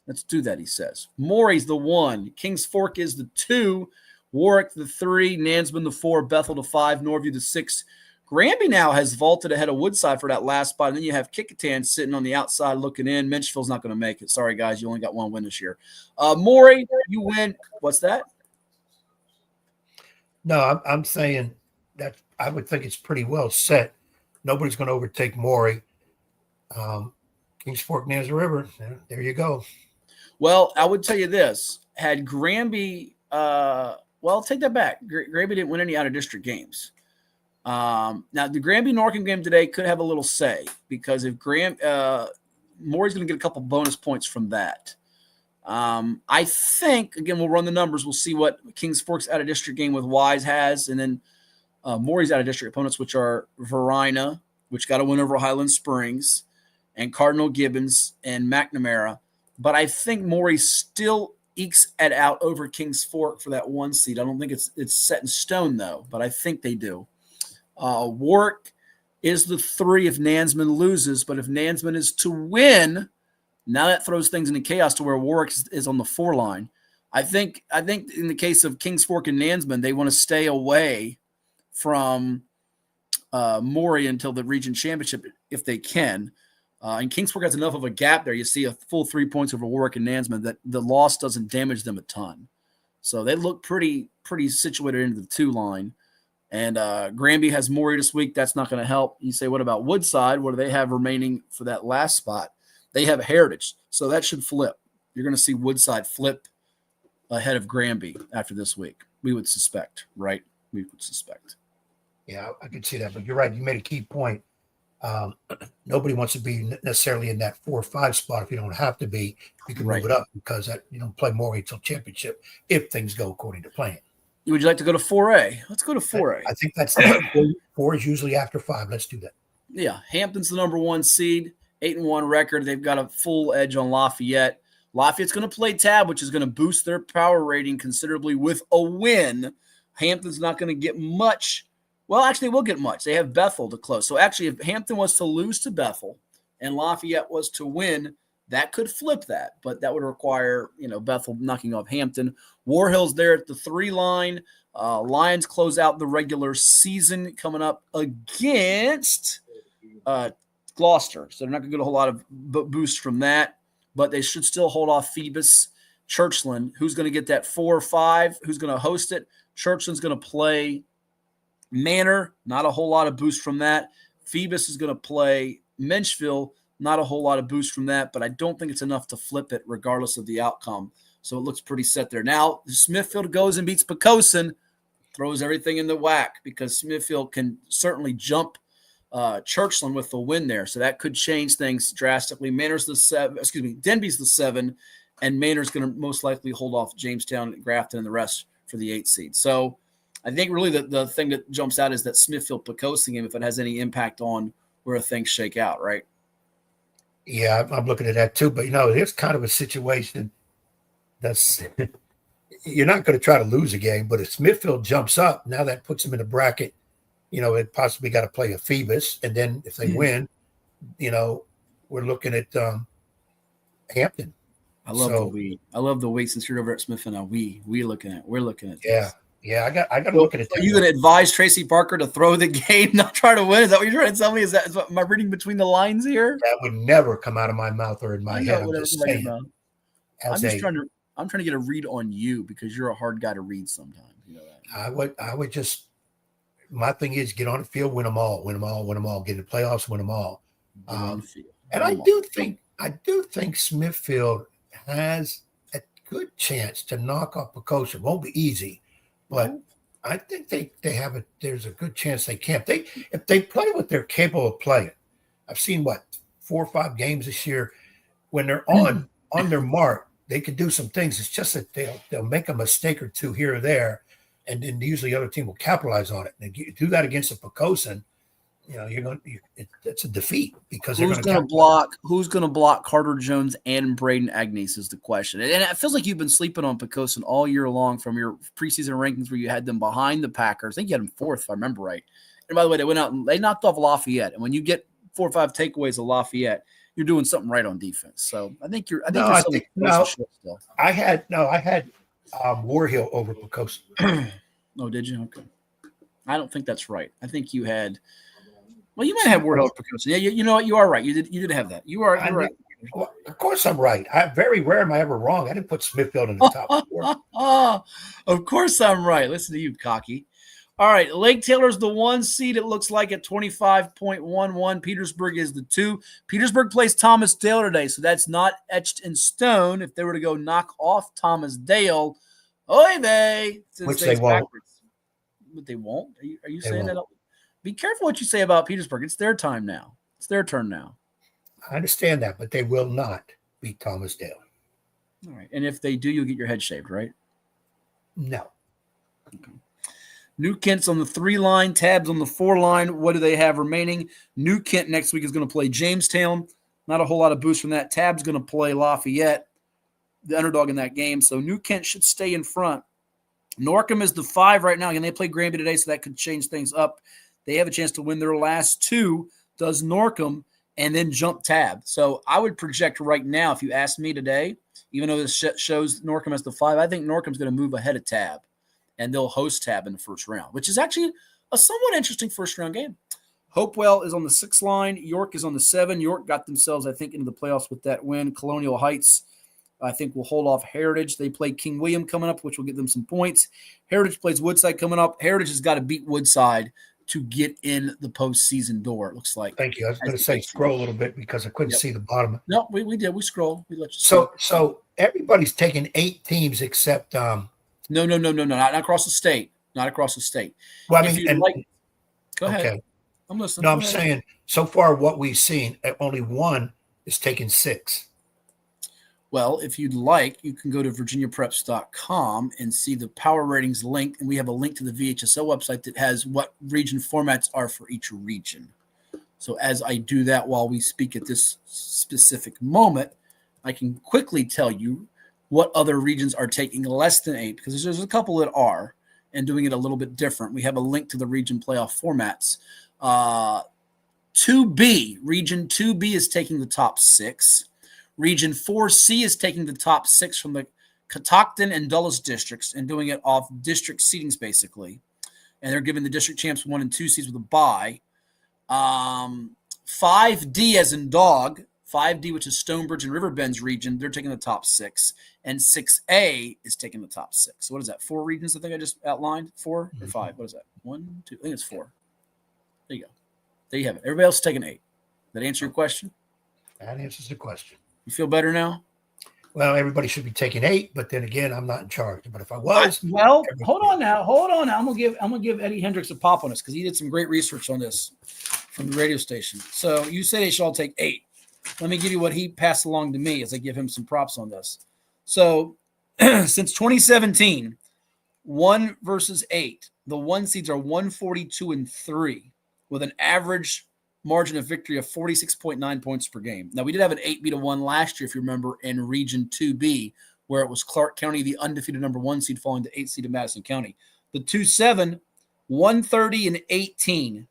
Let's do that, he says. Morey's the 1. Kings Fork is the 2. Warwick the 3. Nansman the 4. Bethel the 5. Norview the 6. Granby now has vaulted ahead of Woodside for that last spot. And then you have Kickintan sitting on the outside looking in. Menchville's not going to make it. Sorry, guys. You only got one win this year. Morey, you win. What's that? No, I'm saying that I would think it's pretty well set. Nobody's going to overtake Morey. Kings Fork, Nanza River. There you go. Well, I would tell you this. Had Granby take that back. Granby didn't win any out-of-district games. Now, the Granby-Norcom game today could have a little say, because if Morey's going to get a couple bonus points from that. I think, again, we'll run the numbers. We'll see what Kings Fork's out-of-district game with Wise has, and then Morey's out-of-district opponents, which are Verina, which got a win over Highland Springs, and Cardinal Gibbons and McNamara. But I think Morey still ekes it out over Kings Fork for that 1 seed. I don't think it's set in stone, though, but I think they do. Warwick is the 3 if Nansman loses, but if Nansman is to win, now that throws things into chaos to where Warwick is on the 4 line. I think in the case of Kings Fork and Nansman, they want to stay away from Morey until the region championship if they can. And Kings Fork has enough of a gap there. You see a full 3 points over Warwick and Nansman that the loss doesn't damage them a ton. So they look pretty situated into the 2 line. And Granby has Morey this week. That's not going to help. You say, what about Woodside? What do they have remaining for that last spot? They have Heritage. So that should flip. You're going to see Woodside flip ahead of Granby after this week. We would suspect, right? We would suspect. Yeah, I could see that. But you're right. You made a key point. Nobody wants to be necessarily in that 4 or 5 spot. If you don't have to be, you can move it up, because that you don't play Morey until championship if things go according to plan. Would you like to go to 4A? Let's go to 4A. I think that's 4 is usually after 5. Let's do that. Yeah, Hampton's the number 1 seed, 8-1 record. They've got a full edge on Lafayette. Lafayette's going to play tab, which is going to boost their power rating considerably with a win. Hampton's not going to get much. Well, actually, they will get much. They have Bethel to close. So actually, if Hampton was to lose to Bethel and Lafayette was to win, that could flip that. But that would require, Bethel knocking off Hampton. War Hill's there at the 3 line. Lions close out the regular season coming up against Gloucester. So they're not going to get a whole lot of boost from that. But they should still hold off Phoebus. Churchland, who's going to get that 4 or 5? Who's going to host it? Churchland's going to play Manor, not a whole lot of boost from that. Phoebus is going to play Menchville, not a whole lot of boost from that, but I don't think it's enough to flip it regardless of the outcome. So it looks pretty set there. Now, Smithfield goes and beats Poquoson, throws everything in the whack, because Smithfield can certainly jump Churchland with the win there. So that could change things drastically. Denby's the 7, and Manor's going to most likely hold off Jamestown, Grafton, and the rest for the 8 seed. So I think really the thing that jumps out is that Smithfield-Poquoson game, if it has any impact on where things shake out, right? Yeah, I'm looking at that too. But, it's kind of a situation that's – you're not going to try to lose a game. But if Smithfield jumps up, now that puts them in a bracket. It possibly got to play a Phoebus. And then if they win, we're looking at Hampton. I love the we. I love the we since you're over at Smithfield now. We're looking at this. Yeah, I got to look at it. Are you going to advise Tracy Parker to throw the game, not try to win? Is that what you're trying to tell me? Is what am I reading between the lines here? That would never come out of my mouth or in my head. I'm just saying. I'm trying to get a read on you because you're a hard guy to read sometimes. You know that. I would just, my thing is get on the field, win them all, get in the playoffs, win them all. And I do think Smithfield has a good chance to knock off Pocosin. Won't be easy, but I think there's a good chance they can. If they play what they're capable of playing. I've seen 4 or 5 games this year. When they're on their mark, they can do some things. It's just that they'll make a mistake or two here or there, and then usually the other team will capitalize on it. And you do that against a Pocosin, it's a defeat because who's going to block Carter Jones and Braden Agnes is the question. And it feels like you've been sleeping on Pocosin all year long from your preseason rankings where you had them behind the Packers. I think you had them 4th, if I remember right. And by the way, they went out and they knocked off Lafayette. And when you get 4 or 5 takeaways of Lafayette, you're doing something right on defense. So I think you're. I had Warhill over Pocosin. Oh, did you? Okay. I don't think that's right. I think you had. Well, you might have Warhill over Pocosin. Yeah, you know what? You are right. You did have that. You're right. Well, of course I'm right. Very rare am I ever wrong. I didn't put Smithfield in the top 4. Of course I'm right. Listen to you, cocky. All right, Lake Taylor's the 1 seed, it looks like, at 25.11. Petersburg is the 2. Petersburg plays Thomas Dale today, so that's not etched in stone. If they were to go knock off Thomas Dale, oy vey. Which they won't. But they won't? Are you saying that? Be careful what you say about Petersburg. It's their time now. It's their turn now. I understand that, but they will not beat Thomas Dale. All right, and if they do, you'll get your head shaved, right? No. Okay. New Kent's on the 3 line, Tabs on the 4 line. What do they have remaining? New Kent next week is going to play Jamestown. Not a whole lot of boost from that. Tab's going to play Lafayette, the underdog in that game. So New Kent should stay in front. Norcom is the 5 right now. Again, they play Granby today, so that could change things up. They have a chance to win their last 2. Does Norcom and then jump Tab. So I would project right now, if you ask me today, even though this shows Norcom as the 5, I think Norcom's going to move ahead of Tab. And they'll host Tab in the first round, which is actually a somewhat interesting first-round game. Hopewell is on the 6 line. York is on the 7. York got themselves, I think, into the playoffs with that win. Colonial Heights, I think, will hold off Heritage. They play King William coming up, which will give them some points. Heritage plays Woodside coming up. Heritage has got to beat Woodside to get in the postseason door, it looks like. Thank you. I was going to say scroll a little bit because I couldn't see the bottom. No, we did. We scrolled. We let you So everybody's taking 8 teams except No, not across the state. Not across the state. Well, I mean, go ahead. Okay. I'm listening. No, I'm saying so far what we've seen, only 1 is taking 6. Well, if you'd like, you can go to virginiapreps.com and see the power ratings link. And we have a link to the VHSL website that has what region formats are for each region. So as I do that while we speak at this specific moment, I can quickly tell you what other regions are taking less than 8, because there's a couple that are and doing it a little bit different. We have a link to the region playoff formats. 2B, Region 2B is taking the top 6. Region 4C is taking the top 6 from the Catoctin and Dulles districts and doing it off district seedings, basically. And they're giving the district champs 1 and 2 seeds with a bye. 5D as in dog, 5D, which is Stonebridge and Riverbend's region, they're taking the top 6. And 6A is taking the top 6. So what is that? 4 regions I think I just outlined? 4 or 5? What is that? 1, 2, I think it's 4. There you go. There you have it. Everybody else is taking 8. Did that answer your question? That answers the question. You feel better now? Well, everybody should be taking 8, but then again, I'm not in charge. But if I was, hold on now. I'm gonna give Eddie Hendricks a pop on this because he did some great research on this from the radio station. So you say they should all take 8. Let me give you what he passed along to me as I give him some props on this. So since 2017, 1 versus 8, the 1 seeds are 142-3 with an average margin of victory of 46.9 points per game. Now, we did have an 8-1 last year, if you remember, in Region 2B, where it was Clark County, the undefeated number 1 seed, falling to 8 seed in Madison County. The 2-7, 130-18.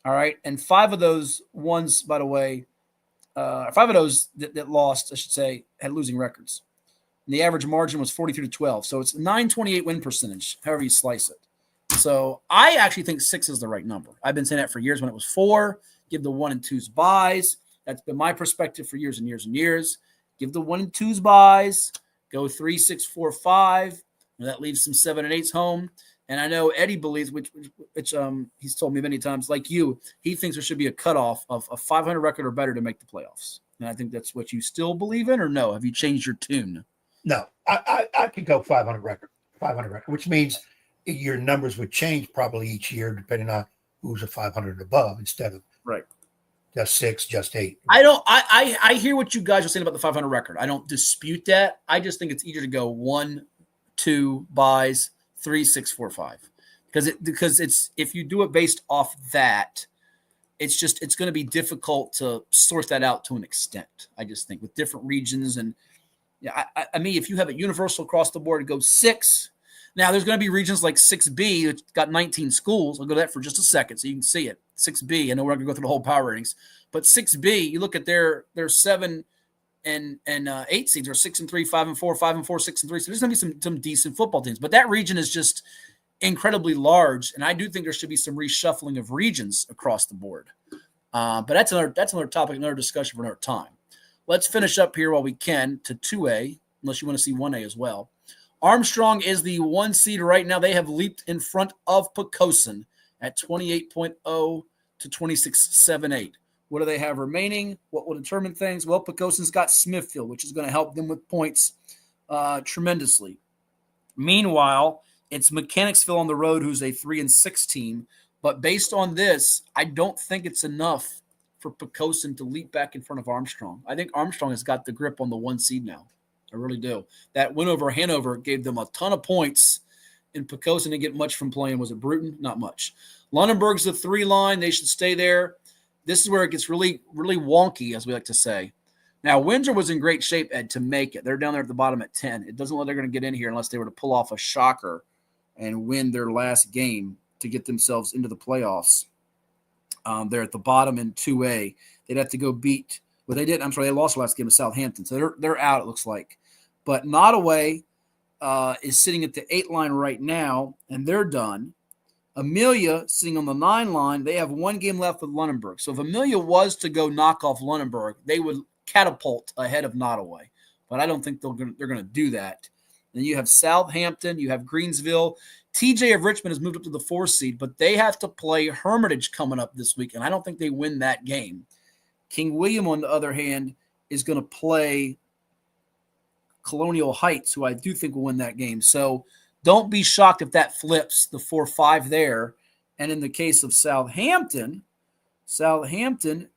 All right. And 5 of those ones, by the way, 5 of those that lost, I should say, had losing records. And the average margin was 43-12. So it's 928 win percentage, however you slice it. So I actually think 6 is the right number. I've been saying that for years when it was 4. Give the 1 and 2s buys. That's been my perspective for years and years and years. Give the 1 and 2s buys. Go 3, 6, 4, 5. And that leaves some 7 and 8s home. And I know Eddie believes, which he's told me many times, like you, he thinks there should be a cutoff of a 500 record or better to make the playoffs. And I think that's what you still believe in, or no? Have you changed your tune? No, I could go 500 record, which means your numbers would change probably each year depending on who's a 500 and above instead of just 6, just 8. I hear what you guys are saying about the 500 record. I don't dispute that. I just think it's easier to go 1, 2 buys, 3, 6, 4, 5, because it's if you do it based off that, it's going to be difficult to sort that out to an extent. I just think with different regions and I mean, if you have it universal across the board, go 6. Now there's going to be regions like 6B, it's got 19 schools. I'll go to that for just a second so you can see it. 6B. I know we're not going to go through the whole power ratings, but 6B, you look at their 7 and 8 seeds are 6 and 3, 5 and 4, 5 and 4, 6 and 3. So there's going to be some decent football teams, but that region is just incredibly large, and I do think there should be some reshuffling of regions across the board. But that's another topic, another discussion for another time. Let's finish up here while we can to 2A, unless you want to see 1A as well. Armstrong is the 1 seed right now. They have leaped in front of Poquoson at 28.0 to 26.78. What do they have remaining? What will determine things? Well, Poquoson's got Smithfield, which is going to help them with points tremendously. Meanwhile, it's Mechanicsville on the road, who's a 3 and 6 team. But based on this, I don't think it's enough for Poquoson to leap back in front of Armstrong. I think Armstrong has got the grip on the 1 seed now. I really do. That win over Hanover gave them a ton of points, and Poquoson didn't get much from playing. Was it Bruton? Not much. Lunenburg's the 3 line. They should stay there. This is where it gets really, really wonky, as we like to say. Now, Windsor was in great shape, Ed, to make it. They're down there at the bottom at 10. It doesn't look like they're going to get in here unless they were to pull off a shocker and win their last game to get themselves into the playoffs. They're at the bottom in 2A. They'd have to go beat – well, they didn't. I'm sorry, they lost the last game to Southampton. So they're out, it looks like. But Nottoway is sitting at the 8 line right now, and they're done. Amelia sitting on the 9 line. They have 1 game left with Lunenburg. So if Amelia was to go knock off Lunenburg, they would catapult ahead of Nottoway. But I don't think they're going to do that. Then you have Southampton. You have Greensville. TJ of Richmond has moved up to the 4 seed, but they have to play Hermitage coming up this week, and I don't think they win that game. King William, on the other hand, is going to play Colonial Heights, who I do think will win that game. So don't be shocked if that flips the 4-5 there. And in the case of Southampton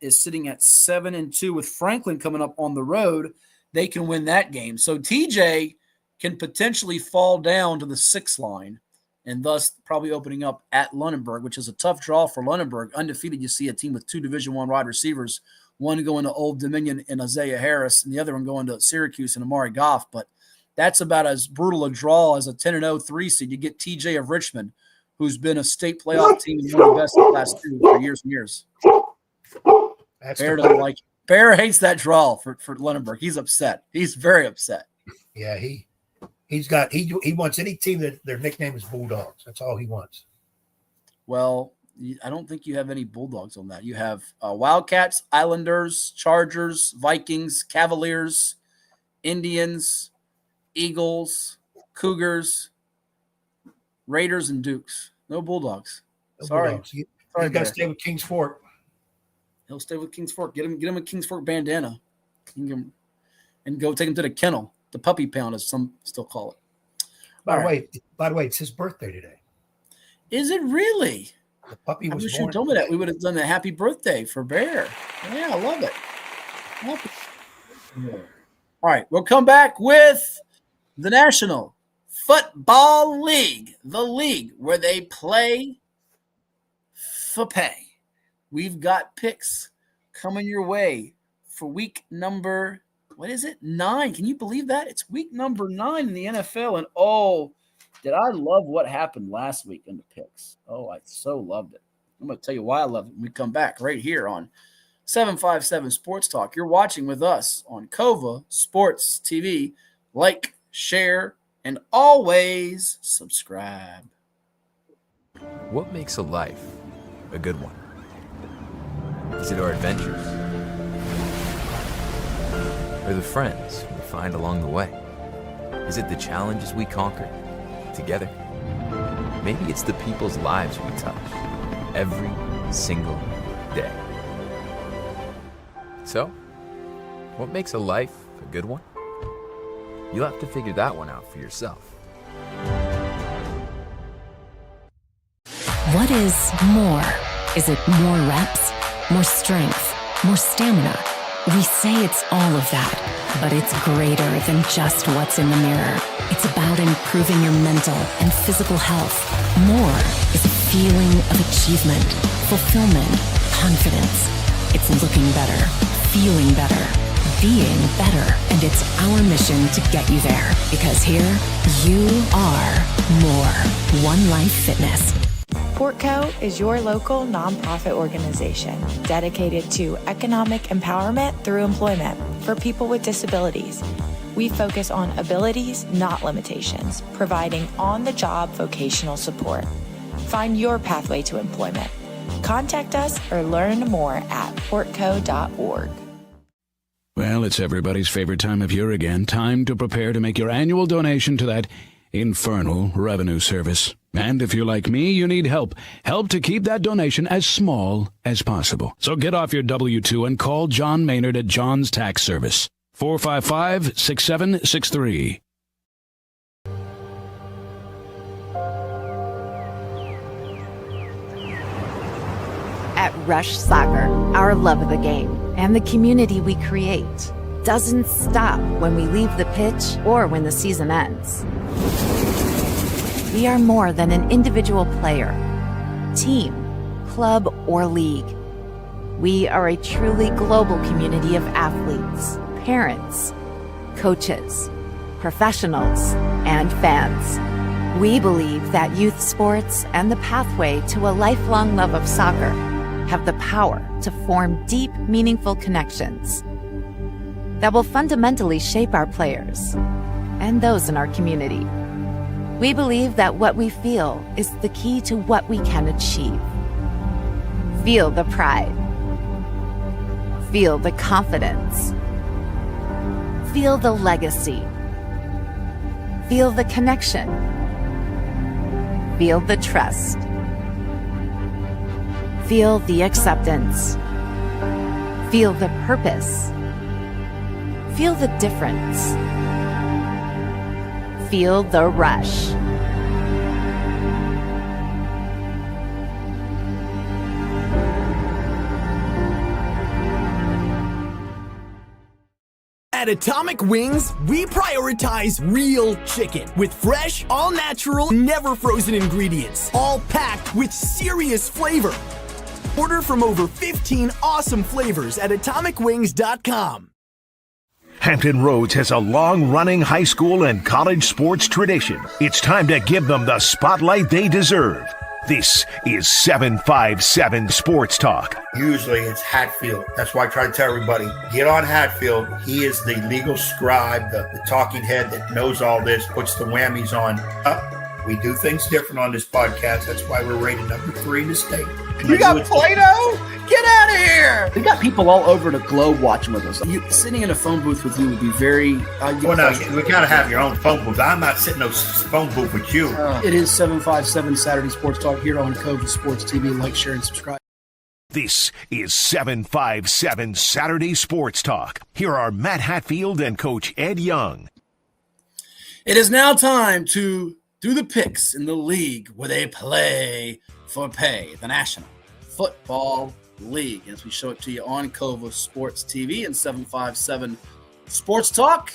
is sitting at 7 and 2 with Franklin coming up on the road. They can win that game. So TJ can potentially fall down to the 6 line and thus probably opening up at Lunenburg, which is a tough draw for Lunenburg. Undefeated, you see a team with 2 Division I wide receivers, one going to Old Dominion and Isaiah Harris, and the other one going to Syracuse and Amari Goff. But that's about as brutal a draw as a 10-0 3 seed. You get TJ of Richmond, who's been a state playoff team and one of the best in Class 2 for years and years. Bear doesn't like it. Bear hates that draw for Lunenburg. He's upset. He's very upset. Yeah, he wants any team that their nickname is Bulldogs. That's all he wants. Well, I don't think you have any Bulldogs on that. You have Wildcats, Islanders, Chargers, Vikings, Cavaliers, Indians, Eagles, Cougars, Raiders, and Dukes. No Bulldogs. No Sorry. Bulldogs. You got to stay with Kings Fork. He'll stay with Kings Fork. Get him a Kings Fork bandana. And go take him to the kennel. The puppy pound, as some still call it. By the way, it's his birthday today. Is it really? The puppy was I wish born you told me that. We would have done a happy birthday for Bear. Yeah, I love it. All right, we'll come back with the National Football League, the league where they play for pay. We've got picks coming your way for week number, 9? Can you believe that? It's week number 9 in the NFL. And did I love what happened last week in the picks? Oh, I so loved it. I'm going to tell you why I love it when we come back right here on 757 Sports Talk. You're watching with us on Cova Sports TV. Like, share, and always subscribe. What makes a life a good one? Is it our adventures? Or the friends we find along the way? Is it the challenges we conquer together? Maybe it's the people's lives we touch every single day. So, what makes a life a good one? You'll have to figure that one out for yourself. What is more? Is it more reps, more strength, more stamina? We say it's all of that, but it's greater than just what's in the mirror. It's about improving your mental and physical health. More is a feeling of achievement, fulfillment, confidence. It's looking better, feeling better, being better, and it's our mission to get you there. Because here, you are more. One Life Fitness. Portco is your local nonprofit organization dedicated to economic empowerment through employment for people with disabilities. We focus on abilities, not limitations, providing on-the-job vocational support. Find your pathway to employment. Contact us or learn more at portco.org. Well, it's everybody's favorite time of year again. Time to prepare to make your annual donation to that infernal revenue service. And if you're like me, you need help. Help to keep that donation as small as possible. So get off your W-2 and call John Maynard at John's Tax Service. 455-6763. At Rush Soccer, our love of the game and the community we create doesn't stop when we leave the pitch or when the season ends. We are more than an individual player, team, club, or league. We are a truly global community of athletes, parents, coaches, professionals, and fans. We believe that youth sports and the pathway to a lifelong love of soccer have the power to form deep, meaningful connections that will fundamentally shape our players and those in our community. We believe that what we feel is the key to what we can achieve. Feel the pride. Feel the confidence. Feel the legacy. Feel the connection. Feel the trust. Feel the acceptance. Feel the purpose. Feel the difference. Feel the rush. At Atomic Wings, we prioritize real chicken with fresh, all-natural, never-frozen ingredients, all packed with serious flavor. Order from over 15 awesome flavors at atomicwings.com. Hampton Roads has a long-running high school and college sports tradition. It's time to give them the spotlight they deserve. This is 757 Sports Talk. Usually it's Hatfield. That's why I try to tell everybody, get on Hatfield. He is the legal scribe, the talking head that knows all this, puts the whammies on. We do things different on this podcast. That's why we're rated number 3 in the state. You got Play-Doh? Get out of here! We got people all over the globe watching with us. Sitting in a phone booth with you would be very... well, no, we got to have your own phone booth. I'm not sitting in no phone booth with you. It is 757 Saturday Sports Talk here on Cova Sports TV. Like, share, and subscribe. This is 757 Saturday Sports Talk. Here are Matt Hatfield and Coach Ed Young. It is now time to do the picks in the league where they play for pay, the National Football League. As we show it to you on Cova Sports TV and 757 Sports Talk,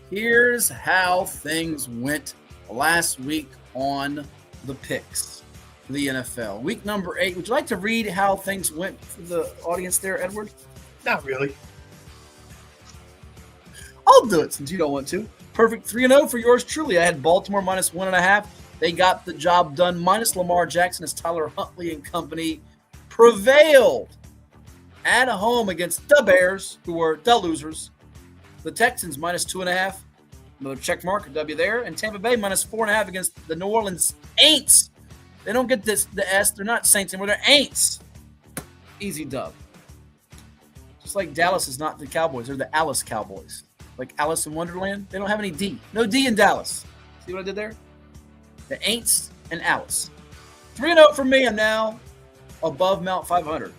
here's how things went last week on the picks for the NFL. Week number 8. Would you like to read how things went for the audience there, Edward? Not really. I'll do it since you don't want to. Perfect 3-0 for yours truly. I had Baltimore minus 1.5. They got the job done. Minus Lamar Jackson as Tyler Huntley and company prevailed at home against the Bears, who were the losers. The Texans minus 2.5. Another check mark, a W there. And Tampa Bay minus 4.5 against the New Orleans Aints. They don't get the S. They're not Saints anymore. They're Aints. Easy dub. Just like Dallas is not the Cowboys. They're the Alice Cowboys. like Alice in Wonderland. They don't have any D. No D in Dallas. See what I did there? The Aints and Alice. 3-0 for me. I'm now above Mount 500.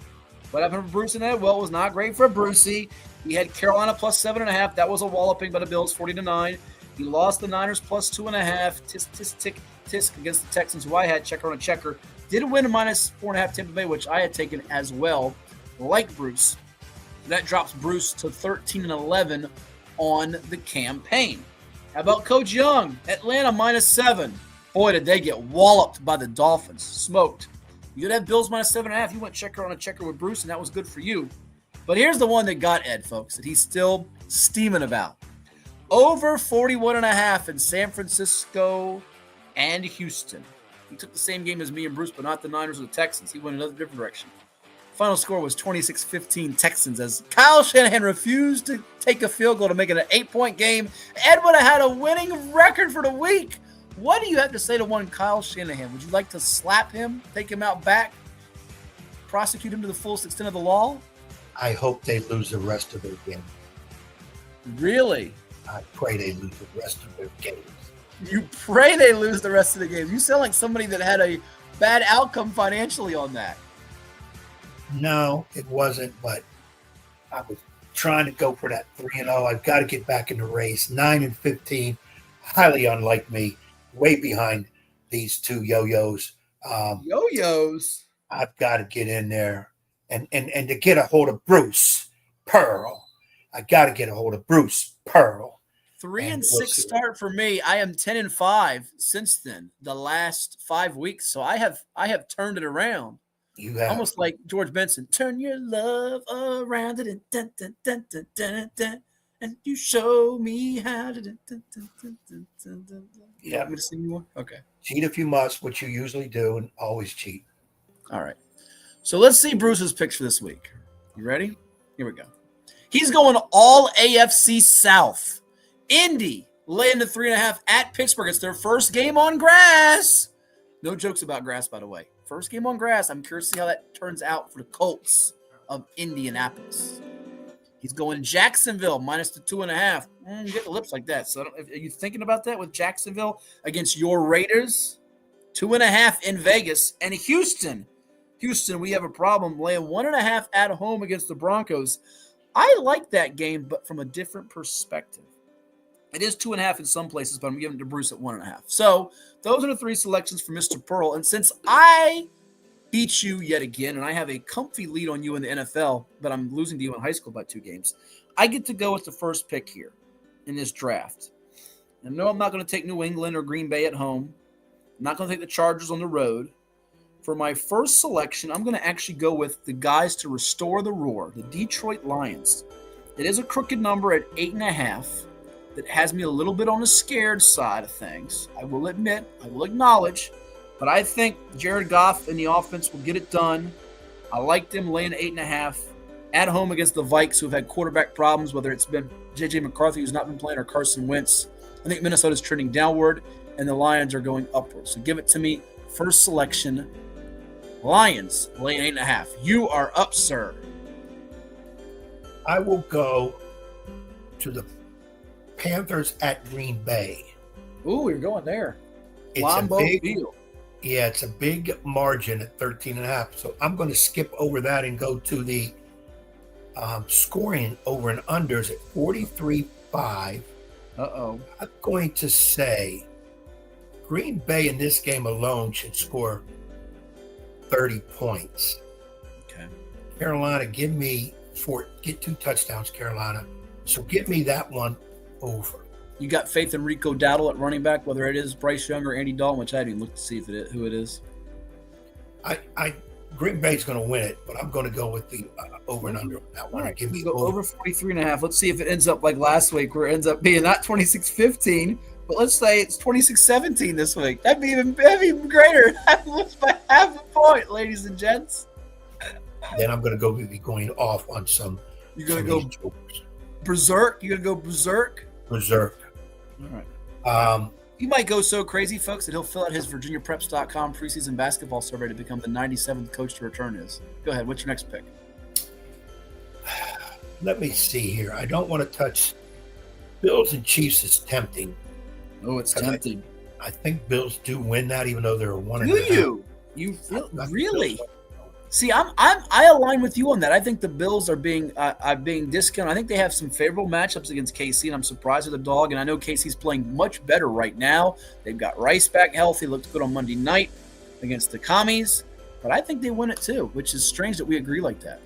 What happened for Bruce and Ed? Well, it was not great for Brucey. He had Carolina plus 7.5. That was a walloping by the Bills, 40-9. He lost the Niners plus 2.5. Tisk against the Texans, who I had checker on a checker. Did win a minus 4.5 Tampa Bay, which I had taken as well, like Bruce. That drops Bruce to 13-11 on the campaign. How about Coach Young? Atlanta minus 7. Boy, did they get walloped by the Dolphins. Smoked. You could have Bills minus 7.5. You went checker on a checker with Bruce, and that was good for you. But here's the one that got Ed, folks, that he's still steaming about. Over 41.5 in San Francisco and Houston. He took the same game as me and Bruce, but not the Niners or the Texans. He went another different direction. Final score was 26-15 Texans as Kyle Shanahan refused to take a field goal to make it an 8-point game. Ed would have had a winning record for the week. What do you have to say to one Kyle Shanahan? Would you like to slap him, take him out back, prosecute him to the fullest extent of the law? I hope they lose the rest of their game. Really? I pray they lose the rest of their games. You pray they lose the rest of the game. You sound like somebody that had a bad outcome financially on that. No, it wasn't, but I was trying to go for that 3-0. I've got to get back in the race. 9-15, highly unlike me, way behind these two yo-yos. Yo-yos? I've got to get in there and to get a hold of Bruce Pearl. I got to get a hold of Bruce Pearl. 3-6 start for me. I am 10-5 since then, the last 5 weeks. So I have turned it around. You have almost like George Benson. Turn your love around and you show me how to. Yeah. Want me to sing more? Okay. Cheat if you must, which you usually do, and always cheat. All right. So let's see Bruce's picks for this week. You ready? Here we go. He's going all AFC South. Indy laying the 3.5 at Pittsburgh. It's their first game on grass. No jokes about grass, by the way. First game on grass. I'm curious to see how that turns out for the Colts of Indianapolis. He's going Jacksonville minus the 2.5. You get the lips like that. So are you thinking about that with Jacksonville against your Raiders? 2.5 in Vegas. And Houston, we have a problem laying 1.5 at home against the Broncos. I like that game, but from a different perspective. It is 2.5 in some places, but I'm giving it to Bruce at 1.5. So those are the 3 selections for Mr. Pearl. And since I beat you yet again, and I have a comfy lead on you in the NFL, but I'm losing to you in high school by 2 games, I get to go with the first pick here in this draft. And no, I'm not going to take New England or Green Bay at home. I'm not going to take the Chargers on the road. For my first selection, I'm going to actually go with the guys to restore the roar, the Detroit Lions. It is a crooked number at 8.5. That has me a little bit on the scared side of things. I will admit, I will acknowledge, but I think Jared Goff and the offense will get it done. I like them laying 8.5 at home against the Vikes, who have had quarterback problems, whether it's been J.J. McCarthy, who's not been playing, or Carson Wentz. I think Minnesota's trending downward, and the Lions are going upward. So give it to me. First selection, Lions laying 8.5. You are up, sir. I will go to the Panthers at Green Bay. Ooh, you're going there. It's Lambeau a big Field. Yeah, it's a big margin at 13.5. So I'm going to skip over that and go to the scoring over and unders at 43.5. Uh-oh. I'm going to say Green Bay in this game alone should score 30 points. Okay. Carolina, get 2 touchdowns, Carolina. So give me that one over. You got faith in Rico Dowdle at running back, whether it is Bryce Young or Andy Dalton, which I didn't look to see who it is. Green Bay's going to win it, but I'm going to go with the over and under on that one. Right. Give me over 43.5. Let's see if it ends up like last week, where it ends up being not 26-15, but let's say it's 26-17 this week. That'd be even greater. That looks by half a point, ladies and gents. Then I'm going to be going off on some. You're going to go berserk. You're going to go berserk. Berserk. All right. He might go so crazy, folks, that he'll fill out his VirginiaPreps.com preseason basketball survey to become the 97th coach to return his. Go ahead. What's your next pick? Let me see here. I don't want to touch Bills and Chiefs is tempting. Oh, it's tempting. I think Bills do win that, even though they're a 1.5. Do you? You feel really? See, I align with you on that. I think the Bills are being discounted. I think they have some favorable matchups against KC, and I'm surprised with the dog. And I know KC's playing much better right now. They've got Rice back healthy, looked good on Monday night against the Commies. But I think they win it too, which is strange that we agree like that.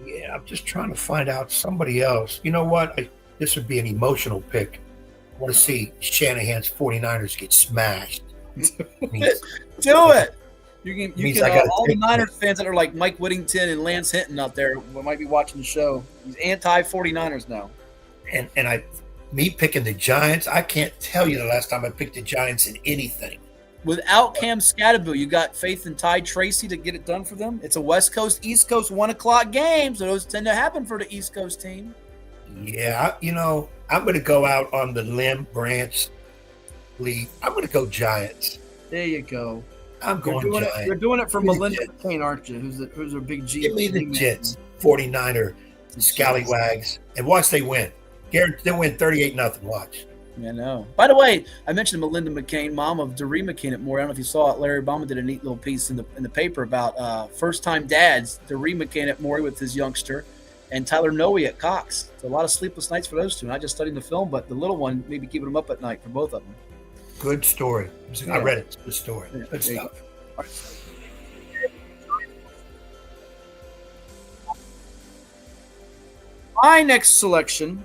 Yeah, I'm just trying to find out somebody else. You know what? This would be an emotional pick. I want to see Shanahan's 49ers get smashed. Do it. You can all the Niners fans that are like Mike Whittington and Lance Hinton out there might be watching the show. He's anti-49ers now. And me picking the Giants, I can't tell you the last time I picked the Giants in anything. Without Cam Scatterbill, you got faith in Ty Tracy to get it done for them. It's a West Coast, East Coast 1:00 game, so those tend to happen for the East Coast team. Yeah, I'm going to go out on the limb branch lead. I'm going to go Giants. There you go. I'm going Giants. You're doing it for Melinda McCain, aren't you? Who's a big G. Give me the Jets, 49er scallywags, and watch they win. They'll win 38-0. Watch. I know. By the way, I mentioned Melinda McCain, mom of Daree McCain at Moore. I don't know if you saw it. Larry Obama did a neat little piece in the paper about first-time dads, Daree McCain at Moore with his youngster, and Tyler Noe at Cox. It's a lot of sleepless nights for those two. Not just studying the film, but the little one maybe keeping them up at night for both of them. Good story. I read it. It's a good story. Yeah, good stuff. My next selection,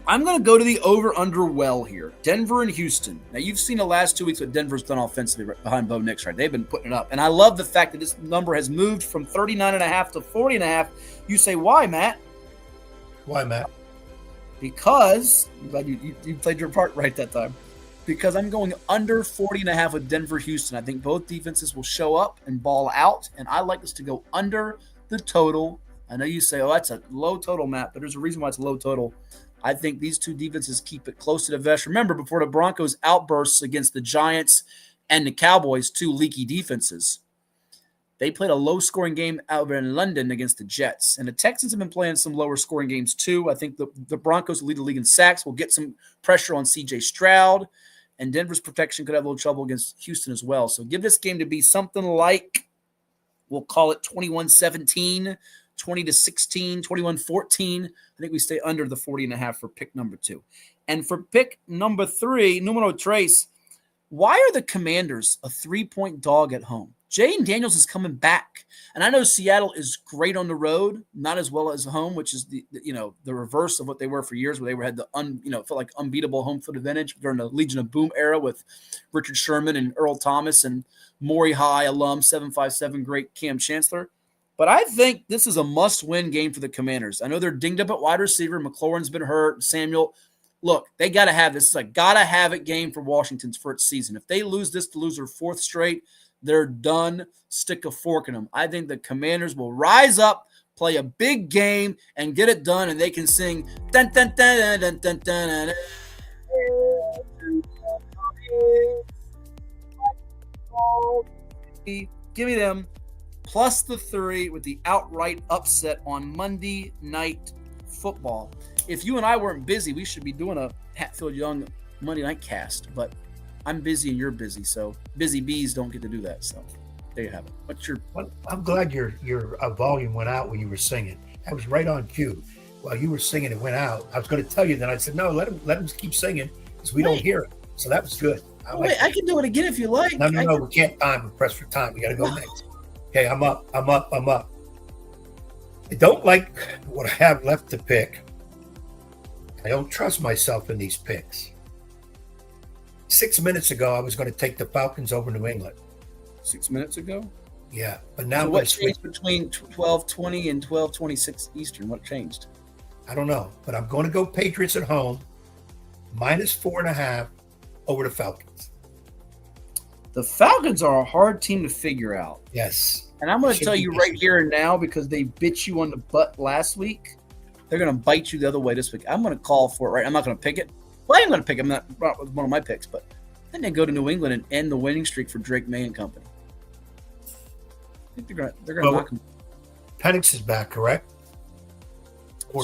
I'm going to go to the over-under well here. Denver and Houston. Now, you've seen the last 2 weeks what Denver's done offensively right behind Bo Nix, right? They've been putting it up. And I love the fact that this number has moved from 39.5 to 40.5. You say, why, Matt? Why, Matt? Because, I'm glad you played your part right that time. Because I'm going under 40.5 with Denver-Houston. I think both defenses will show up and ball out, and I like this to go under the total. I know you say, oh, that's a low total, Matt, but there's a reason why it's a low total. I think these two defenses keep it close to the vest. Remember, before the Broncos outbursts against the Giants and the Cowboys, two leaky defenses, they played a low-scoring game out in London against the Jets. And the Texans have been playing some lower-scoring games too. I think the Broncos will lead the league in sacks. Will get some pressure on C.J. Stroud. And Denver's protection could have a little trouble against Houston as well. So give this game to be something like, we'll call it 21-17, 20-16, 21-14. I think we stay under the 40.5 for pick number 2. And for pick number 3, numero tres, why are the Commanders a 3-point dog at home? Jaden Daniels is coming back. And I know Seattle is great on the road, not as well as home, which is the reverse of what they were for years, where they had the felt like unbeatable home field advantage during the Legion of Boom era with Richard Sherman and Earl Thomas and Maury High alum 757 great Cam Chancellor. But I think this is a must-win game for the Commanders. I know they're dinged up at wide receiver. McLaurin's been hurt. Samuel. Look, they got to have this. It's a got-to-have-it game for Washington's first season. If they lose this to lose their 4th straight, they're done. Stick a fork in them. I think the Commanders will rise up, play a big game, and get it done, and they can sing dun dun dun dun dun dun dun. Give me them plus the 3 with the outright upset on Monday Night Football. If you and I weren't busy, we should be doing a Hatfield Young Monday Night cast, but I'm busy and you're busy, so busy bees don't get to do that. So there you have it. What's your? Well, I'm glad your volume went out when you were singing. That was right on cue. While you were singing, it went out. I was going to tell you, then I said no. Let him keep singing because we don't hear it. So that was good. I can do it again if you like. No. We can't time. We're pressed for time. We got to go next. Okay, I'm up. I don't like what I have left to pick. I don't trust myself in these picks. 6 minutes ago, I was going to take the Falcons over New England. 6 minutes ago? Yeah, but now so what changed between 12:20 and 12:26 Eastern? What changed? I don't know, but I'm going to go Patriots at home, -4.5 over the Falcons. The Falcons are a hard team to figure out. Yes. And I'm going to tell you right here and now, because they bit you on the butt last week, they're going to bite you the other way this week. I'm going to call for it, right? I'm not going to pick it. Well, I am going to pick them. Not one of my picks, but I think they go to New England and end the winning streak for Drake May and company. I think they're going to knock him. Penix is back, correct?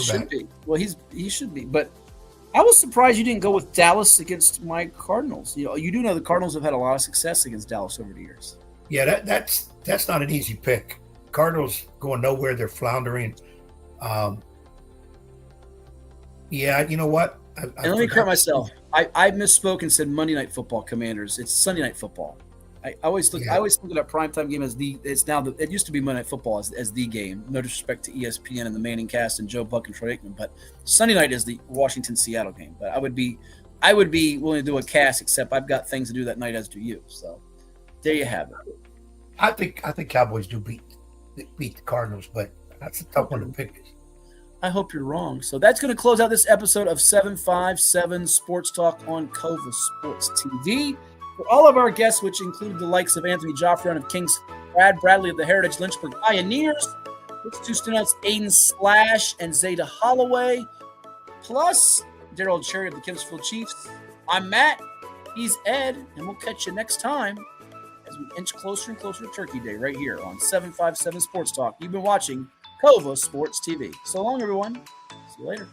Should be. Well, he should be. But I was surprised you didn't go with Dallas against my Cardinals. You do know the Cardinals have had a lot of success against Dallas over the years. Yeah, that's not an easy pick. Cardinals going nowhere. They're floundering. Yeah, you know what? And let me correct myself. I misspoke and said Monday Night Football Commanders. It's Sunday Night Football. I always look at that primetime game as it used to be Monday Night Football as the game. No disrespect to ESPN and the Manning cast and Joe Buck and Troy Aikman, but Sunday night is the Washington-Seattle game. But I would be willing to do a cast, except I've got things to do that night, as do you. So there you have it. I think Cowboys do beat the Cardinals, but that's a tough one to pick. I hope you're wrong. So that's going to close out this episode of 757 Sports Talk on Cova Sports TV. For all of our guests, which included the likes of Anthony Joffrion of Kings, Brad Bradley of the Heritage-Lynchburg Pioneers, its two standouts, Ayden Slash and Zaid Holloway, plus Daryl Cherry of the Kempsville Chiefs. I'm Matt. He's Ed, and we'll catch you next time as we inch closer and closer to Turkey Day right here on 757 Sports Talk. You've been watching Cova Sports TV. So long, everyone. See you later.